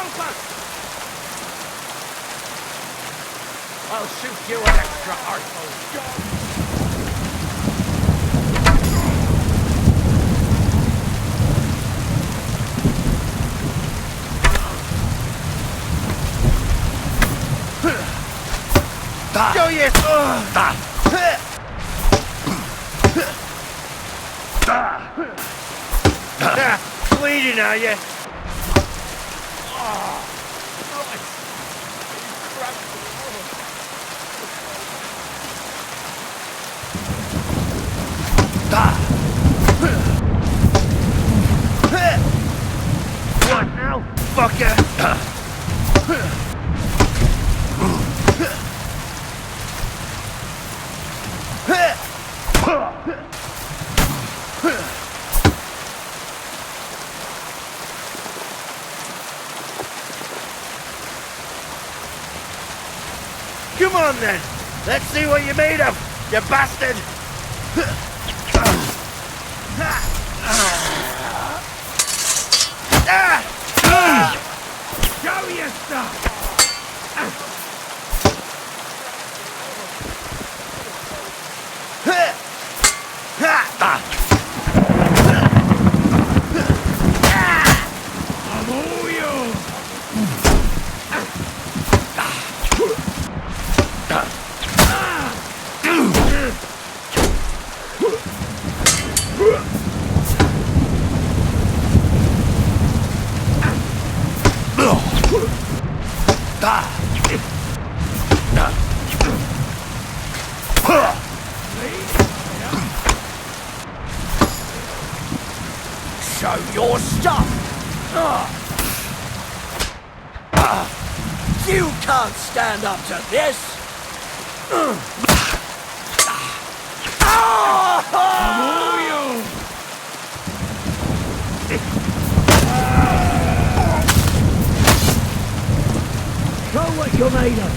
Help us! I'll shoot you an extra arsehole. Show you! Bleeding, are you? What now, fucker? Come on then, let's see what you're made of, you bastard! Show your stuff! Show your stuff! You can't stand up to this! Show what you're made of!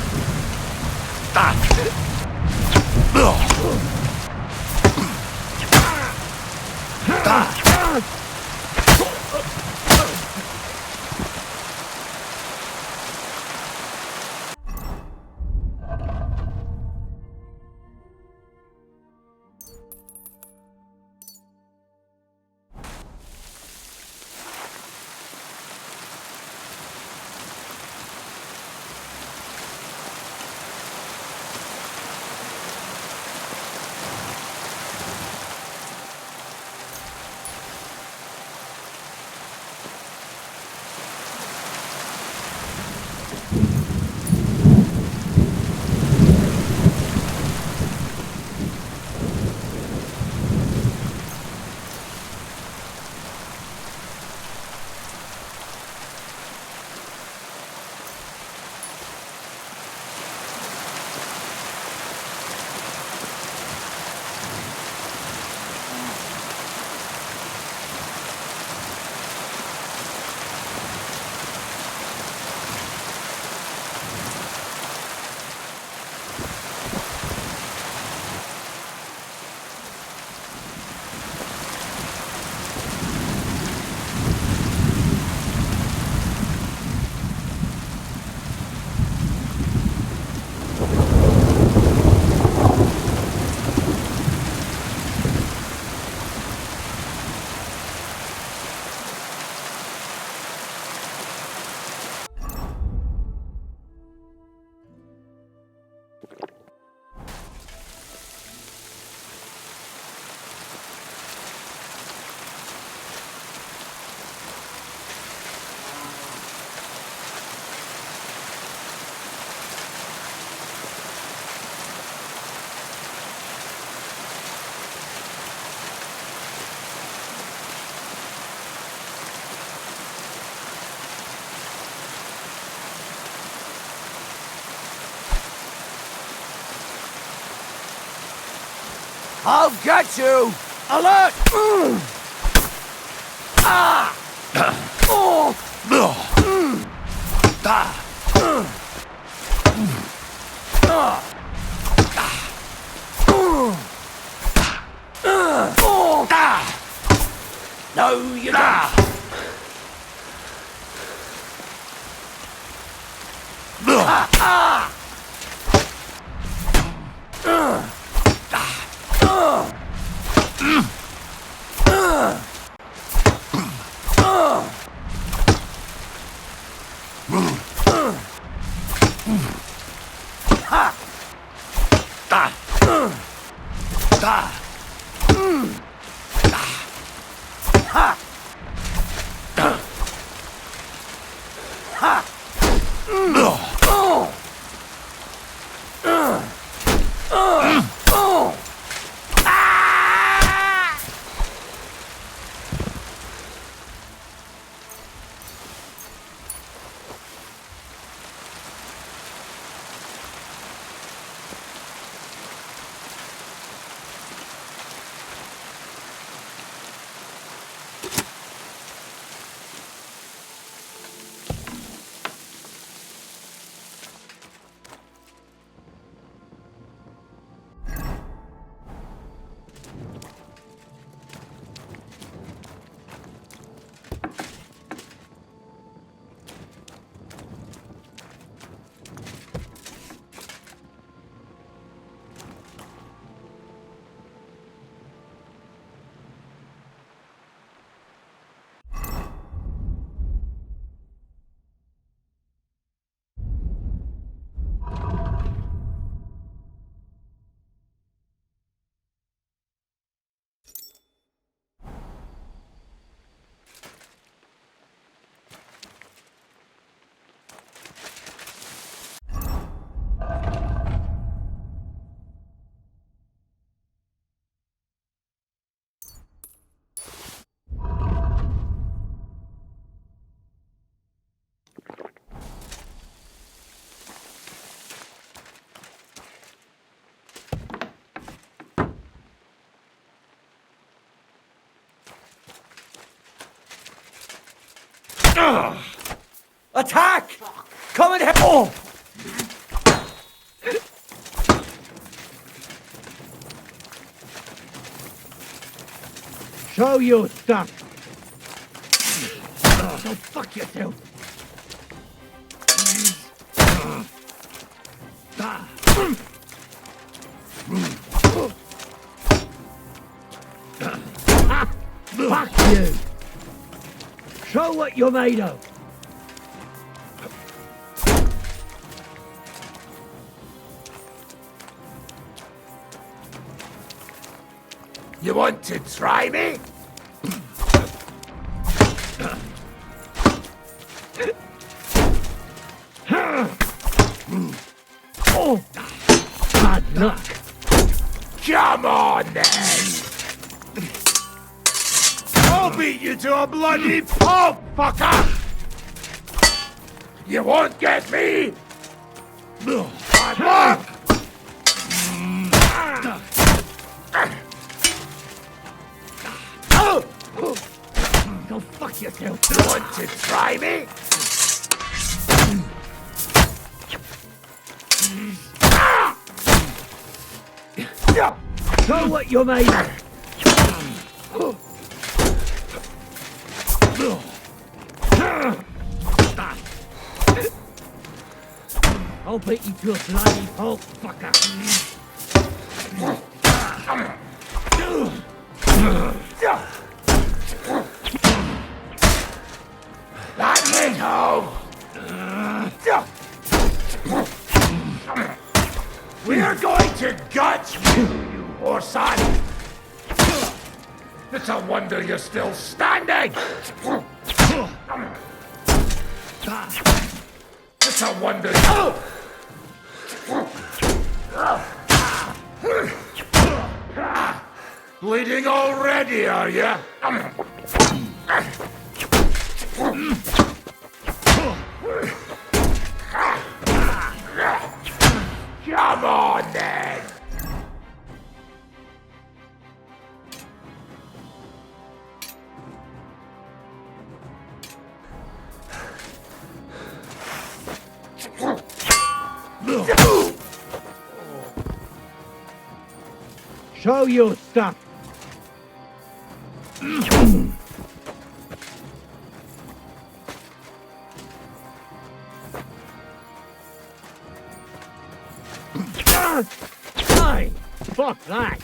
I'll get you! Alert! Ah! Oh! No, you don't! Attack! Come and help! Oh! Show your stuff. Go fuck yourself. Fuck you. Show what you're made of. You want to try me? Oh, bad luck. Come on, then! I'll beat you to a bloody pulp, fucker! You won't get me! Bad luck! Go fuck yourself. You want to try me? Show what you're made of. I'll beat you to a bloody pulp, fucker. Let me go! We're going to gut you, you whoreson! It's a wonder you're still standing! It's a wonder Bleeding already, are you? Come on, then! Show your stuff. Aye, fuck that.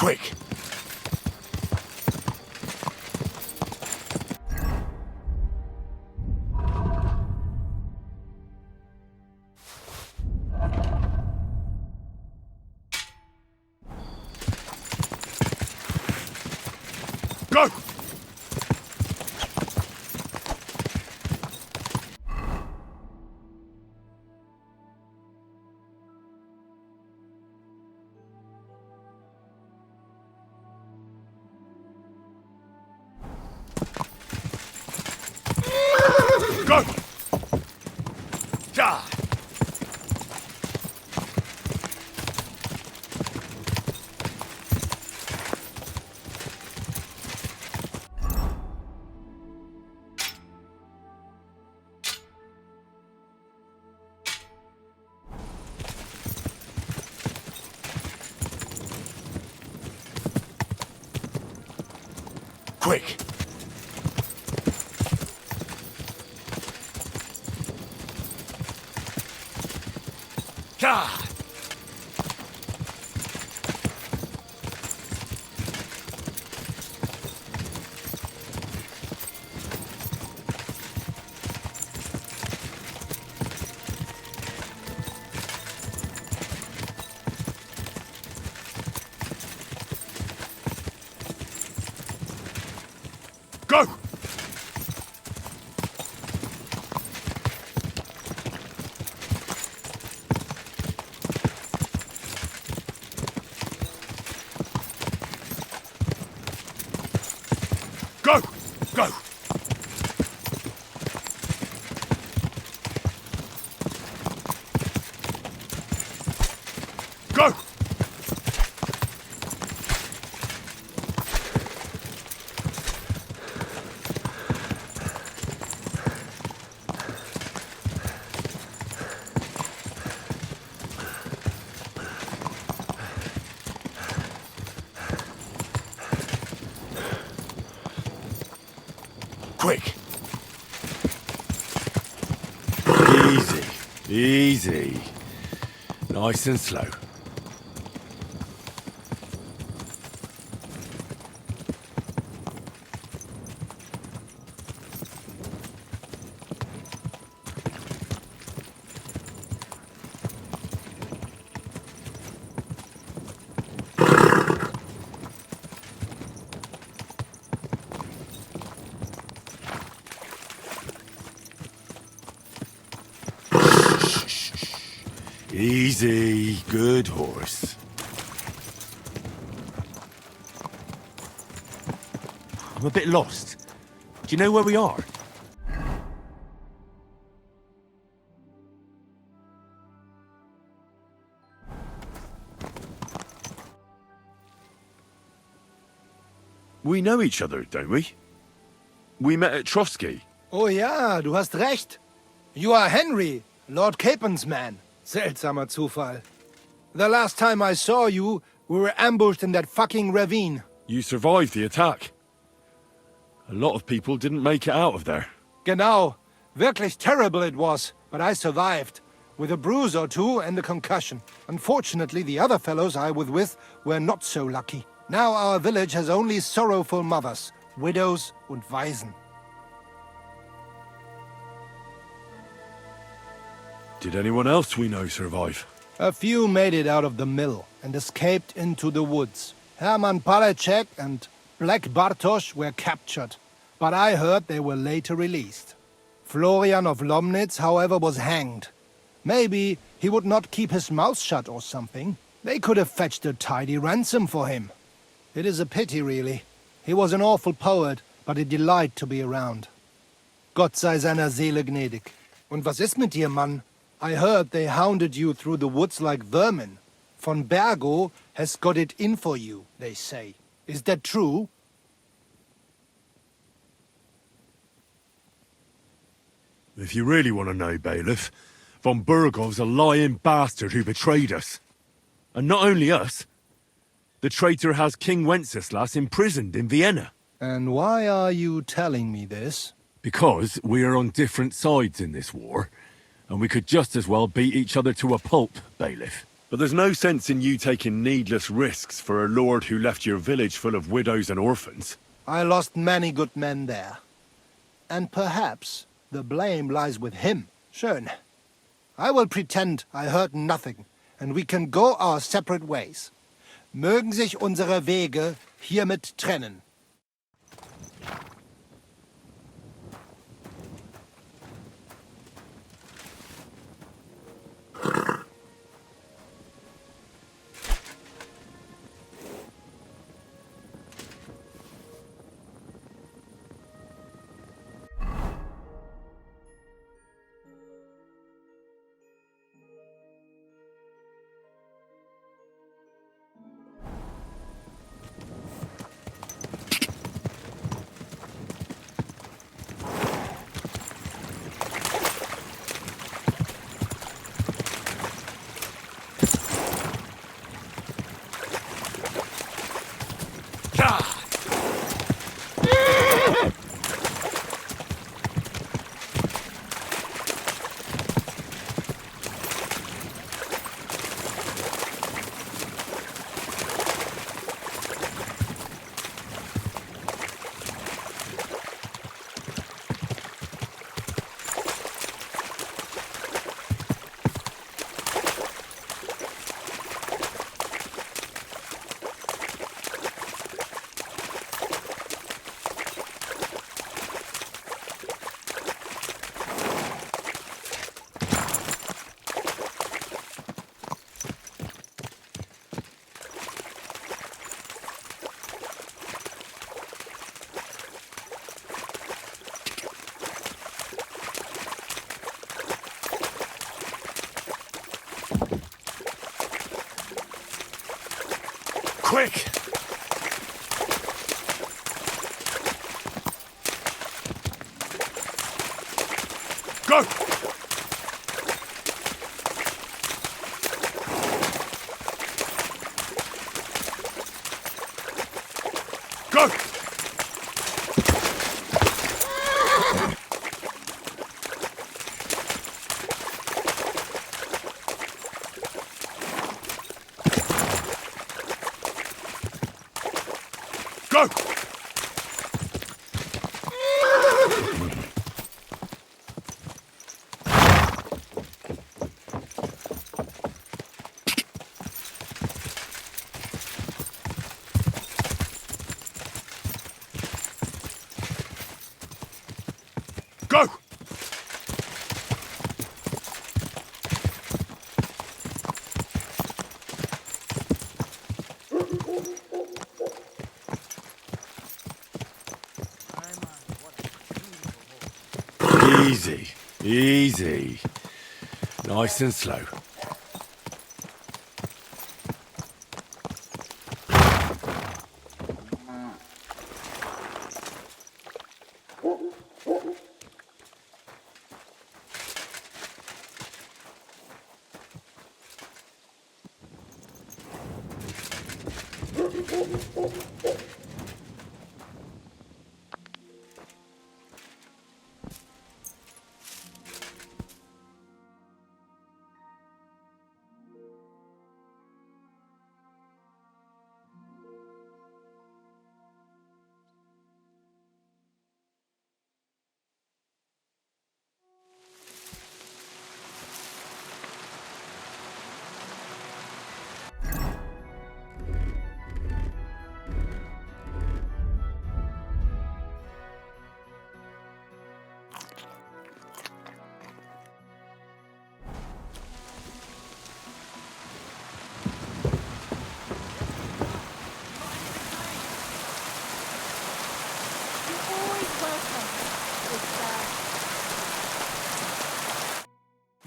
Quick! Go! Go! Ja! Quick! Ja! Go! Go! Go! Go! Quick! Easy. Easy. Nice and slow. Easy. Good horse. I'm a bit lost. Do you know where we are? We know each other, don't we? We met at Trotsky. Oh ja, du hast recht. You are Henry, Lord Capen's man. Seltsamer Zufall. The last time I saw you, we were ambushed in that fucking ravine. You survived the attack. A lot of people didn't make it out of there. Genau. Wirklich terrible it was, but I survived. With a bruise or two and a concussion. Unfortunately, the other fellows I was with were not so lucky. Now our village has only sorrowful mothers, widows und Waisen. Did anyone else we know survive? A few made it out of the mill and escaped into the woods. Herman Palachek and Black Bartosz were captured, but I heard they were later released. Florian of Lomnitz, however, was hanged. Maybe he would not keep his mouth shut or something. They could have fetched a tidy ransom for him. It is a pity, really. He was an awful poet, but a delight to be around. Gott sei seiner Seele gnädig. Und was ist mit dir, Mann? I heard they hounded you through the woods like vermin. Von Bergo has got it in for you, they say. Is that true? If you really want to know, Bailiff, von Burgov's a lying bastard who betrayed us. And not only us. The traitor has King Wenceslas imprisoned in Vienna. And why are you telling me this? Because we are on different sides in this war, and we could just as well beat each other to a pulp, Bailiff. But there's no sense in you taking needless risks for a lord who left your village full of widows and orphans. I lost many good men there. And perhaps the blame lies with him. Schön. I will pretend I heard nothing, and we can go our separate ways. Mögen sich unsere Wege hiermit trennen. Quick! Go! Go! Go! Go! Easy, easy. Nice and slow.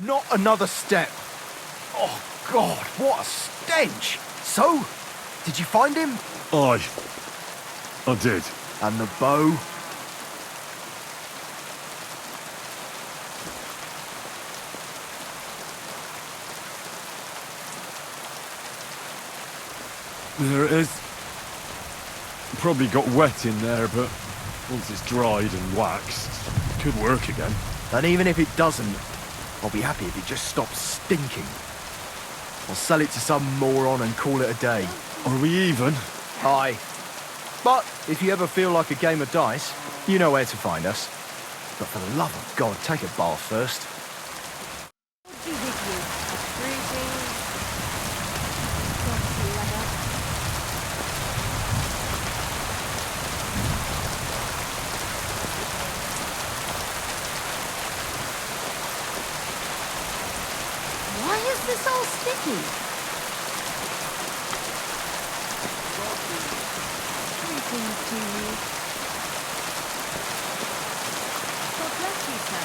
Not another step. Oh, God, what a stench. So, did you find him? Aye. I did. And the bow? There it is. Probably got wet in there, but once it's dried and waxed, it could work again. And even if it doesn't, I'll be happy if it just stops stinking. I'll sell it to some moron and call it a day. Are we even? Aye. But if you ever feel like a game of dice, you know where to find us. But for the love of God, take a bath first. Be with you. Greetings. Dirty leather. Why is this all sticky? Greetings to you. God bless you, sir.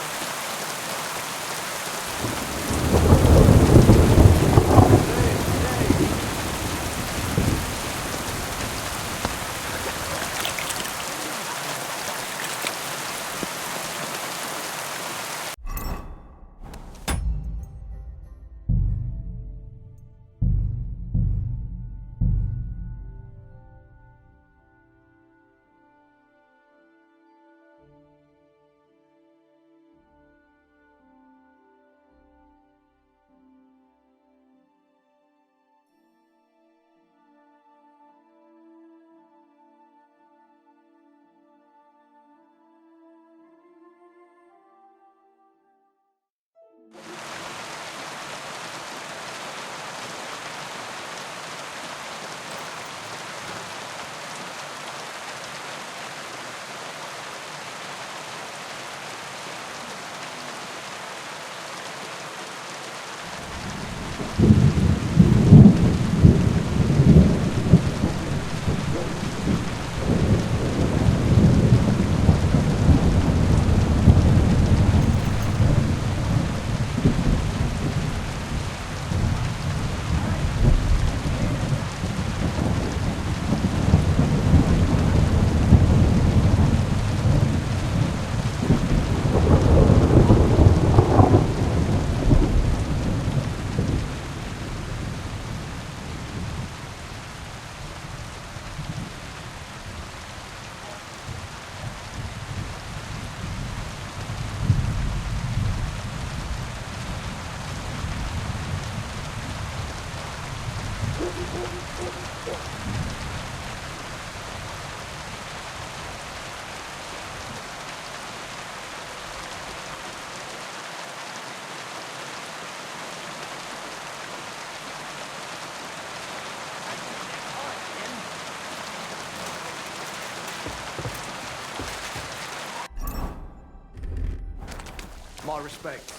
My respects.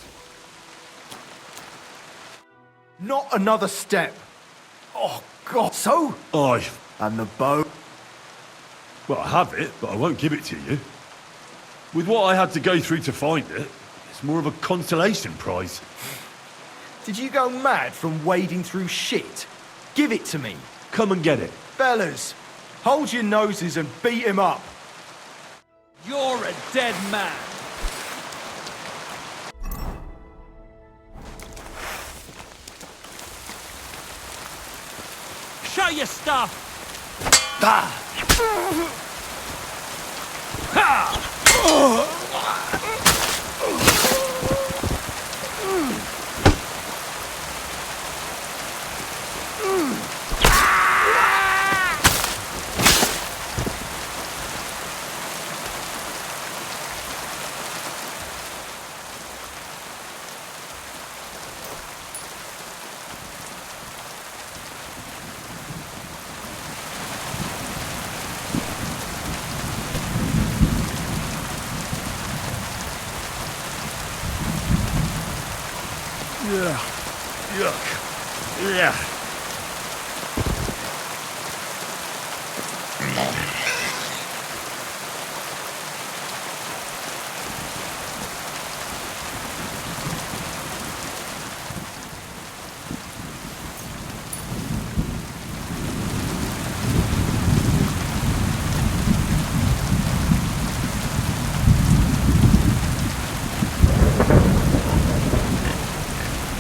Not another step. Oh, God. So? Aye. And the bow? Well, I have it, but I won't give it to you. With what I had to go through to find it, it's more of a consolation prize. Did you go mad from wading through shit? Give it to me. Come and get it. Fellas, hold your noses and beat him up. You're a dead man. Show your stuff. Ah. Yeah. Yuck. Yeah.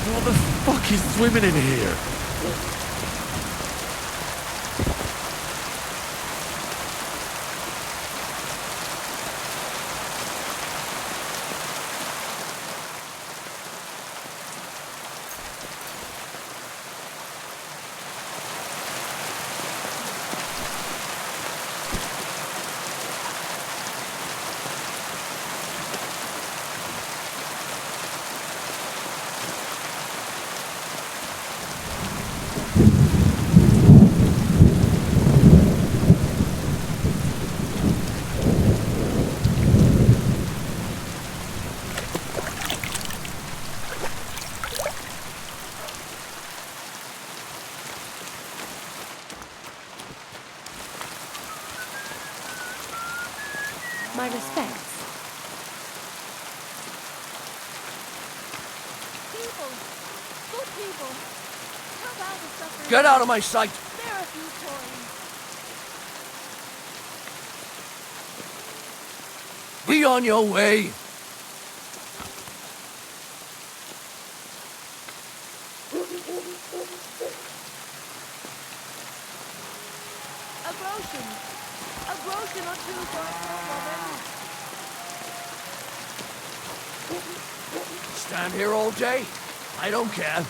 What the fuck is swimming in here? my respects. People, good people, help out the suffering. Get out of my sight! Spare a few coins. Be on your way! A groschen or two for a woman. Stand here all day? I don't care.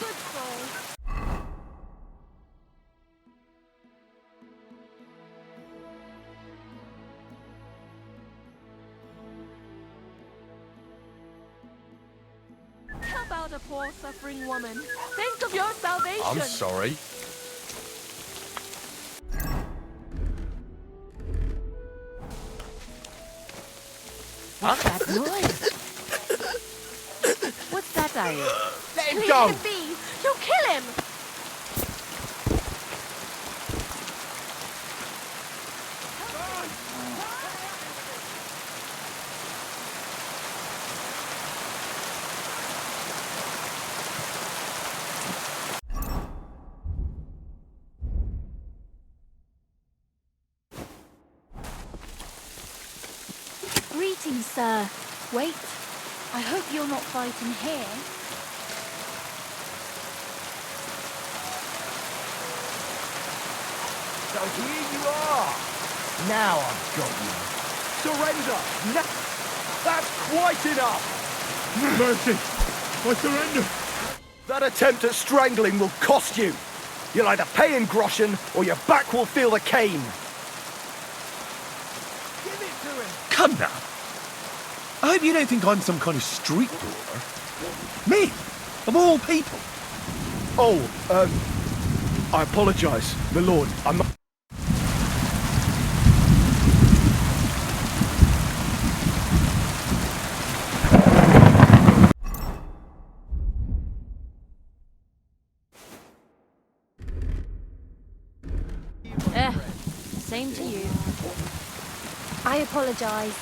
Good soul. Help out a poor suffering woman. Think of your salvation. I'm sorry. What's that noise? What's that, Darius? Let him go. Leave him be. You'll kill him. Greetings, sir. Wait. I hope you're not fighting here. So here you are. Now I've got you. Surrender. That's quite enough. Mercy! I surrender! That attempt at strangling will cost you. You'll either pay in groschen or your back will feel the cane. Give it to him. Come now. I hope you don't think I'm some kind of street brawler. Me, of all people. Oh, I apologise, my lord. I'm not... Same to you. I apologize.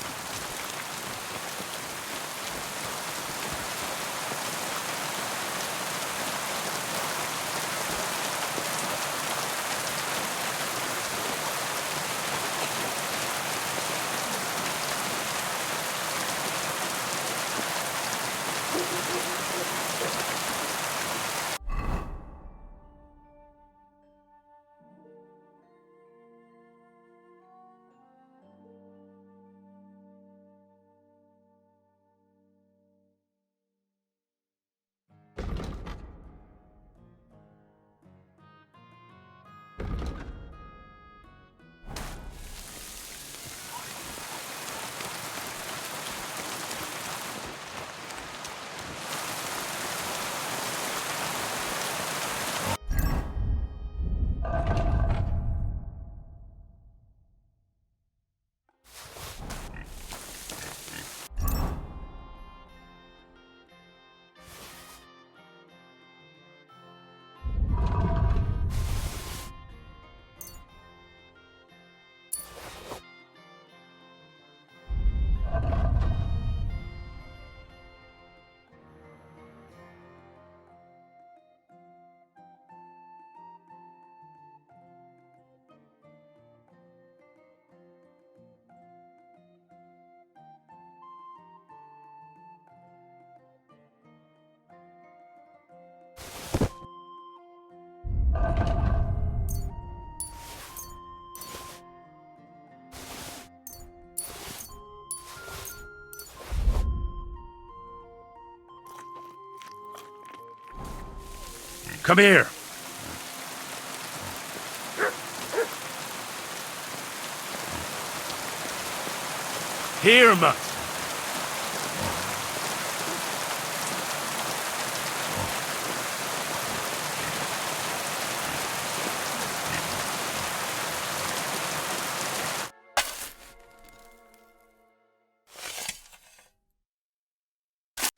Come here. Here, mutt.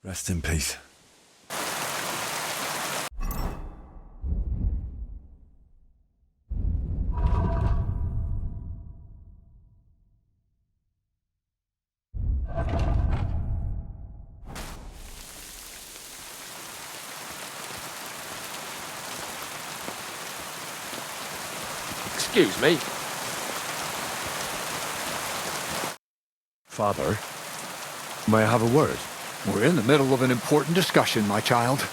Rest in peace. Excuse me. Father, may I have a word? We're in the middle of an important discussion, my child.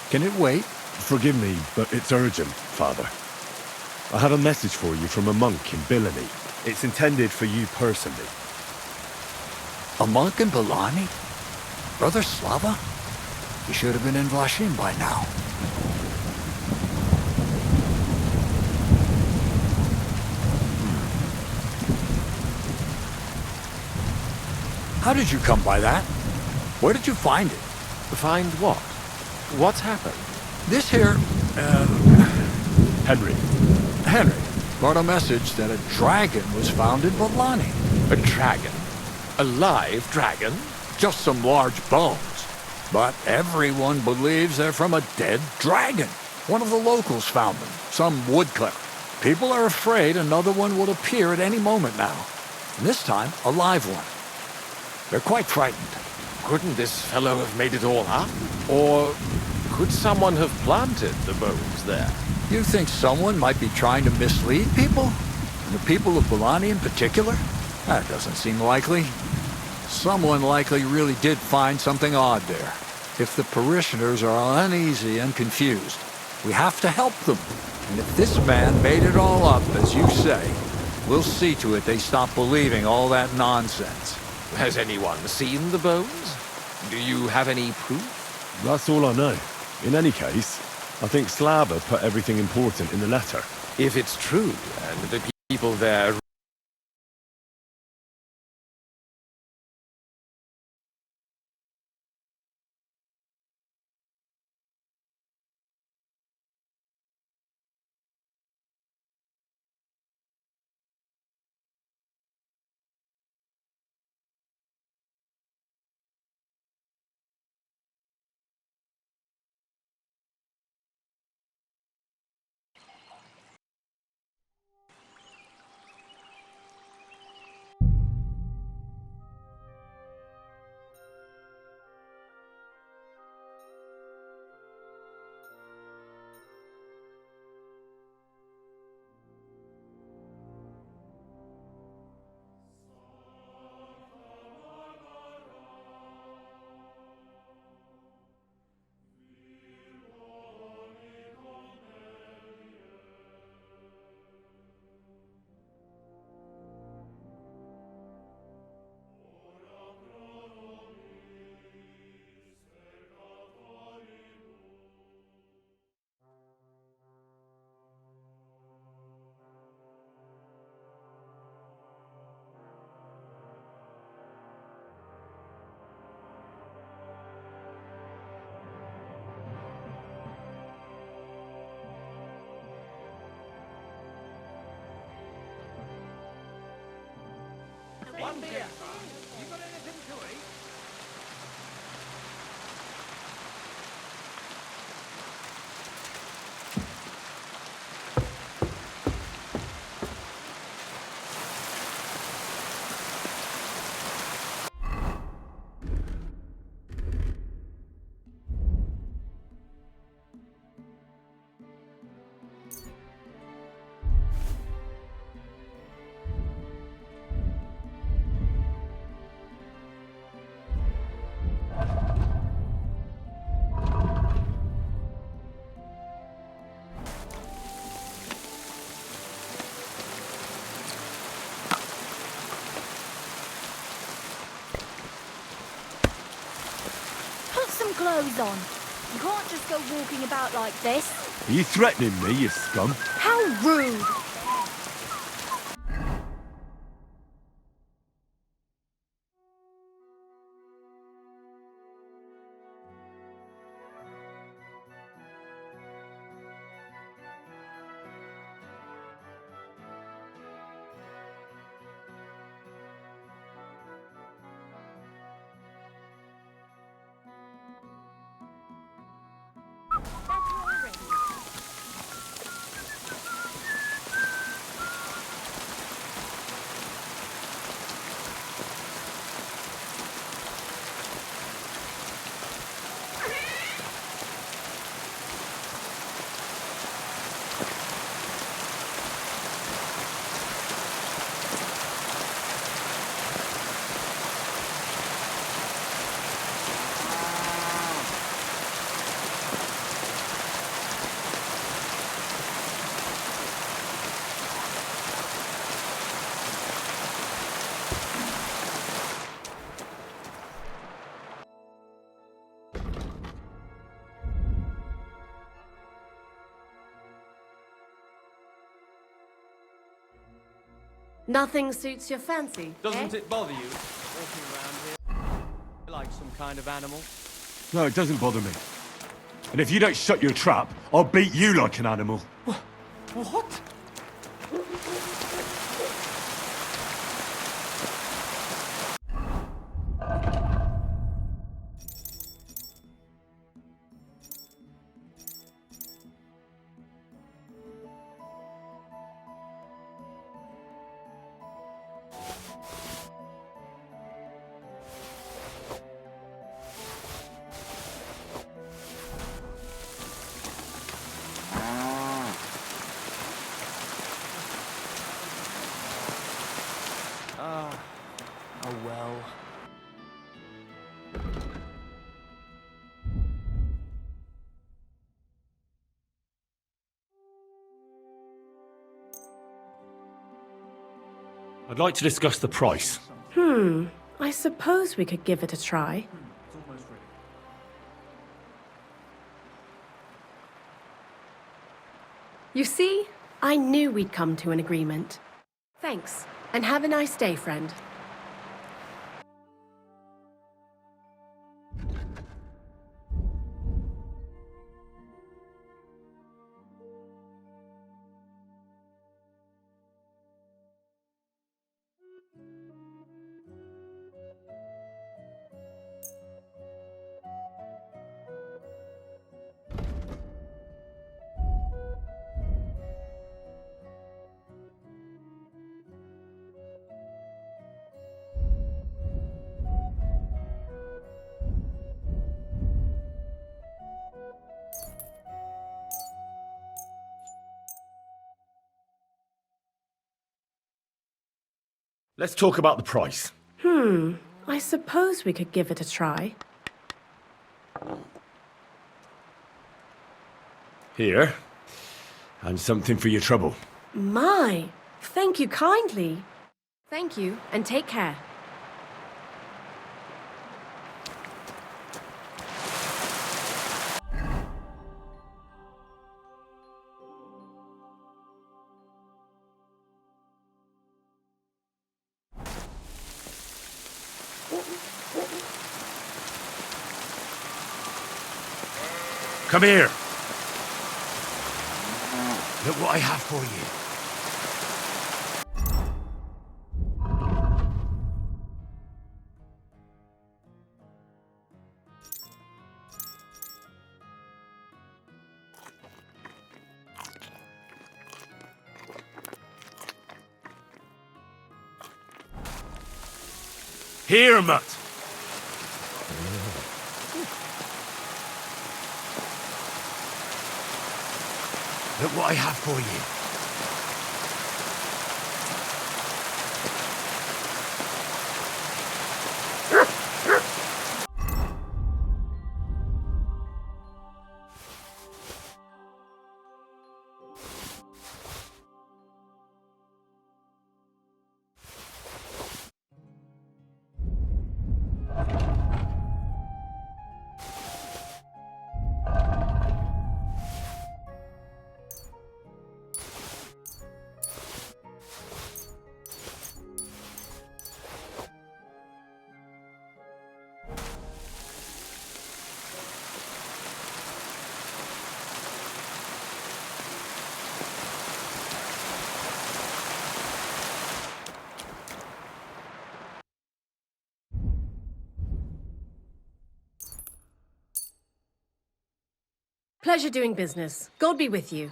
Can it wait? Forgive me, but it's urgent, Father. I have a message for you from a monk in Bilani. It's intended for you personally. A monk in Bilani? Brother Slava? He should have been in Vlashim by now. How did you come by that? Where did you find it? Find what? What's happened? This here, Henry. Henry brought a message that a dragon was found in Bilani. A dragon? A live dragon? Just some large bones. But everyone believes they're from a dead dragon. One of the locals found them, some woodcutter. People are afraid another one will appear at any moment now. And this time, a live one. They're quite frightened. Couldn't this fellow have made it all up? Or could someone have planted the bones there? You think someone might be trying to mislead people? The people of Bilani in particular? That doesn't seem likely. Someone likely really did find something odd there. If the parishioners are uneasy and confused, we have to help them. And if this man made it all up, as you say, we'll see to it they stop believing all that nonsense. Has anyone seen the bones? Do you have any proof? That's all I know. In any case, I think Slava put everything important in the letter. If it's true, and the people there... One beer. You got anything to eat? Put some clothes on. You can't just go walking about like this. Are you threatening me, you scum? How rude! Nothing suits your fancy, Doesn't eh? it bother you walking around here like some kind of animal? No, it doesn't bother me. And if you don't shut your trap, I'll beat you like an animal. What? Oh well. I'd like to discuss the price. I suppose we could give it a try. You see, I knew we'd come to an agreement. Thanks, and have a nice day, friend. Let's talk about the price. I suppose we could give it a try. Here. And something for your trouble. My, thank you kindly. Thank you, and take care. Come here. Look what I have for you. Here, Mutt. Look what I have for you. Pleasure doing business. God be with you.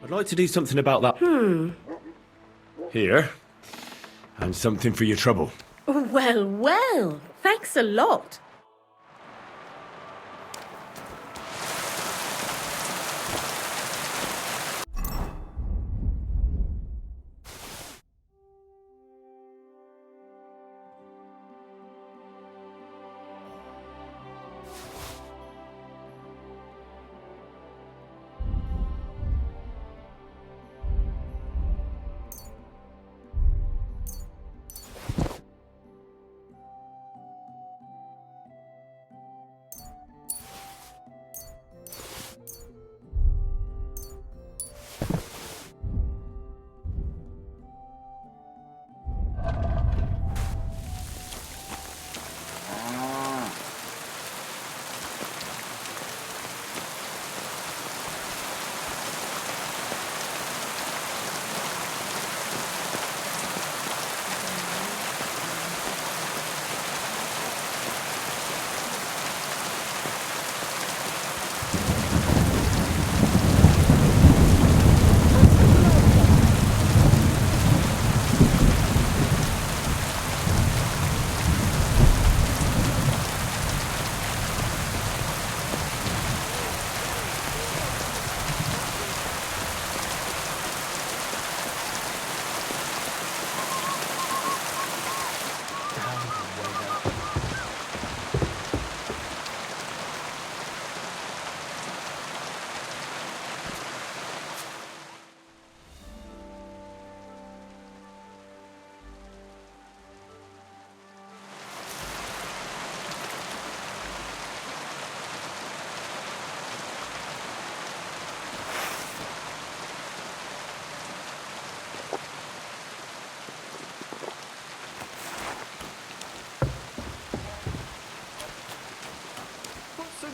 I'd like to do something about that. Here. And something for your trouble. Well, well. Thanks a lot.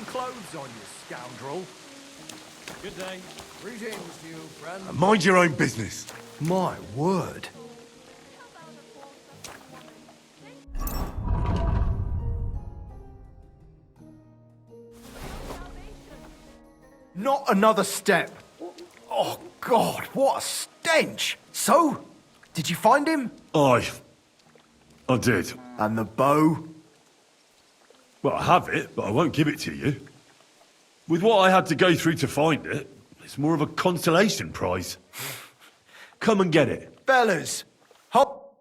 Clothes on, you scoundrel. Good day. Greetings to you, friend. Mind your own business. My word. Not another step. Oh, God, what a stench. So, did you find him? I did. And the bow? Well, I have it, but I won't give it to you. With what I had to go through to find it, it's more of a consolation prize. Come and get it. Fellas, hop.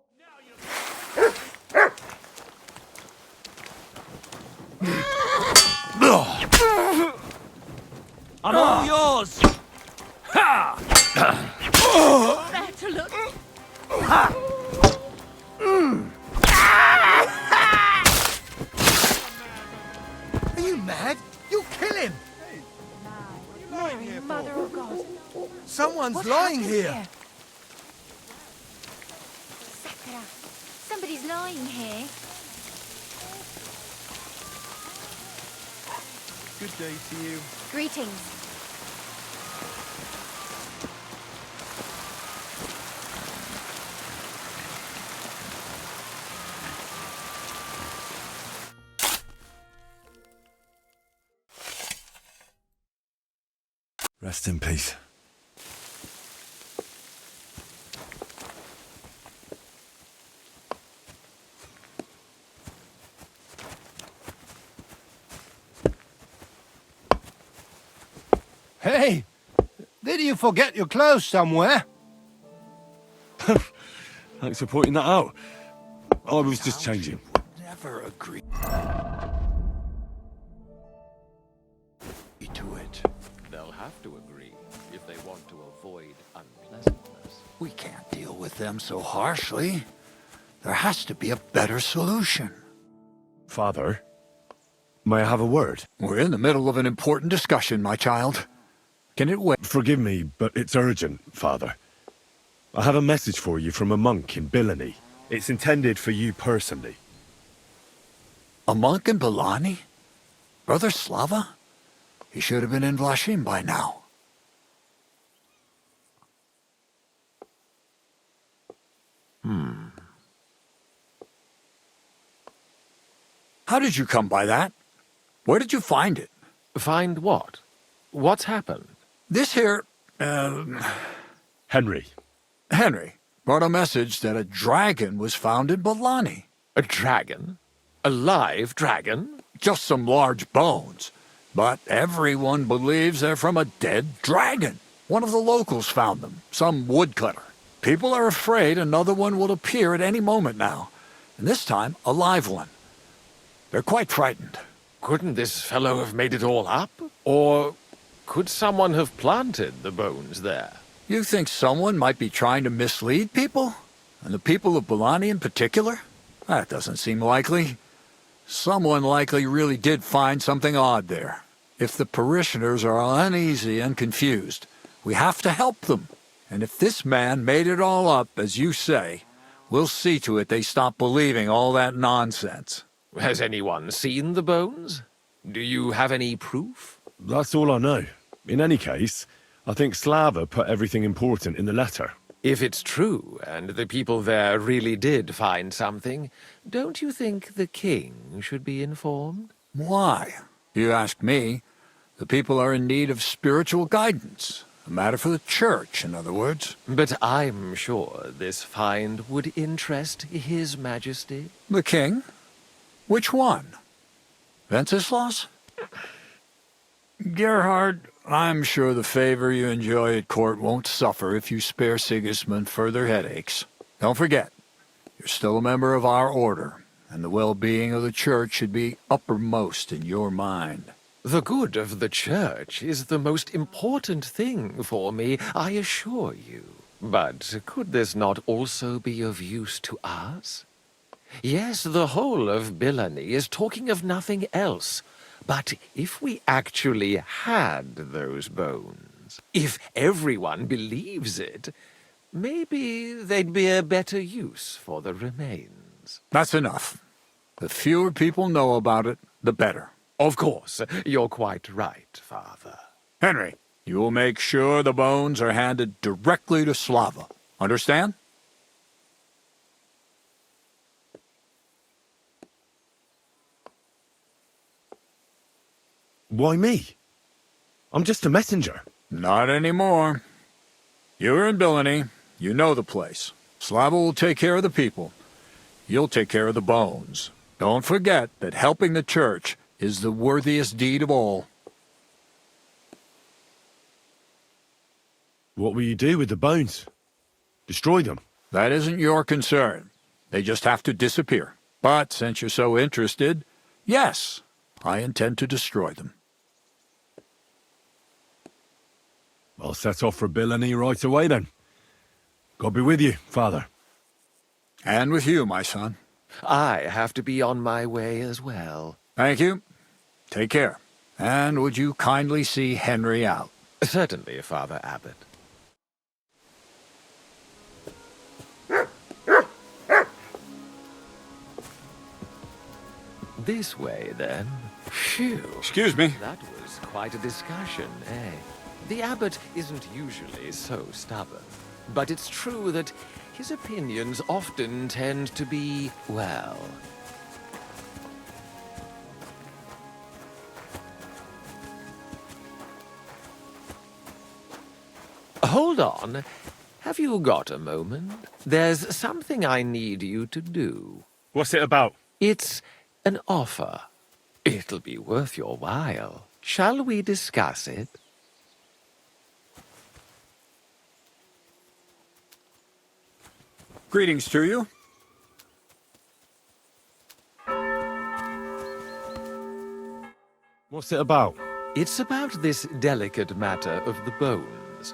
I'm all yours! Ha! Better look. Are you mad? You'll kill him. Mary, Mother of God. Someone's What lying happened here. Sakura, somebody's lying here. Good day to you. Greetings. Rest in peace. Hey, did you forget your clothes somewhere? Thanks for pointing that out. I was just changing. Never agree to it. They'll have to agree if they want to avoid unpleasantness. We can't deal with them so harshly. There has to be a better solution. Father, may I have a word? We're in the middle of an important discussion, my child. Can it wait? Forgive me, but it's urgent, Father. I have a message for you from a monk in Bilani. It's intended for you personally. A monk in Bilani? Brother Slava? He should have been in Vlashim by now. How did you come by that? Where did you find it? Find what? What's happened? This here Henry. Henry brought a message that a dragon was found in Bolani. A dragon? A live dragon? Just some large bones. But everyone believes they're from a dead dragon. One of the locals found them, some woodcutter. People are afraid another one will appear at any moment now, and this time a live one. They're quite frightened. Couldn't this fellow have made it all up? Or could someone have planted the bones there? You think someone might be trying to mislead people? And the people of Bolani in particular? That doesn't seem likely. Someone likely really did find something odd there. If the parishioners are uneasy and confused, we have to help them. And if this man made it all up, as you say, we'll see to it they stop believing all that nonsense. Has anyone seen the bones? Do you have any proof? That's all I know. In any case, I think Slava put everything important in the letter. If it's true, and the people there really did find something, don't you think the king should be informed? Why? You ask me. The people are in need of spiritual guidance. A matter for the church, in other words. But I'm sure this find would interest His Majesty. The king? Which one? Wenceslas? Gerhard, I'm sure the favor you enjoy at court won't suffer if you spare Sigismund further headaches. Don't forget, you're still a member of our order, and the well-being of the church should be uppermost in your mind. The good of the church is the most important thing for me, I assure you. But could this not also be of use to us? Yes, the whole of Bilani is talking of nothing else. But if we actually had those bones, if everyone believes it, maybe they'd be a better use for the remains. That's enough. The fewer people know about it, the better. Of course, you're quite right, Father. Henry, you will make sure the bones are handed directly to Slava. Understand? Why me? I'm just a messenger. Not anymore. You're in Bilani. You know the place. Slava will take care of the people. You'll take care of the bones. Don't forget that helping the church is the worthiest deed of all. What will you do with the bones? Destroy them? That isn't your concern. They just have to disappear. But since you're so interested, yes, I intend to destroy them. I'll set off for Bilani right away then. God be with you, Father. And with you, my son. I have to be on my way as well. Thank you. Take care. And would you kindly see Henry out? Certainly, Father Abbot. This way, then. Phew. Excuse me. That was quite a discussion, eh? The abbot isn't usually so stubborn. But it's true that his opinions often tend to be, well... Hold on. Have you got a moment? There's something I need you to do. What's it about? It's an offer. It'll be worth your while. Shall we discuss it? Greetings to you. What's it about? It's about this delicate matter of the bones.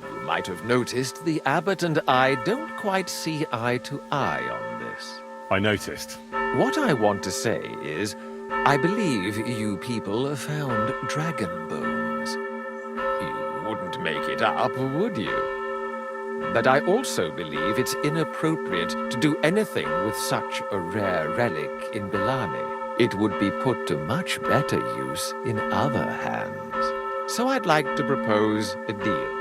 You might have noticed the abbot and I don't quite see eye to eye on this. I noticed. What I want to say is, I believe you people have found dragon bones. You wouldn't make it up, would you? But I also believe it's inappropriate to do anything with such a rare relic in Bilani. It would be put to much better use in other hands. So I'd like to propose a deal.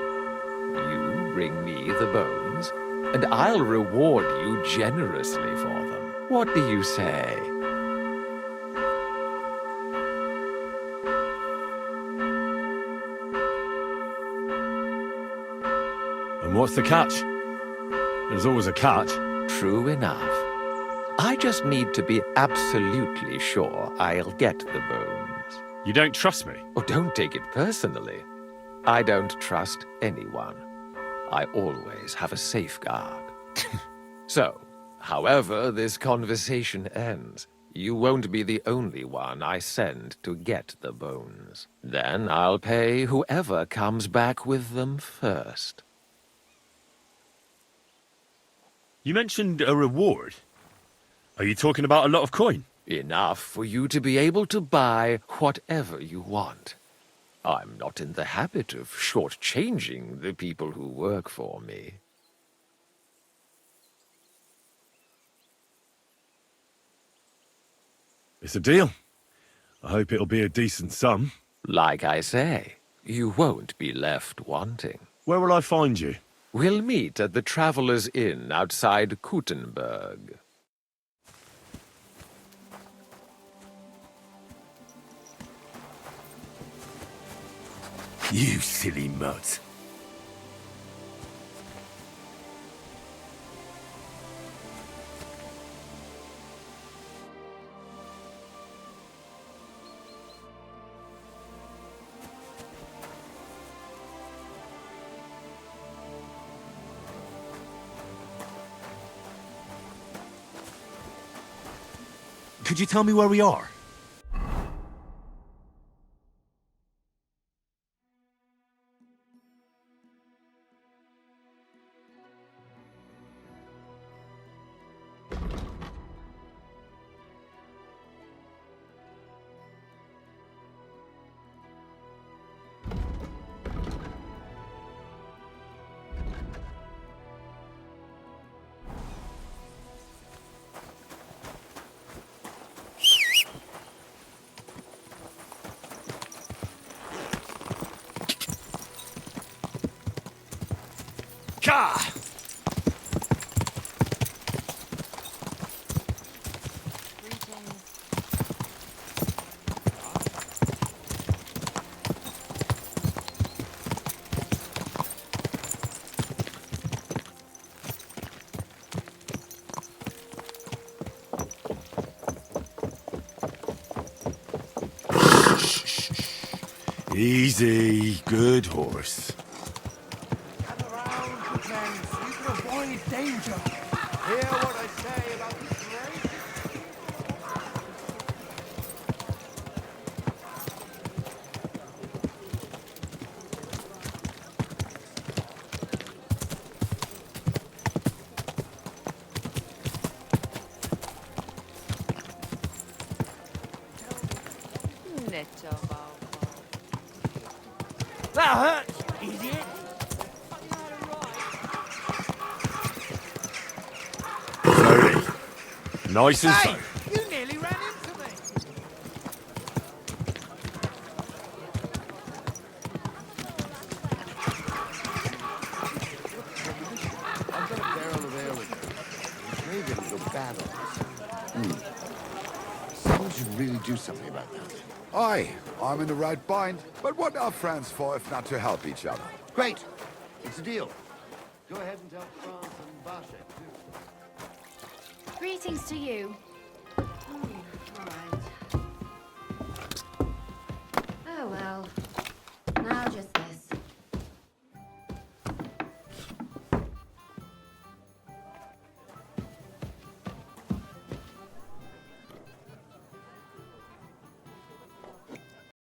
You bring me the bones, and I'll reward you generously for them. What do you say? what's the catch? There's always a catch. True enough. I just need to be absolutely sure I'll get the bones. You don't trust me? Oh, don't take it personally. I don't trust anyone. I always have a safeguard. So, however this conversation ends, you won't be the only one I send to get the bones. Then I'll pay whoever comes back with them first. You mentioned a reward. Are you talking about a lot of coin? Enough for you to be able to buy whatever you want. I'm not in the habit of shortchanging the people who work for me. It's a deal. I hope it'll be a decent sum. Like I say, you won't be left wanting. Where will I find you? We'll meet at the Traveller's Inn outside Kuttenberg. You silly mutt. Could you tell me where we are? Ka! Easy, good horse. Danger. Hear what I say about this race? That hurts, idiot. Nice and Hey, slow. you nearly ran into me. I've got a barrel of ale in there. Maybe it'll go bad on us. Suppose you really do something about that. Aye, I'm in the right bind. But what are friends for if not to help each other? Great. It's a deal. Go ahead and tell France and Bashe, too. Greetings to you.